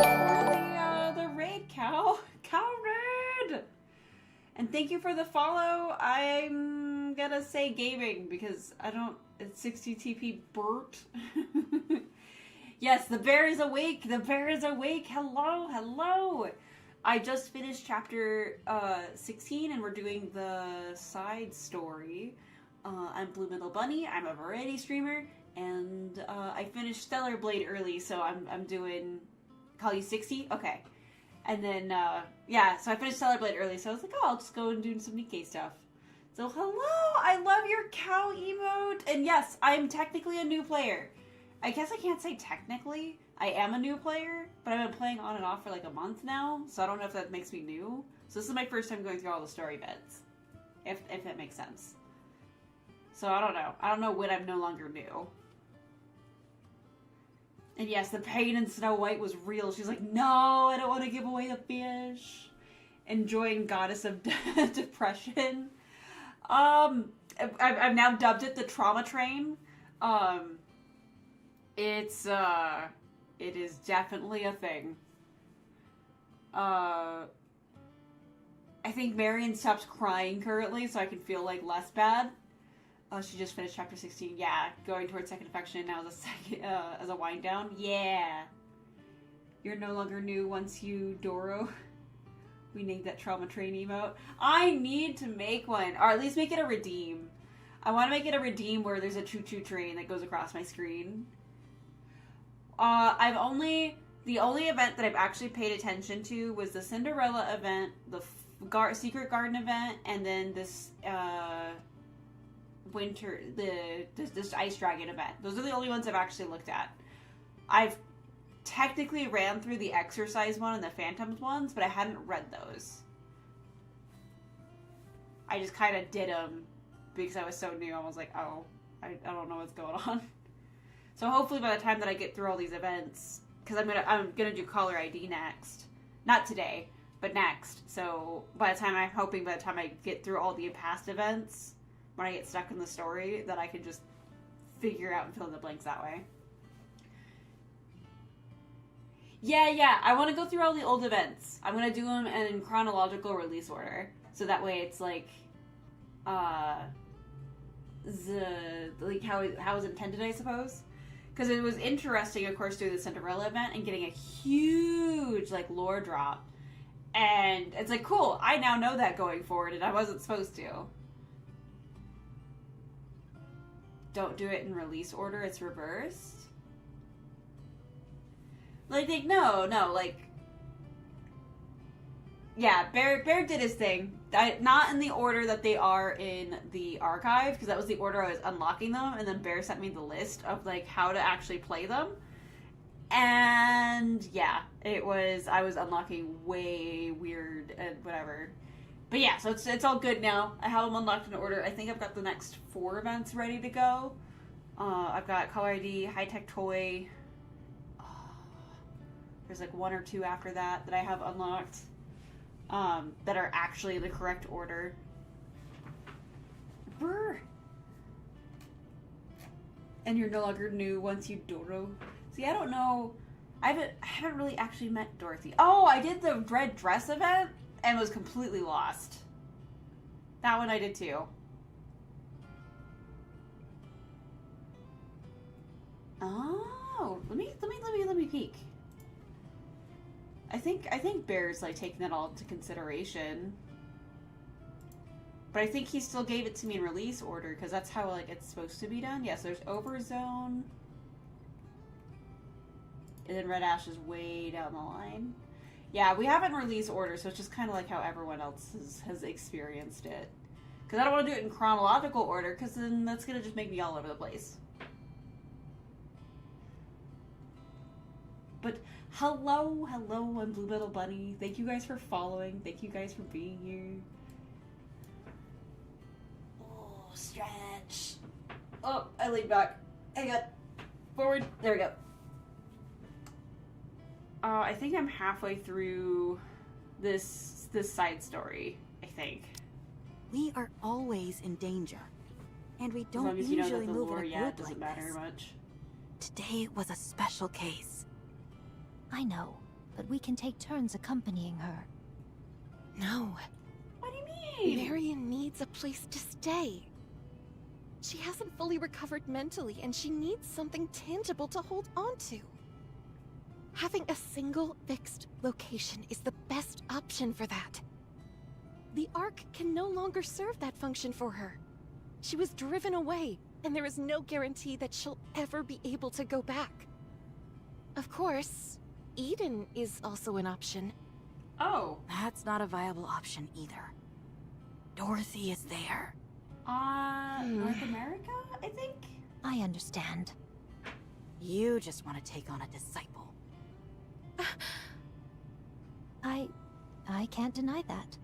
the raid, Cow Raid! And thank you for the follow. I'm gonna say gaming because it's 60 TP Bert. Yes, the bear is awake! The bear is awake! Hello, hello! I just finished chapter 16 and we're doing the side story. I'm blumetalbunny. I'm a variety streamer. and I finished Stellar Blade early, so I'm doing Call You 60? Okay. And then, yeah, so I finished Stellar Blade early, so I was like, oh, I'll just go and do some Nikke stuff. So, hello! I love your cow emote! And yes, I'm technically a new player. I guess I can't say technically. I am a new player, but I've been playing on and off for like a month now, so I don't know if that makes me new. So this is my first time going through all the story bits, if that makes sense. So I don't know. I don't know when I'm no longer new. And yes, the pain in Snow White was real. She's like, no, I don't want to give away the fish. Enjoying Goddess of Depression. I've now dubbed it the Trauma Train. It is definitely a thing. I think Marion stops crying currently, so I can feel like less bad. Oh, she just finished chapter 16. Yeah, going towards second affection now as a wind down. Yeah. You're no longer new once you Doro. We named that Trauma Train emote. I need to make one, or at least make it a redeem. I want to make it a redeem where there's a choo-choo train that goes across my screen. The only event that I've actually paid attention to was the Cinderella event, the Secret Garden event, and then this this Ice Dragon event. Those are the only ones I've actually looked at. I've technically ran through the Exercise one and the Phantoms ones, but I hadn't read those. I just kind of did them because I was so new. I was like, oh, I don't know what's going on. So hopefully by the time that I get through all these events, because I'm gonna do Caller ID next, not today, but next. So by the time I get through all the past events, when I get stuck in the story, that I can just figure out and fill in the blanks that way. Yeah, I want to go through all the old events. I'm gonna do them in chronological release order, so that way it's like, how it's intended, I suppose. Because it was interesting, of course, doing the Cinderella event and getting a huge like lore drop, and it's like, cool. I now know that going forward, and I wasn't supposed to. Don't do it in release order. It's reversed. Like, no, like, yeah, Bear did his thing. Not in the order that they are in the archive, because that was the order I was unlocking them, and then Bear sent me the list of, like, how to actually play them. And, yeah, I was unlocking way weird and whatever. But yeah, so it's all good now. I have them unlocked in order. I think I've got the next 4 events ready to go. I've got Caller ID, High Tech Toy. There's like 1 or 2 after that I have unlocked that are actually in the correct order. Brr. And you're no longer new once you Doro. See, I don't know. I haven't really actually met Dorothy. Oh, I did the red dress event and was completely lost. That one I did too. Oh, let me peek. I think Bear's like taking that all into consideration. But I think he still gave it to me in release order because that's how like it's supposed to be done. Yes, there's Overzone. And then Red Ash is way down the line. Yeah, we have it in release order, so it's just kind of like how everyone else has experienced it. Because I don't want to do it in chronological order, because then that's going to just make me all over the place. But hello, I'm blumetalbunny. Thank you guys for following. Thank you guys for being here. Oh, stretch. Oh, I leaned back. Hang on. Forward. There we go. I think I'm halfway through this side story, I think. We are always in danger. And we don't usually move in a group doesn't like matter this. much. Today was a special case. I know, but we can take turns accompanying her. No. What do you mean? Marion needs a place to stay. She hasn't fully recovered mentally, and she needs something tangible to hold on to. Having a single fixed location is the best option for that. The Ark can no longer serve that function for her. She was driven away, and there is no guarantee that she'll ever be able to go back. Of course, Eden is also an option. Oh. That's not a viable option either. Dorothy is there. North America, I think? I understand. You just want to take on a disciple. I can't deny that.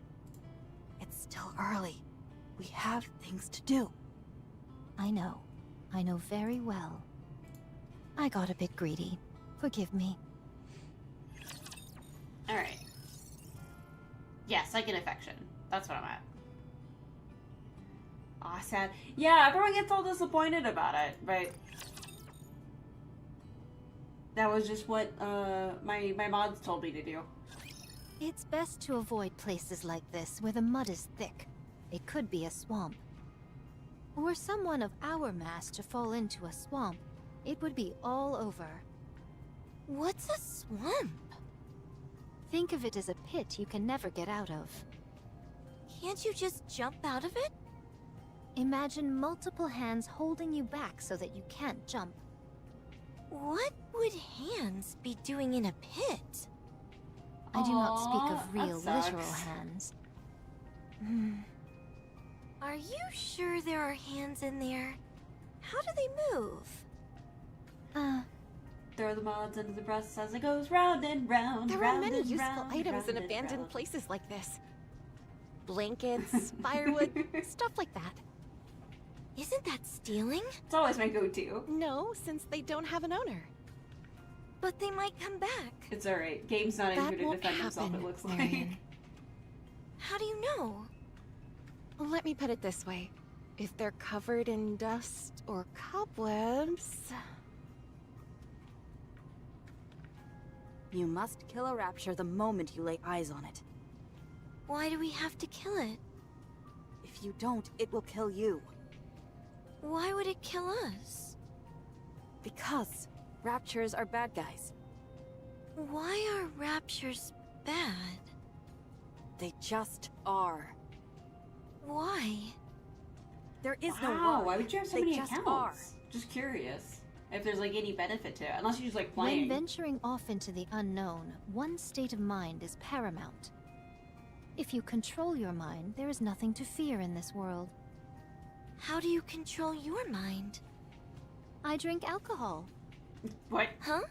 It's still early. We have things to do. I know. I know very well. I got a bit greedy. Forgive me. Alright. Yeah, second affection. That's what I'm at. Aw, sad. Yeah, everyone gets all disappointed about it, but... that was just what, my mods told me to do. It's best to avoid places like this where the mud is thick. It could be a swamp. Were someone of our mass to fall into a swamp, it would be all over. What's a swamp? Think of it as a pit you can never get out of. Can't you just jump out of it? Imagine multiple hands holding you back so that you can't jump. What would hands be doing in a pit? I do not speak of real, that sucks. literal hands. Are you sure there are hands in there? How do they move? Throw the mods under the bus as it goes round and round. There round are many and useful round, items round in and abandoned round. places like this. Blankets, firewood, stuff like that. Isn't that stealing? It's always my go-to. No, since they don't have an owner. But they might come back. It's alright. Game's not in That here to won't defend himself, happen, it looks Marion. like. How do you know? Let me put it this way. If they're covered in dust or cobwebs... You must kill a rapture the moment you lay eyes on it. Why do we have to kill it? If you don't, it will kill you. Why would it kill us? Because raptures are bad guys. Why are raptures bad? They just are. Why? There is no Wow, why. why would you have so They many just accounts? are. Just curious. If there's like any benefit to it. Unless you just like playing. When venturing off into the unknown, one's state of mind is paramount. If you control your mind, there is nothing to fear in this world. How do you control your mind? I drink alcohol. What? Huh?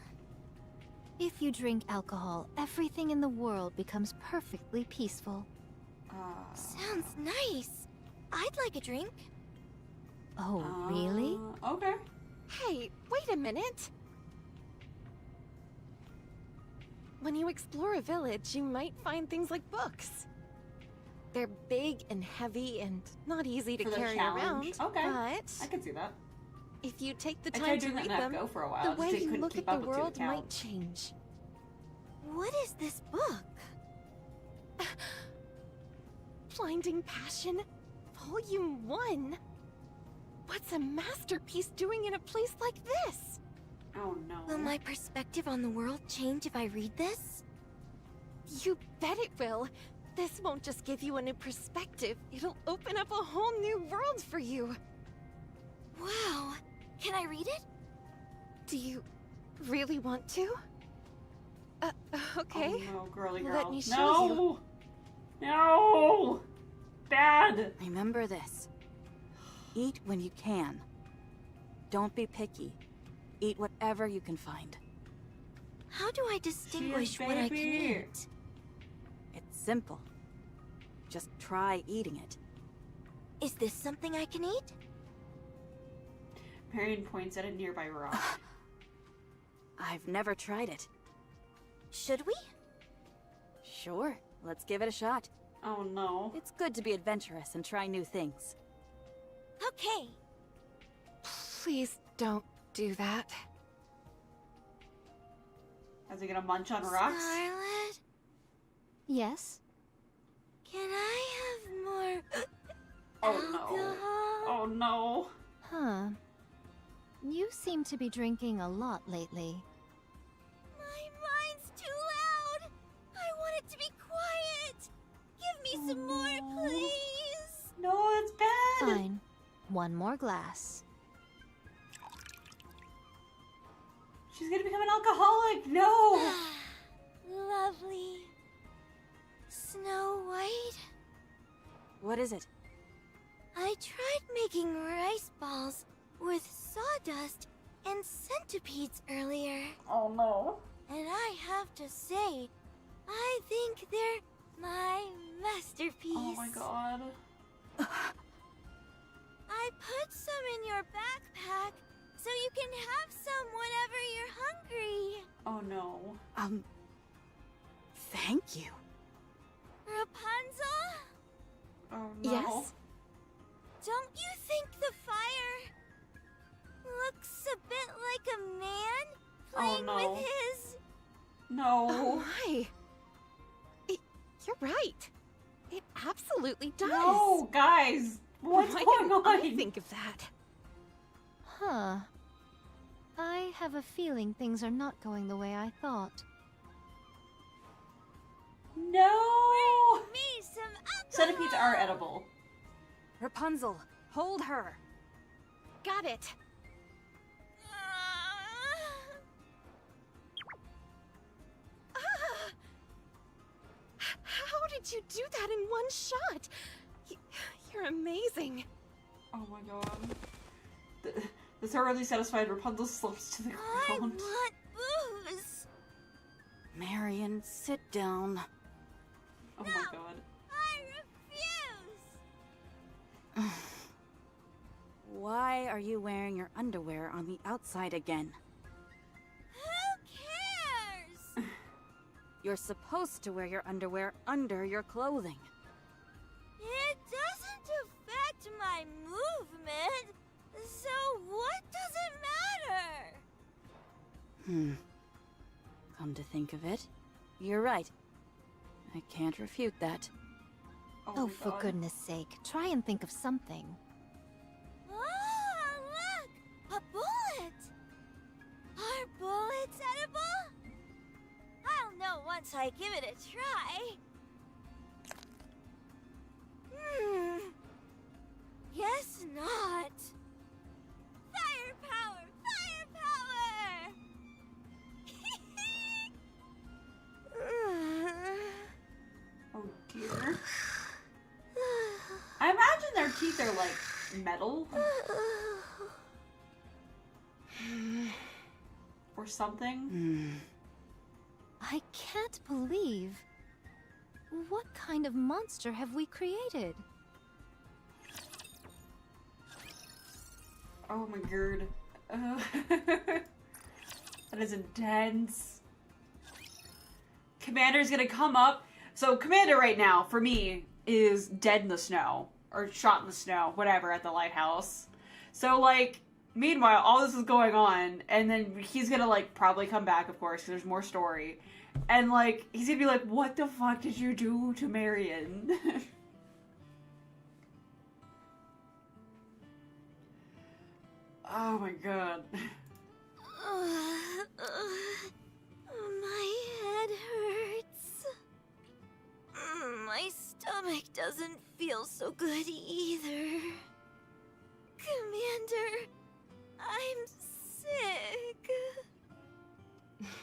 If you drink alcohol, everything in the world becomes perfectly peaceful. Sounds nice. I'd like a drink. Oh, really? Okay. Hey, wait a minute! When you explore a village, you might find things like books. They're big and heavy and not easy to For the carry challenge? around. Okay. But I can see that. if you take the I time tried to doing that read in them, Go for a while, the just way they you couldn't look keep at up the with two world might accounts. change. What is this book? Blinding Passion, Volume 1. What's a masterpiece doing in a place like this? Oh no. Will my perspective on the world change if I read this? You bet it will. This won't just give you a new perspective, it'll open up a whole new world for you. Wow. Can I read it? Do you really want to? Okay. Oh no, girly girl. Let me show no! No! Bad! Remember this. Eat when you can. Don't be picky. Eat whatever you can find. How do I distinguish what I can eat? It's simple. Just try eating it. Is this something I can eat? Marion points at a nearby rock. I've never tried it. Should we? Sure, let's give it a shot. Oh no. It's good to be adventurous and try new things. Okay. Please don't do that. Is he gonna munch on rocks? Scarlet, Yes? can I have more Oh no. alcohol? Oh no. Huh. You seem to be drinking a lot lately. My mind's too loud. I want it to be quiet. Give me some more, please. No, it's bad. Fine. One more glass. She's gonna become an alcoholic. No. Lovely. Snow White? What is it? I tried making rice balls with sawdust and centipedes earlier. Oh no. And I have to say, I think they're my masterpiece. Oh my god. I put some in your backpack so you can have some whenever you're hungry. Oh no. Thank you. Rapunzel? Oh no. Yes? Don't you think the fire looks a bit like a man playing no. with his... No. Oh my. You're right. It absolutely does. No, guys. What's Why going didn't on? I think of that? Huh. I have a feeling things are not going the way I thought. No. Me some alcohol. Centipedes are edible. Rapunzel, hold her. Got it. How did you do that in one shot? You're amazing. Oh my god. The thoroughly satisfied Rapunzel slips to the I ground. want booze. Marion, sit down. Oh my god. I refuse. Why are you wearing your underwear on the outside again? Who cares? You're supposed to wear your underwear under your clothing. It doesn't affect my movement, so what does it matter? Come to think of it, you're right. I can't refute that. Oh, for goodness sake, try and think of something. Oh, look! A bullet! Are bullets edible? I'll know once I give it a try. Guess not. Firepower! Firepower! Oh dear. I imagine their teeth are like metal. Or something. I can't believe. What kind of monster have we created? Oh my god. That is intense. Commander's gonna come up. So Commander right now, for me, is dead in the snow. Or shot in the snow, whatever, at the lighthouse. So, like, meanwhile, all this is going on, and then he's gonna, like, probably come back, of course, because there's more story. And, like, he's gonna be like, what the fuck did you do to Marion? Oh my god. My head hurts. My stomach doesn't feel so good either. Commander, I'm sick.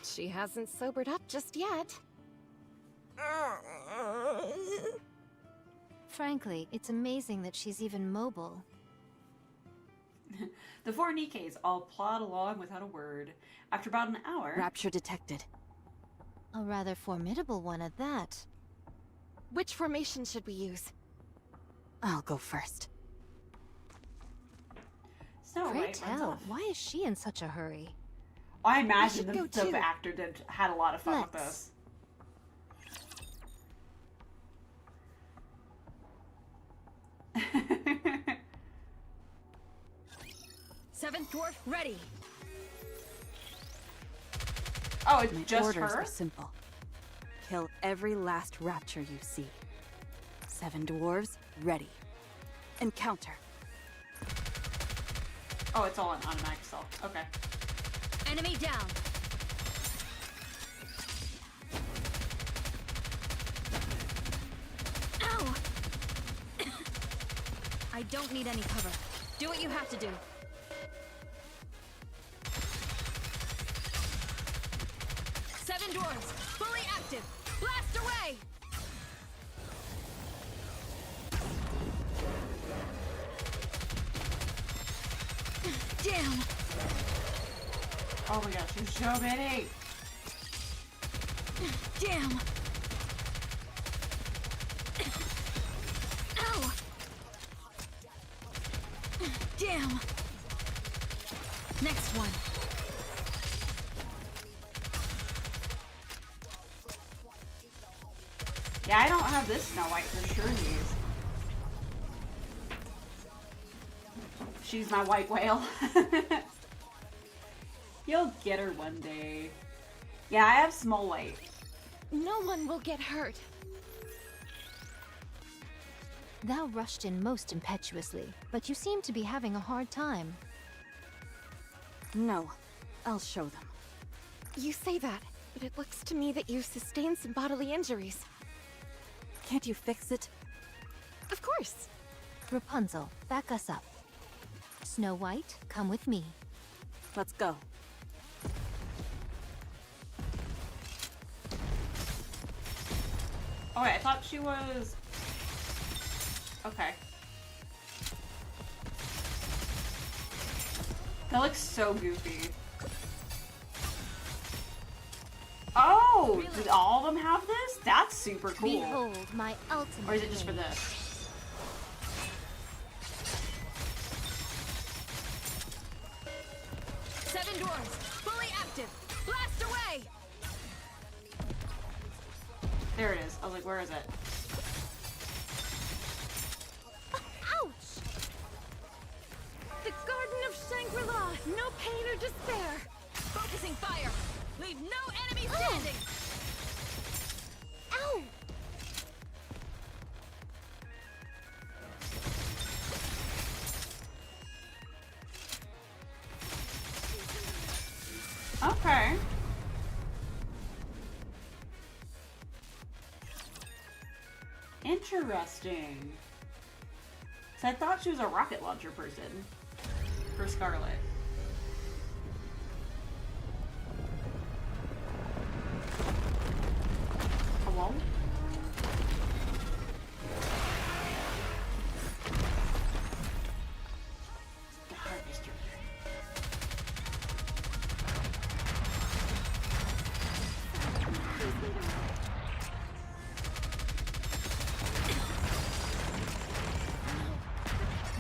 She hasn't sobered up just yet. Frankly, it's amazing that she's even mobile. The four Nikkes all plod along without a word. After about an hour... Rapture detected. A rather formidable one at that. Which formation should we use? I'll go first. Snow Pray White runs tell, off. why is she in such a hurry? I imagine go the too. actor had a lot of fun with Let's. this. Seventh dwarf ready. Oh, it's My just orders her? are simple. Kill every last rapture you see. 7 dwarves, ready. Encounter. Oh, it's all an automatic assault. Okay. Enemy down. Ow! I don't need any cover. Do what you have to do. Oh my gosh, there's so many! Damn! Ow! Damn! Next one. Yeah, I don't have this Snow White for sure. She's my white whale. You'll get her one day. Yeah, I have Small White. No one will get hurt. Thou rushed in most impetuously, but you seem to be having a hard time. No, I'll show them. You say that, but it looks to me that you've sustained some bodily injuries. Can't you fix it? Of course. Rapunzel, back us up. Snow White, come with me. Let's go. Oh wait, I thought she was... Okay. That looks so goofy. Oh! Did all of them have this? That's super cool. Behold my ultimate. Or is it just for this? Seven dwarves, fully active. Blast away! There it is. I was like, where is it? Ouch! The Garden of Shangri-La. No pain or despair. Focusing fire. Leave no enemy standing. Ow! Okay. Interesting. So I thought she was a rocket launcher person for Scarlet. Hello? The harvester.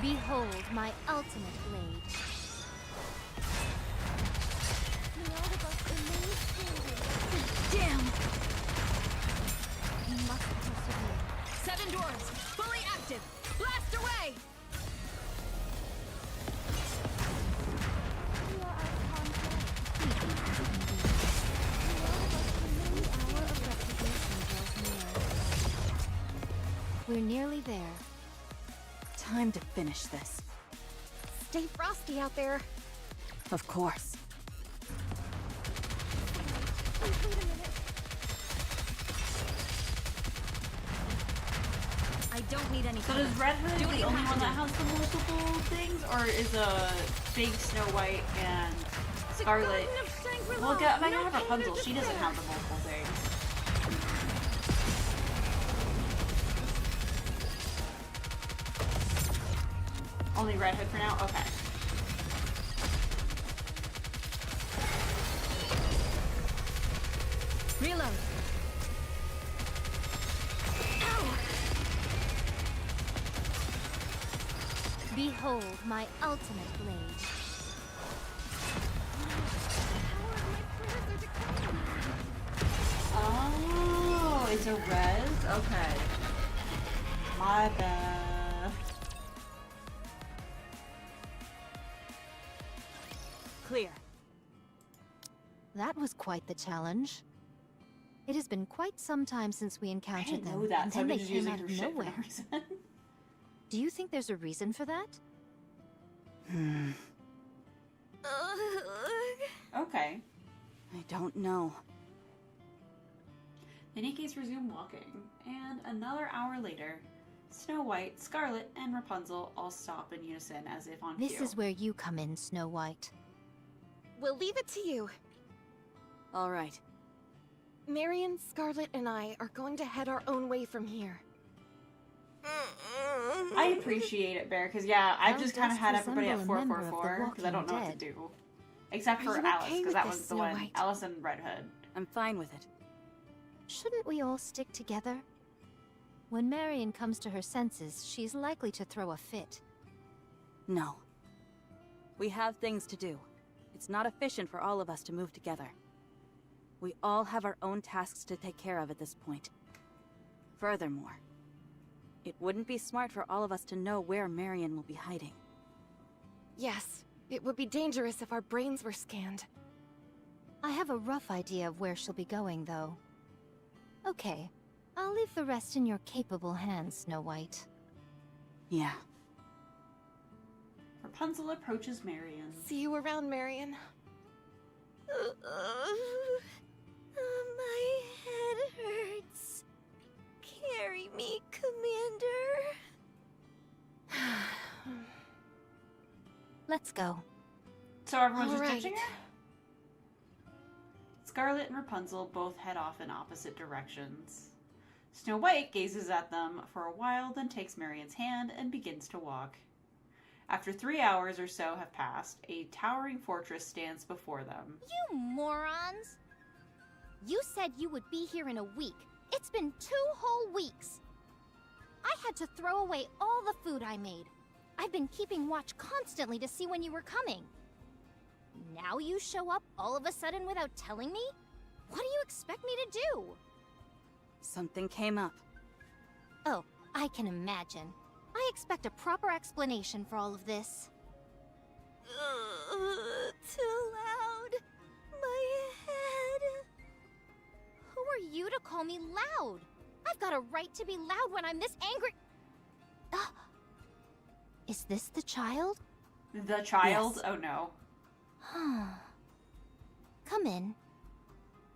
Behold my ultimate blade. Damn! You must persevere. Seven dwarves, fully active. Blast away! We're nearly there. Time to finish this. Stay frosty out there. Of course. I don't need any So cover. does Red Hood the only one that has the multiple things, or is big Snow White and Scarlet? Well, I might have Rapunzel. She doesn't have the multiple things. Only Red Hood for now? Okay. Reload. Ow! Behold my ultimate blade. Oh, it's a res? Okay. My bad. Clear. That was quite the challenge. It has been quite some time since we encountered them, that, and so then they just came using out her of shit for no nowhere. reason. Do you think there's a reason for that? Okay. I don't know. The Nikke's resume walking, and another hour later, Snow White, Scarlet, and Rapunzel all stop in unison as if on cue. This is where you come in, Snow White. We'll leave it to you. All right. Marion, Scarlet, and I are going to head our own way from here. I appreciate it, Bear, because yeah, I've Thou just kind of dost had everybody at resemble a member of the 444 because I don't know what to Walking do. Except for Are you Alice, okay because with that this, was the Snow one. White? Alice and Red Hood. I'm fine with it. Shouldn't we all stick together? When Marion comes to her senses, she's likely to throw a fit. No. We have things to do. It's not efficient for all of us to move together. We all have our own tasks to take care of at this point. Furthermore, it wouldn't be smart for all of us to know where Marion will be hiding. Yes, it would be dangerous if our brains were scanned. I have a rough idea of where she'll be going, though. Okay, I'll leave the rest in your capable hands, Snow White. Yeah. Rapunzel approaches Marion. See you around, Marion. My head hurts. Carry me, Commander. Let's go. So everyone's just All ditching right. her? Scarlet and Rapunzel both head off in opposite directions. Snow White gazes at them for a while, then takes Marion's hand and begins to walk. After 3 hours or so have passed, a towering fortress stands before them. You morons! You said you would be here in a week. It's been 2 whole weeks. I had to throw away all the food I made. I've been keeping watch constantly to see when you were coming. Now you show up all of a sudden without telling me? What do you expect me to do? Something came up. Oh, I can imagine. I expect a proper explanation for all of this. Too loud. My head. Who are you to call me loud? I've got a right to be loud when I'm this angry. Is this the child? The child? Yes. Oh no. Come in.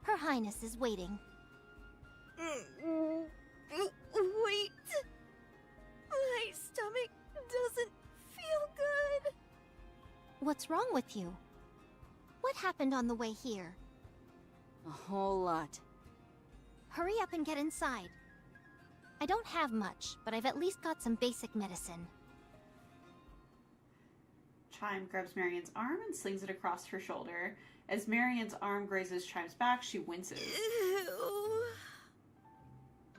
Her Highness is waiting. Wait. My stomach doesn't feel good. What's wrong with you? What happened on the way here? A whole lot. Hurry up and get inside. I don't have much, but I've at least got some basic medicine. Chime grabs Marion's arm and slings it across her shoulder. As Marion's arm grazes Chime's back, she winces. Ew.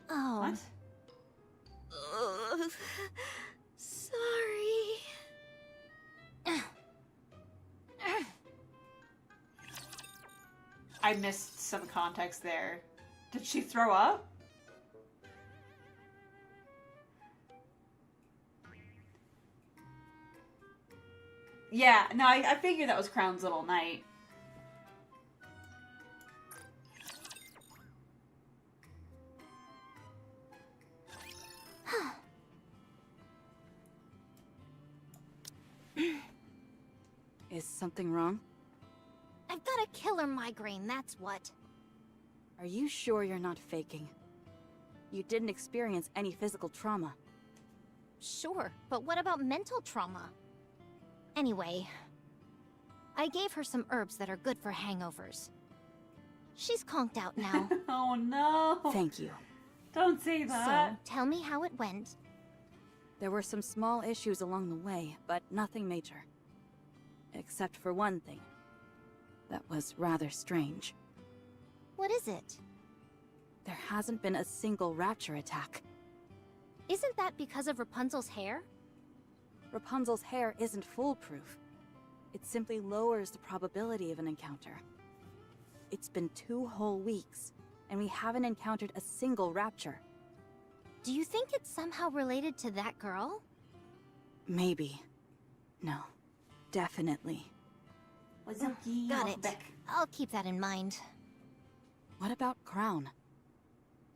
Oh. What? Sorry. I missed some context there. Did she throw up? Yeah, no, I figured that was Crown's little night. Is something wrong? I've got a killer migraine, that's what. Are you sure you're not faking? You didn't experience any physical trauma. Sure, but what about mental trauma? Anyway, I gave her some herbs that are good for hangovers. She's conked out now. Oh no! Thank you. Don't say that. So, tell me how it went. There were some small issues along the way, but nothing major. Except for one thing. That was rather strange. What is it? There hasn't been a single rapture attack. Isn't that because of Rapunzel's hair? Rapunzel's hair isn't foolproof. It simply lowers the probability of an encounter. It's been 2 whole weeks, and we haven't encountered a single rapture. Do you think it's somehow related to that girl? Maybe. No. Definitely. Got it. I'll keep that in mind. What about Crown?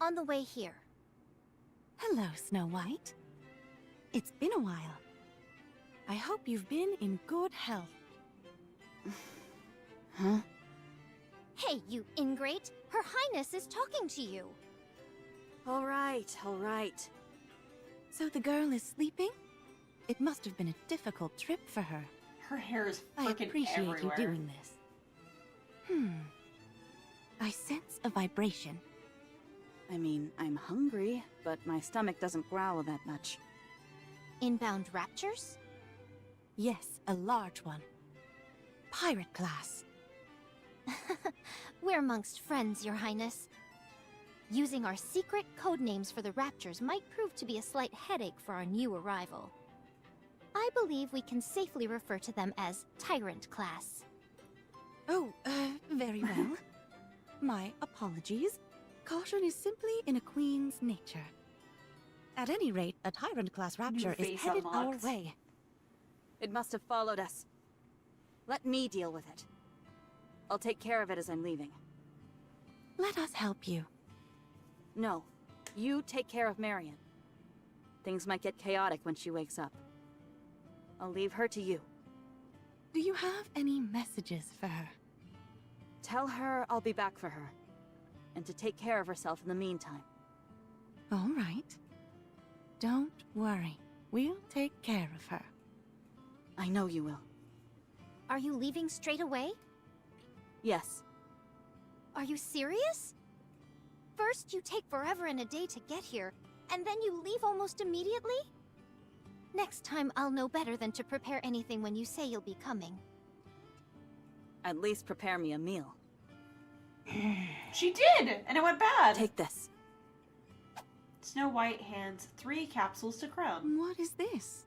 On the way here. Hello, Snow White. It's been a while. I hope you've been in good health. Huh? Hey, you ingrate! Her Highness is talking to you! All right, all right. So the girl is sleeping? It must have been a difficult trip for her. Her hair is I freaking appreciate everywhere. you doing this. I sense a vibration. I mean, I'm hungry, but my stomach doesn't growl that much. Inbound raptures? Yes, a large one. pirate class. We're amongst friends, Your Highness. Using our secret code names for the Raptures might prove to be a slight headache for our new arrival. I believe we can safely refer to them as Tyrant Class. Oh, very well. My apologies. Caution is simply in a queen's nature. At any rate, a Tyrant-class Rapture is headed our way. It must have followed us. Let me deal with it. I'll take care of it as I'm leaving. Let us help you. No, you take care of Marion. Things might get chaotic when she wakes up. I'll leave her to you. Do you have any messages for her? Tell her I'll be back for her, and to take care of herself in the meantime. All right. Don't worry. We'll take care of her. I know you will. Are you leaving straight away? Yes. Are you serious? First, you take forever and a day to get here, and then you leave almost immediately? Next time, I'll know better than to prepare anything when you say you'll be coming. At least prepare me a meal. She did, and it went bad. Take this. Snow White hands 3 capsules to Crown. What is this?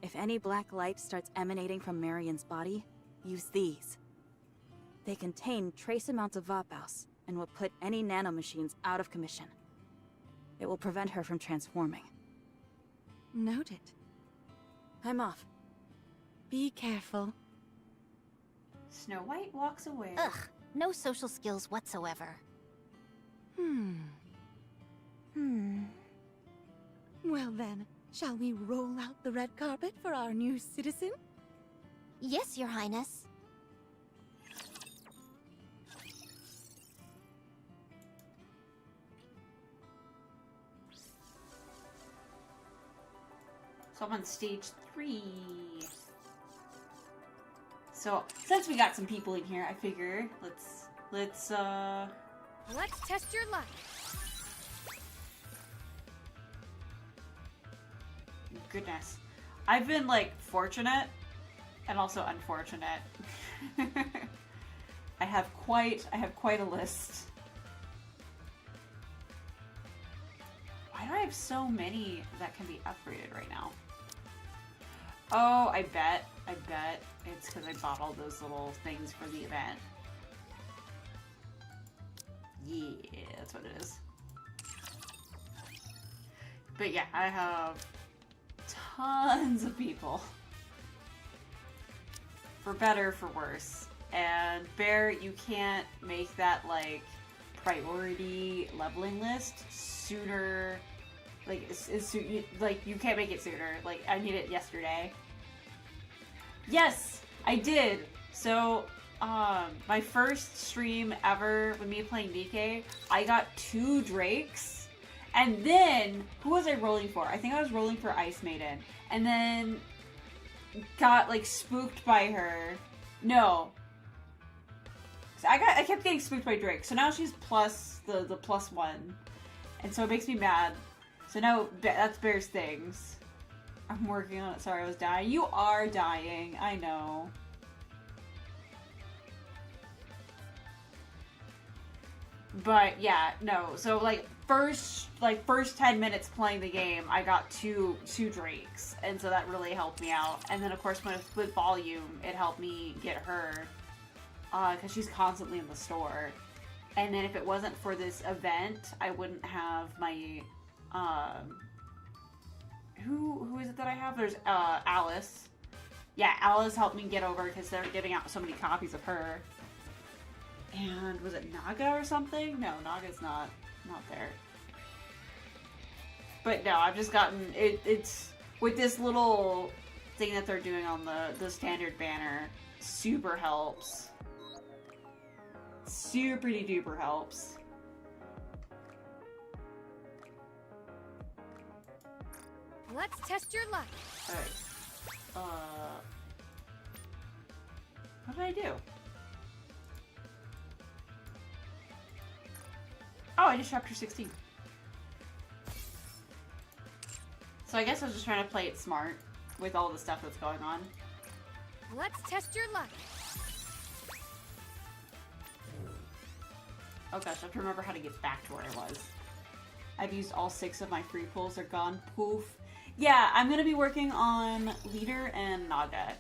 If any black light starts emanating from Marion's body, use these. They contain trace amounts of Vapaus and will put any nanomachines out of commission. It will prevent her from transforming. Noted. I'm off. Be careful. Snow White walks away. Ugh, no social skills whatsoever. Well then, shall we roll out the red carpet for our new citizen? Yes, Your Highness. So I'm on stage 3. So since we got some people in here, I figure let's test your luck. Goodness. I've been like fortunate and also unfortunate. I have quite a list. Why do I have so many that can be upgraded right now? Oh, I bet it's because I bought all those little things for the event. Yeah, that's what it is. But yeah, I have tons of people. For better, for worse. And Bear, you can't make that like priority leveling list sooner. Like you can't make it sooner. Like I need it yesterday. Yes, I did. So my first stream ever with me playing Nikke, I got 2 Drakes. And then, who was I rolling for? I think I was rolling for Ice Maiden. And then got like spooked by her. No. So I kept getting spooked by Drake. So now she's plus the +1. And so it makes me mad. So now that's Bear's things. I'm working on it. Sorry, I was dying. You are dying. I know. But yeah, no. So like first 10 minutes playing the game, I got two Drakes, and so that really helped me out. And then of course with volume, it helped me get her, because she's constantly in the store. And then if it wasn't for this event, I wouldn't have my who is it that I have? There's Alice. Yeah, Alice helped me get over because they're giving out so many copies of her. And was it Naga or something? No, Naga's not there. But no, I've just gotten it's with this little thing that they're doing on the standard banner. Super helps. Super duper helps. Let's test your luck. Alright. What did I do? Oh, I just chapter 16. So I guess I was just trying to play it smart with all the stuff that's going on. Let's test your luck. Oh gosh, I have to remember how to get back to where I was. I've used all 6 of my free pulls. They're gone. Poof. Yeah, I'm going to be working on Leader and Naga.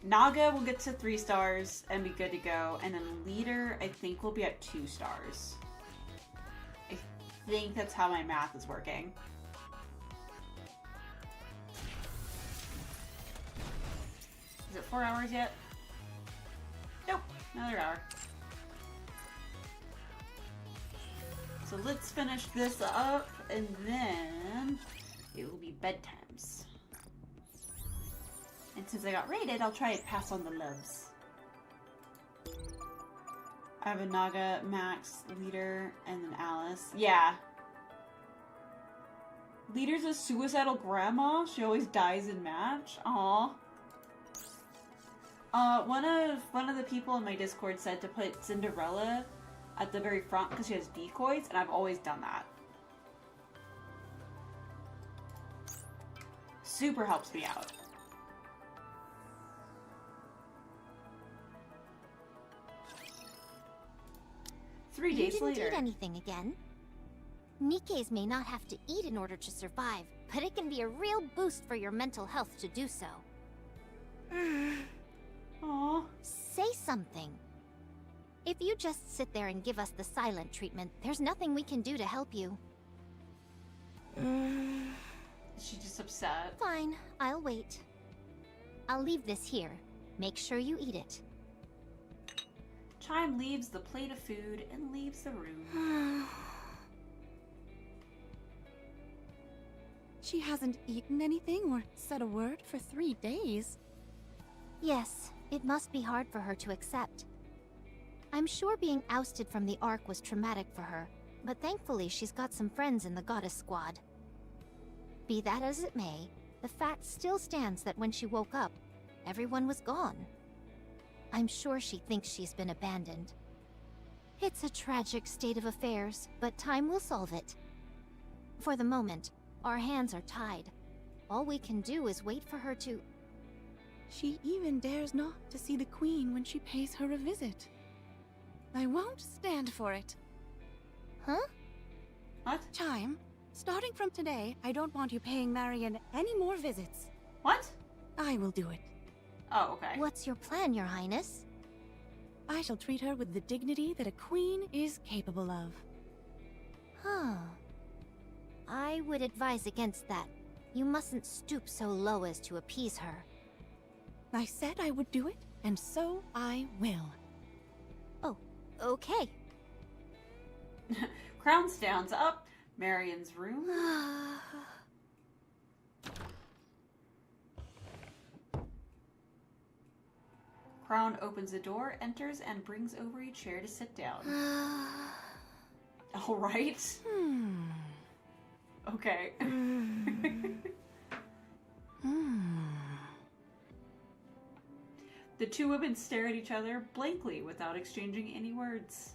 Naga will get to 3 stars and be good to go. And then Leader, I think, will be at 2 stars. I think that's how my math is working. Is it 4 hours yet? Nope, another hour. So let's finish this up, and then it will be bedtimes. And since I got raided, I'll try and pass on the loves. I have a Naga, Max, Leader, and then Alice. Yeah. Leader's a suicidal grandma. She always dies in match. Aww. One of the people in my Discord said to put Cinderella at the very front because she has decoys, and I've always done that. Super helps me out. Three days later. You didn't eat anything again. Nikke's may not have to eat in order to survive, but it can be a real boost for your mental health to do so. Aww. Say something. If you just sit there and give us the silent treatment, there's nothing we can do to help you. Is she just upset? Fine, I'll wait. I'll leave this here. Make sure you eat it. Chime leaves the plate of food and leaves the room. She hasn't eaten anything or said a word for 3 days. Yes, it must be hard for her to accept. I'm sure being ousted from the Ark was traumatic for her, but thankfully she's got some friends in the Goddess Squad. Be that as it may, the fact still stands that when she woke up, everyone was gone. I'm sure she thinks she's been abandoned. It's a tragic state of affairs, but time will solve it. For the moment, our hands are tied. All we can do is wait for her to... She even dares not to see the Queen when she pays her a visit. I won't stand for it. Huh? What? Chime, starting from today, I don't want you paying Marion any more visits. What? I will do it. Oh, okay. What's your plan, Your Highness? I shall treat her with the dignity that a queen is capable of. Huh. I would advise against that. You mustn't stoop so low as to appease her. I said I would do it, and so I will. Oh, okay. Crown stands up. Marion's room. Crown opens the door, enters, and brings over a chair to sit down. All right. Okay. The two women stare at each other blankly without exchanging any words.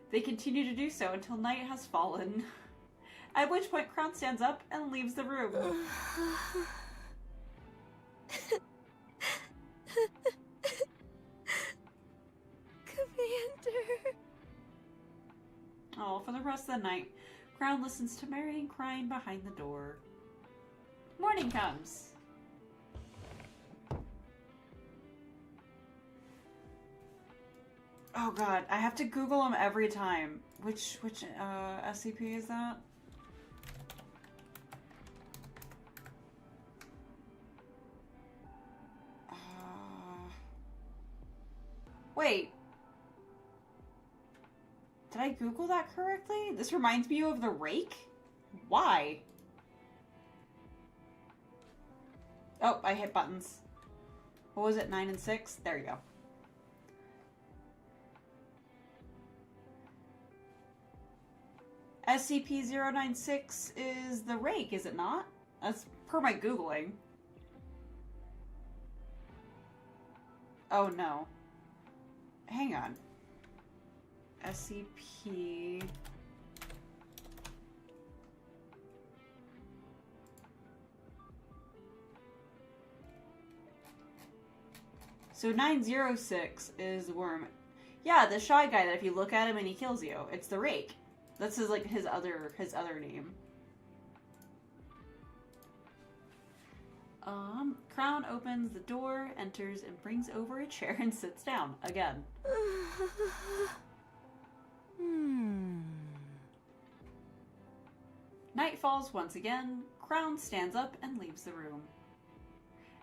They continue to do so until night has fallen, at which point Crown stands up and leaves the room. Commander. Oh, for the rest of the night, Crown listens to Marion crying behind the door. Morning comes. Oh god, I have to Google them every time. Which SCP is that? Wait. Did I Google that correctly? This reminds me of the rake? Why? Oh, I hit buttons. What was it, 9 and 6? There you go. SCP-096 is the rake, is it not? That's per my Googling. Oh no. Hang on. SCP... So 906 is the worm. Yeah, the shy guy that if you look at him and he kills you. It's the Rake. That's his other name. Crown opens the door, enters, and brings over a chair and sits down again. Night falls once again. Crown stands up and leaves the room.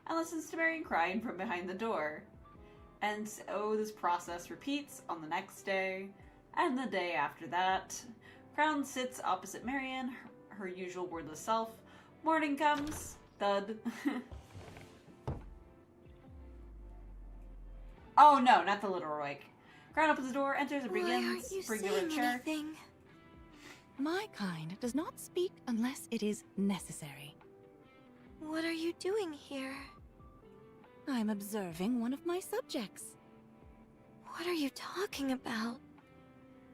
And listens to Marion crying from behind the door. And so this process repeats on the next day, and the day after that. Crown sits opposite Marion, her usual wordless self. Morning comes. Thud. Oh no, not the literal Rake. Crown opens the door, enters, and begins bringing over a chair. Anything? My kind does not speak unless it is necessary. What are you doing here? I'm observing one of my subjects. What are you talking about?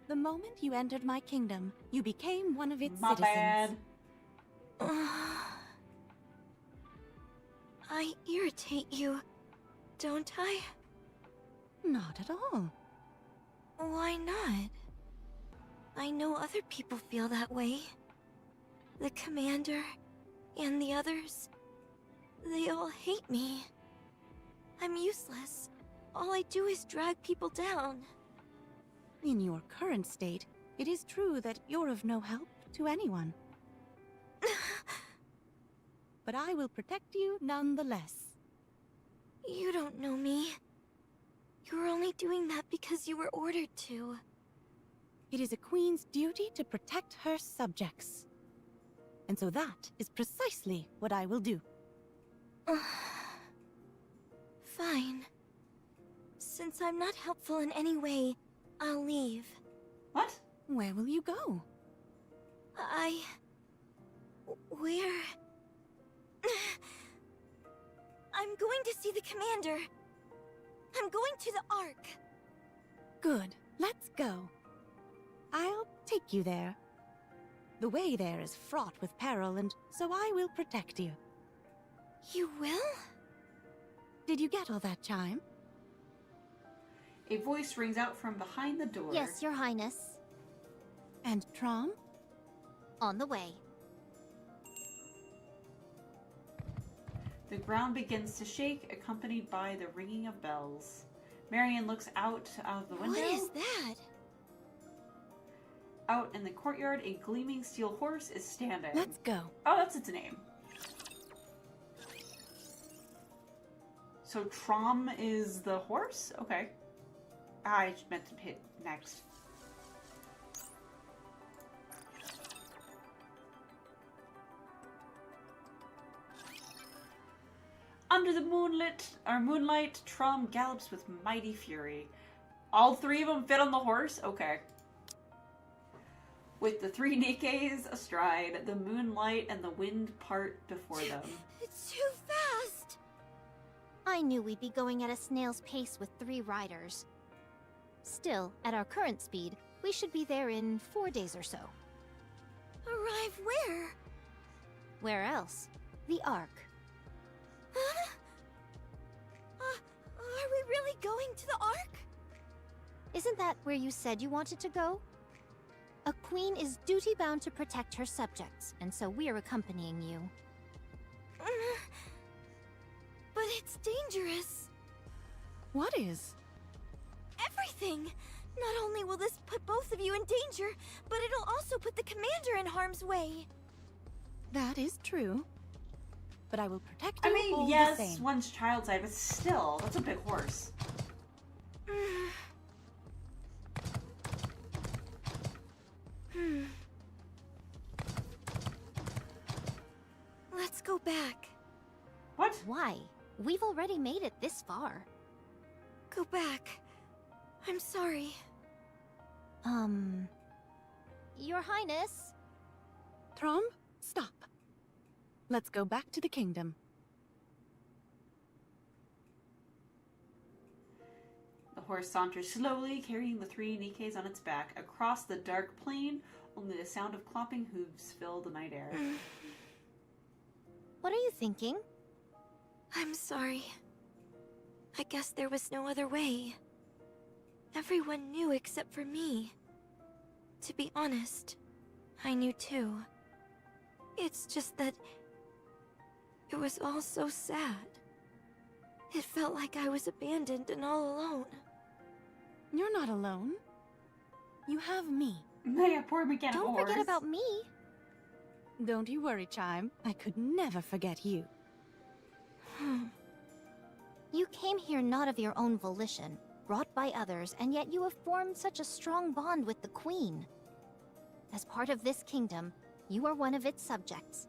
The moment you entered my kingdom, you became one of its My citizens. bad. I irritate you, don't I? Not at all. Why not? I know other people feel that way. The commander and the others, they all hate me. I'm useless. All I do is drag people down. In your current state, it is true that you're of no help to anyone. But I will protect you nonetheless. You don't know me. You were only doing that because you were ordered to. It is a queen's duty to protect her subjects. And so that is precisely what I will do. Fine. Since I'm not helpful in any way, I'll leave. What? Where will you go? Where? I'm going to see the commander. I'm going to the Ark. Good. Let's go. I'll take you there. The way there is fraught with peril, and so I will protect you. You will? Did you get all that, Chime? A voice rings out from behind the door. Yes, Your Highness. And Trom? On the way. The ground begins to shake, accompanied by the ringing of bells. Marion looks out of the window. What is that? Out in the courtyard, a gleaming steel horse is standing. Let's go. Oh, that's its name. So Trom is the horse? Okay. I just meant to hit next. Under the moonlight, Trom gallops with mighty fury. All three of them fit on the horse? Okay. With the three Nikkes astride, the moonlight and the wind part before them. It's too fast! I knew we'd be going at a snail's pace with 3 riders. Still, at our current speed, we should be there in 4 days or so. Arrive where? Where else? The Ark. Huh? Are we really going to the Ark? Isn't that where you said you wanted to go? A queen is duty-bound to protect her subjects, and so we're accompanying you. But it's dangerous. What is? Everything! Not only will this put both of you in danger, but it'll also put the commander in harm's way. That is true. But I will protect you. I mean, all yes, the same. one's child side, but still, that's a big horse. Let's go back. What? Why? We've already made it this far. Go back. I'm sorry. Your Highness? Trom, stop. Let's go back to the kingdom. The horse saunters slowly, carrying the 3 Nikkes on its back, across the dark plain. Only the sound of clopping hooves fill the night air. What are you thinking? I'm sorry. I guess there was no other way. Everyone knew except for me. To be honest, I knew too. It's just that it was all so sad. It felt like I was abandoned and all alone. You're not alone. You have me. Yeah, poor McKenna. Don't forget about me. Don't you worry, Chime. I could never forget you. You came here not of your own volition, brought by others, and yet you have formed such a strong bond with the Queen. As part of this kingdom, you are one of its subjects.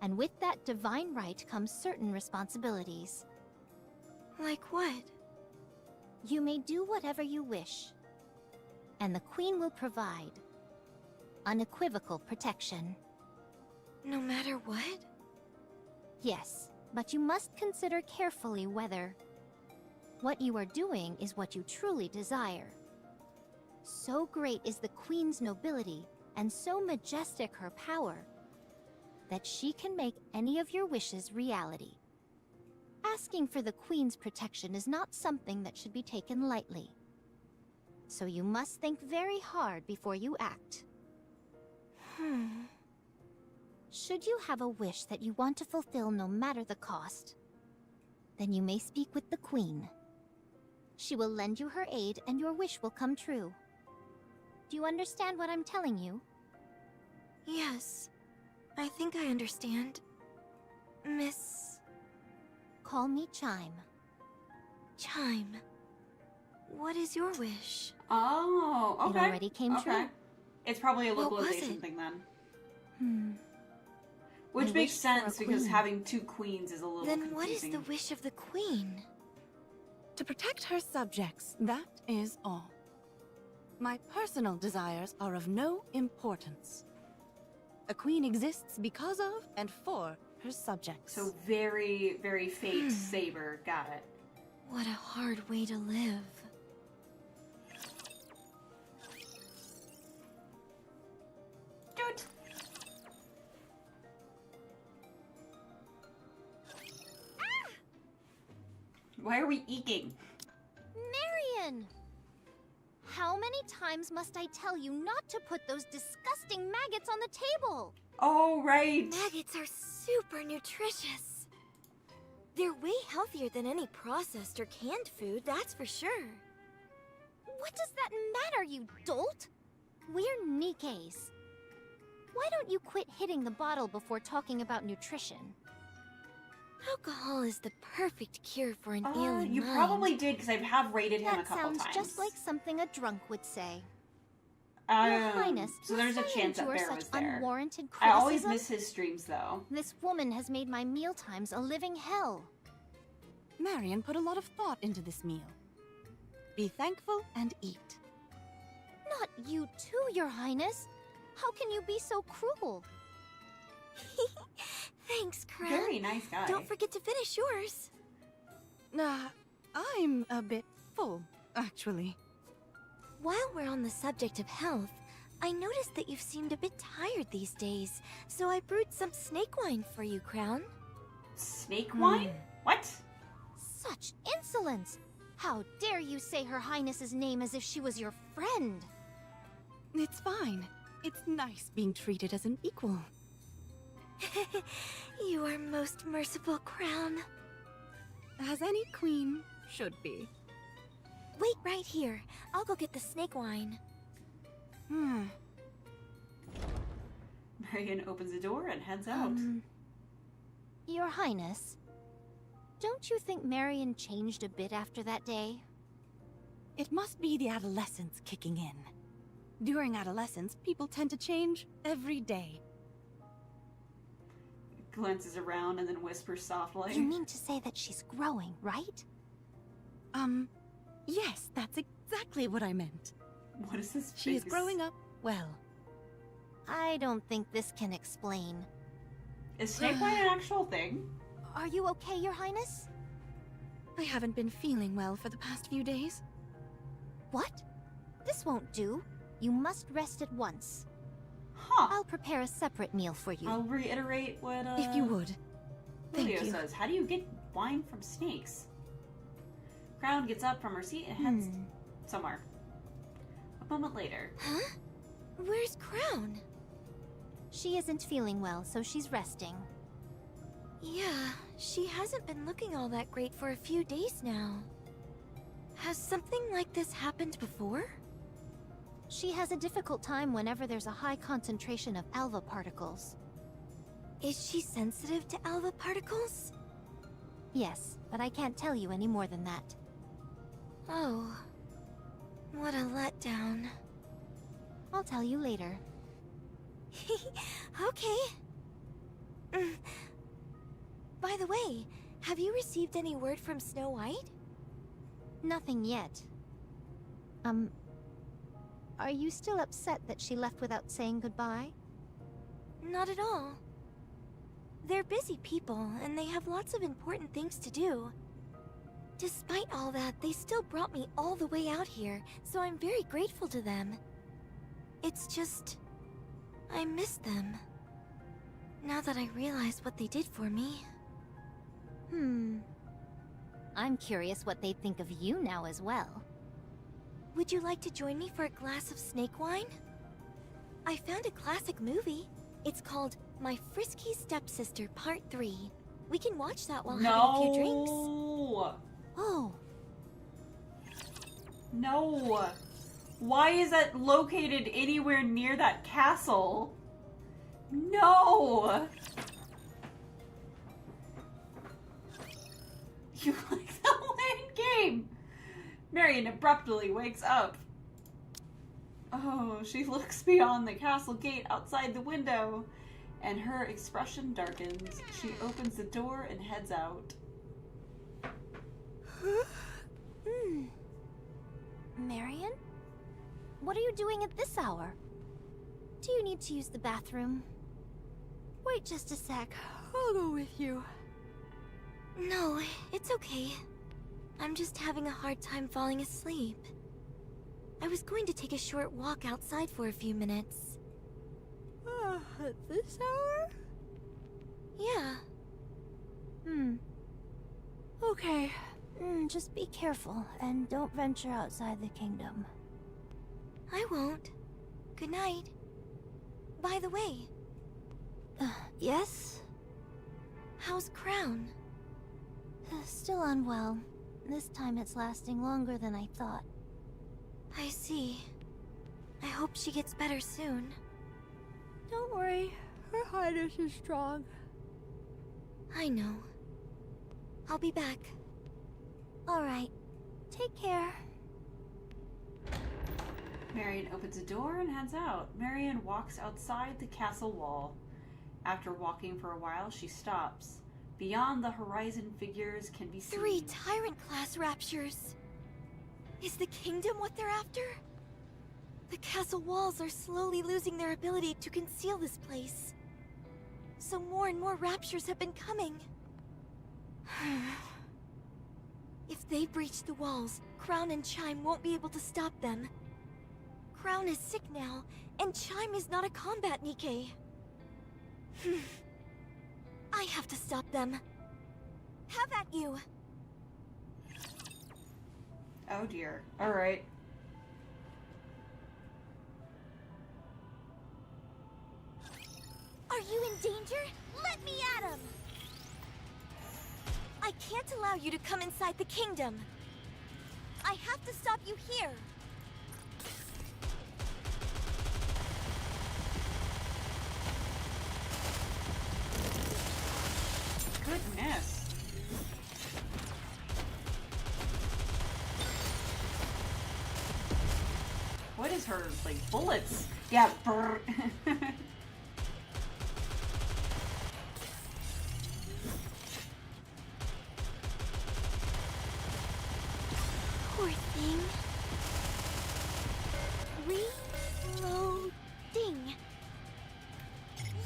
And with that divine right comes certain responsibilities. Like what? You may do whatever you wish, and the Queen will provide unequivocal protection. No matter what? Yes, but you must consider carefully whether what you are doing is what you truly desire. So great is the Queen's nobility, and so majestic her power, that she can make any of your wishes reality. Asking for the Queen's protection is not something that should be taken lightly. So you must think very hard before you act. Should you have a wish that you want to fulfill no matter the cost, then you may speak with the Queen. She will lend you her aid and your wish will come true. Do you understand what I'm telling you? Yes, I think I understand. Miss... Call me Chime. Chime. What is your wish? Oh, okay. It already came true. It's probably a localization thing then. Which I makes wished for a sense because queen. having two queens is a little Then confusing. what is the wish of the Queen? To protect her subjects, that is all. My personal desires are of no importance. A queen exists because of and for her subjects. So very, very fate saber. Got it. What a hard way to live. Dude. Why are we eking? Marion! How many times must I tell you not to put those disgusting maggots on the table? Oh, right. Maggots are super nutritious. They're way healthier than any processed or canned food, that's for sure. What does that matter, you dolt? We're Nikkes. Why don't you quit hitting the bottle before talking about nutrition? Alcohol is the perfect cure for an ailing You mind. probably did, because I have rated him a That couple sounds times. just like something a drunk would say. Your Highness, so there's a must I chance that endure Bear such was there. unwarranted I always criticism? miss his streams, though. This woman has made my mealtimes a living hell. Marion put a lot of thought into this meal. Be thankful and eat. Not you too, Your Highness. How can you be so cruel? Thanks, Crown. Very nice guy. Don't forget to finish yours. I'm a bit full, actually. While we're on the subject of health, I noticed that you've seemed a bit tired these days, so I brewed some snake wine for you, Crown. Snake wine? What? Such insolence! How dare you say Her Highness's name as if she was your friend? It's fine. It's nice being treated as an equal. You are most merciful, Crown. As any queen should be. Wait right here. I'll go get the snake wine. Marion opens the door and heads out. Your Highness, don't you think Marion changed a bit after that day? It must be the adolescence kicking in. During adolescence, people tend to change every day. Glances around and then whispers softly. You mean to say that she's growing, right? Yes, that's exactly what I meant. What is this She is face? growing up well. I don't think this can explain. Is snake wine an actual thing? Are you okay, Your Highness? I haven't been feeling well for the past few days. What? This won't do. You must rest at once. Huh. I'll prepare a separate meal for you. I'll reiterate what, If you would. Julio Thank you. says. How do you get wine from snakes? Crown gets up from her seat and heads somewhere. A moment later. Huh? Where's Crown? She isn't feeling well, so she's resting. Yeah, she hasn't been looking all that great for a few days now. Has something like this happened before? She has a difficult time whenever there's a high concentration of alva particles. Is she sensitive to alva particles? Yes, but I can't tell you any more than that. Oh. What a letdown. I'll tell you later. Okay. By the way, have you received any word from Snow White? Nothing yet. Are you still upset that she left without saying goodbye? Not at all. They're busy people, and they have lots of important things to do. Despite all that, they still brought me all the way out here, so I'm very grateful to them. It's just... I miss them. Now that I realize what they did for me. I'm curious what they think of you now as well. Would you like to join me for a glass of snake wine? I found a classic movie. It's called My Frisky Stepsister Part 3. We can watch that while having a few drinks. Oh. No. Why is that located anywhere near that castle? No. You like the lane game. Marion abruptly wakes up. Oh, she looks beyond the castle gate outside the window, and her expression darkens. She opens the door and heads out. Marion? What are you doing at this hour? Do you need to use the bathroom? Wait just a sec. I'll go with you. No, it's okay. I'm just having a hard time falling asleep. I was going to take a short walk outside for a few minutes. At this hour? Yeah. Okay. Just be careful and don't venture outside the kingdom. I won't. Good night. By the way. Yes? How's Crown? Still unwell. This time it's lasting longer than I thought. I see. I hope she gets better soon. Don't worry. Her highness is strong. I know. I'll be back. Alright. Take care. Marion opens a door and heads out. Marion walks outside the castle wall. After walking for a while, she stops. Beyond the horizon, figures can be seen. 3 Tyrant-class raptures! Is the kingdom what they're after? The castle walls are slowly losing their ability to conceal this place. So more and more raptures have been coming. If they breach the walls, Crown and Chime won't be able to stop them. Crown is sick now, and Chime is not a combat Nikke. I have to stop them. Have at you! Oh dear. Alright. Are you in danger? Let me at him! I can't allow you to come inside the kingdom. I have to stop you here. Goodness. What is her, like, bullets? Yeah, brr. Poor thing. Reloading.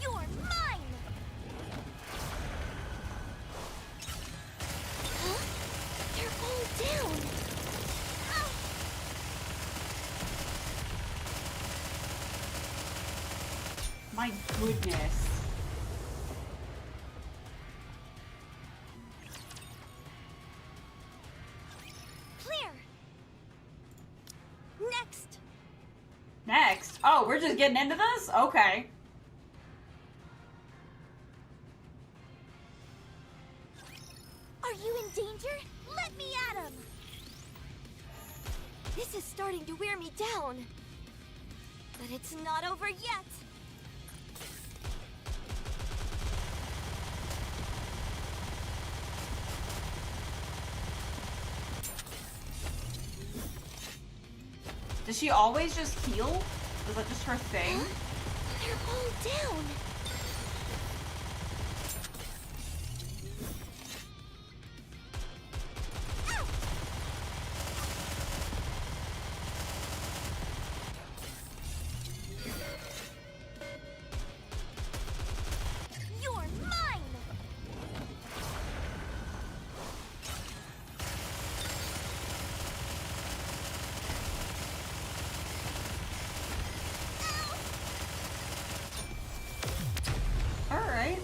You're mine! Huh? They're all down! Ow! My goodness. Clear! Oh, we're just getting into this? Okay. Are you in danger? Let me at him! This is starting to wear me down. But it's not over yet. Does she always just heal? Is that just her thing? Huh? They're all down.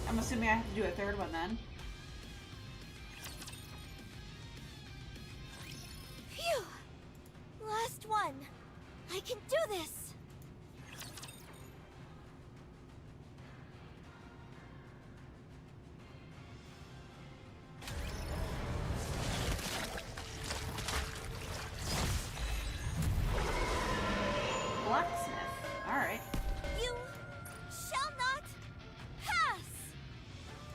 I'm assuming I have to do a third one then. Phew! Last one. I can do this. Blacksmith. All right. You shall not pass.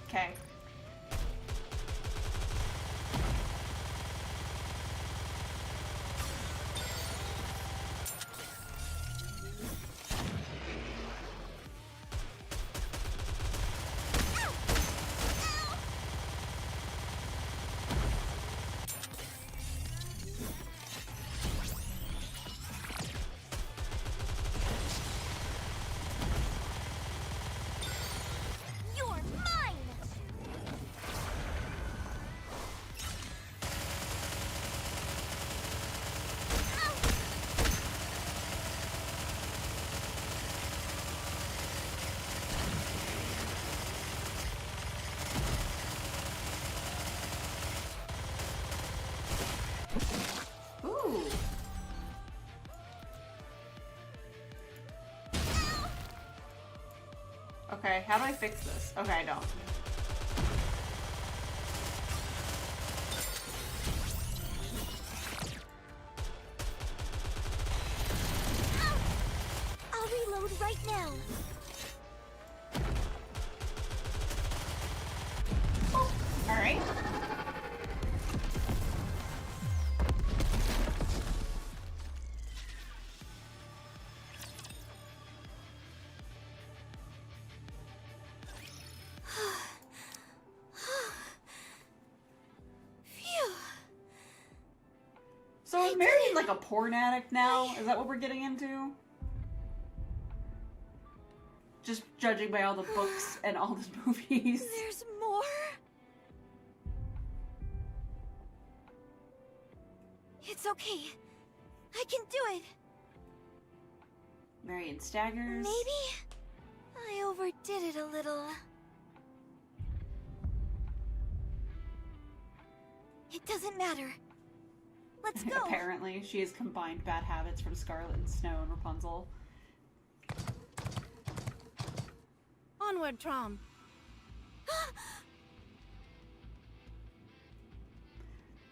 Okay. You're mine. Ooh. Okay, how do I fix this? Okay, I don't. I'll reload right now. All right. Phew. So is Marion like a porn addict now? Is that what we're getting into? Just judging by all the books and all the movies. There's more? It's okay. I can do it. Marion staggers. Maybe I overdid it a little. It doesn't matter. Let's go. Apparently, she has combined bad habits from Scarlet and Snow and Rapunzel. Onward, Trom.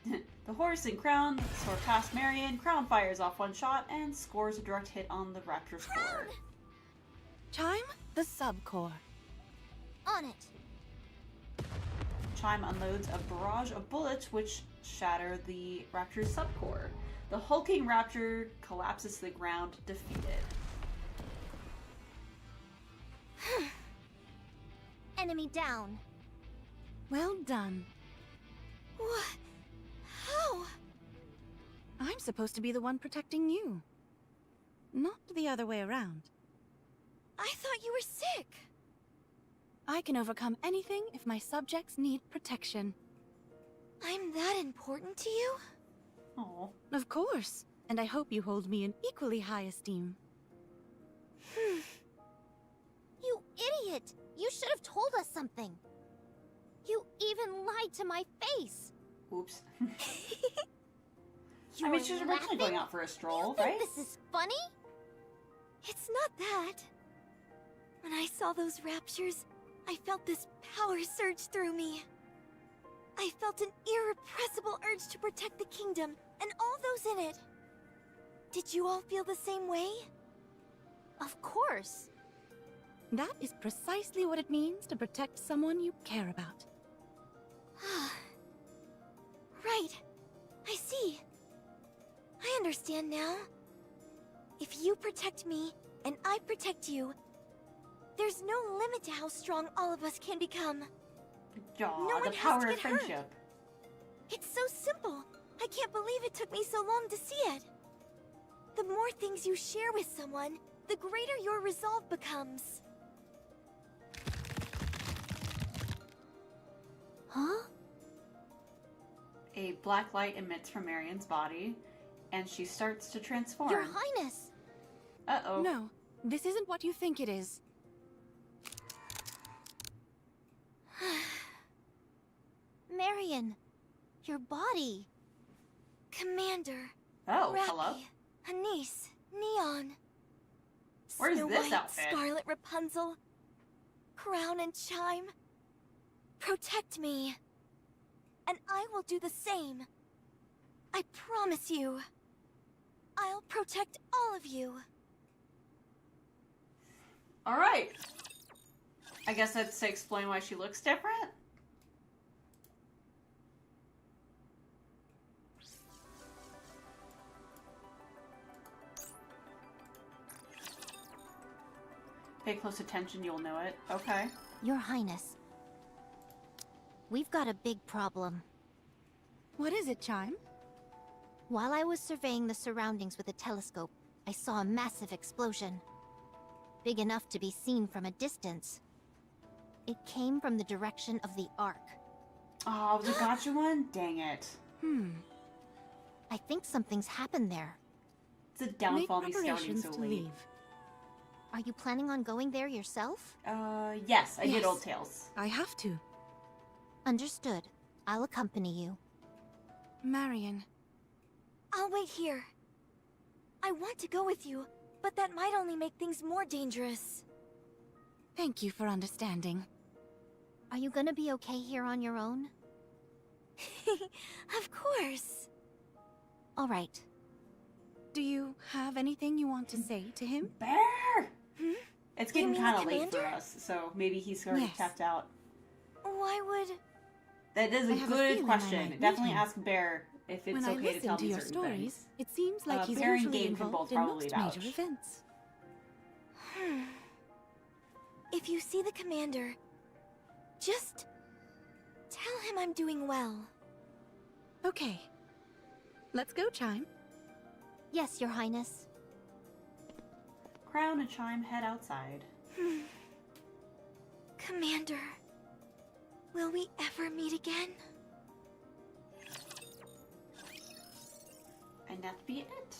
The horse and Crown soar past Marion. Crown fires off one shot and scores a direct hit on the Raptor's core. Chime, the subcore. On it. Chime unloads a barrage of bullets which shatter the Raptor's subcore. The hulking Raptor collapses to the ground, defeated. Enemy down. Well done. What? How? I'm supposed to be the one protecting you. Not the other way around. I thought you were sick. I can overcome anything if my subjects need protection. I'm that important to you? Oh. Of course. And I hope you hold me in equally high esteem. You idiot! You should have told us something. You even lied to my face. Oops. I mean, she was originally going out for a stroll, you right? think this is funny? It's not that. When I saw those raptures, I felt this power surge through me. I felt an irrepressible urge to protect the kingdom and all those in it. Did you all feel the same way? Of course. That is precisely what it means to protect someone you care about. Right. I see. I understand now. If you protect me, and I protect you, there's no limit to how strong all of us can become. Aw, no one the has power to of get hurt. friendship. It's so simple. I can't believe it took me so long to see it. The more things you share with someone, the greater your resolve becomes. Huh? A black light emits from Marion's body, and she starts to transform. Your Highness! Uh-oh. No, this isn't what you think it is. Marion, your body. Commander. Oh, Rocky, hello. Anise, Neon. Where's Snow this White, outfit? Scarlet Rapunzel. Crown and Chime. Protect me. And I will do the same. I promise you. I'll protect all of you. Alright. I guess that's to explain why she looks different? Pay close attention, you'll know it. Okay. Your Highness. We've got a big problem. What is it, Chime? While I was surveying the surroundings with a telescope, I saw a massive explosion. Big enough to be seen from a distance. It came from the direction of the Ark. Oh, the gotcha one? Dang it. I think something's happened there. It's a downfall me scouting preparations so to late. leave. Are you planning on going there yourself? Yes, I did Yes. Old Tales. I have to. Understood. I'll accompany you. Marion. I'll wait here. I want to go with you, but that might only make things more dangerous. Thank you for understanding. Are you gonna be okay here on your own? Of course. All right. Do you have anything you want to say to him? Bear! It's You getting mean kind the of late for commander? us, so maybe he's already Yes. tapped out. Why would... That is I a have a good feeling I question. might Definitely meet him. ask Bear if it's When I okay to listen tell to me your certain stories, things. it seems like he's Bear and usually Game can both involved in probably most major vouch. events. If you see the commander, just tell him I'm doing well. Okay. Let's go, Chime. Yes, Your Highness. Crown and Chime head outside. Commander, will we ever meet again? And that be it.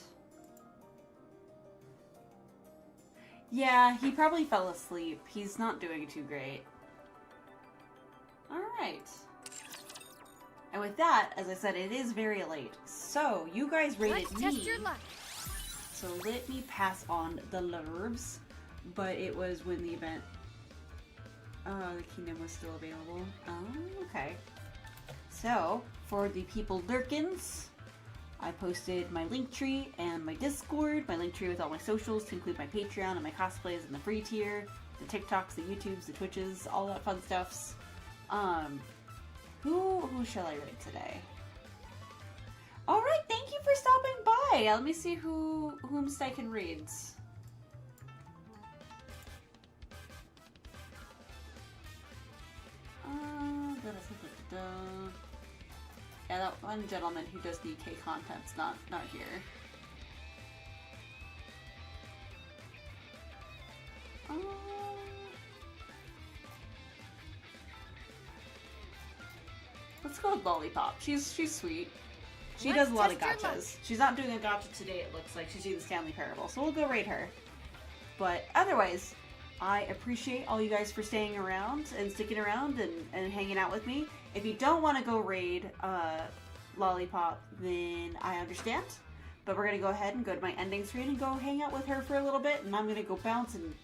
Yeah, he probably fell asleep. He's not doing too great. Alright. And with that, as I said, it is very late. So, you guys rated Let's me. test your luck. So let me pass on the lurbs. But it was when the event... the kingdom was still available. Oh, okay. So, for the people lurkins, I posted my Linktree and my Discord, my Linktree with all my socials to include my Patreon and my cosplays in the free tier, the TikToks, the YouTubes, the Twitches, all that fun stuffs. Who shall I rate today? Alright, thank you for stopping by! Let me see whom I can read. Yeah, that one gentleman who does Nikke content's not here. Let's go with Lollipop. She's sweet. She does a lot of gotchas. She's not doing a gotcha today, it looks like. She's doing the Stanley Parable, so we'll go raid her. But otherwise, I appreciate all you guys for staying around and sticking around and hanging out with me. If you don't want to go raid Lollipop, then I understand. But we're gonna go ahead and go to my ending screen and go hang out with her for a little bit, and I'm gonna go bounce and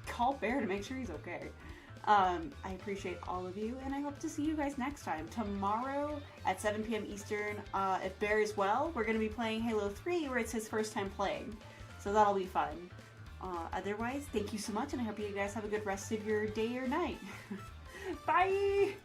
call Bear to make sure he's okay. I appreciate all of you, and I hope to see you guys next time. Tomorrow at 7 p.m. Eastern, if Bear is well, we're gonna be playing Halo 3, where it's his first time playing. So that'll be fun. Otherwise, thank you so much, and I hope you guys have a good rest of your day or night. Bye!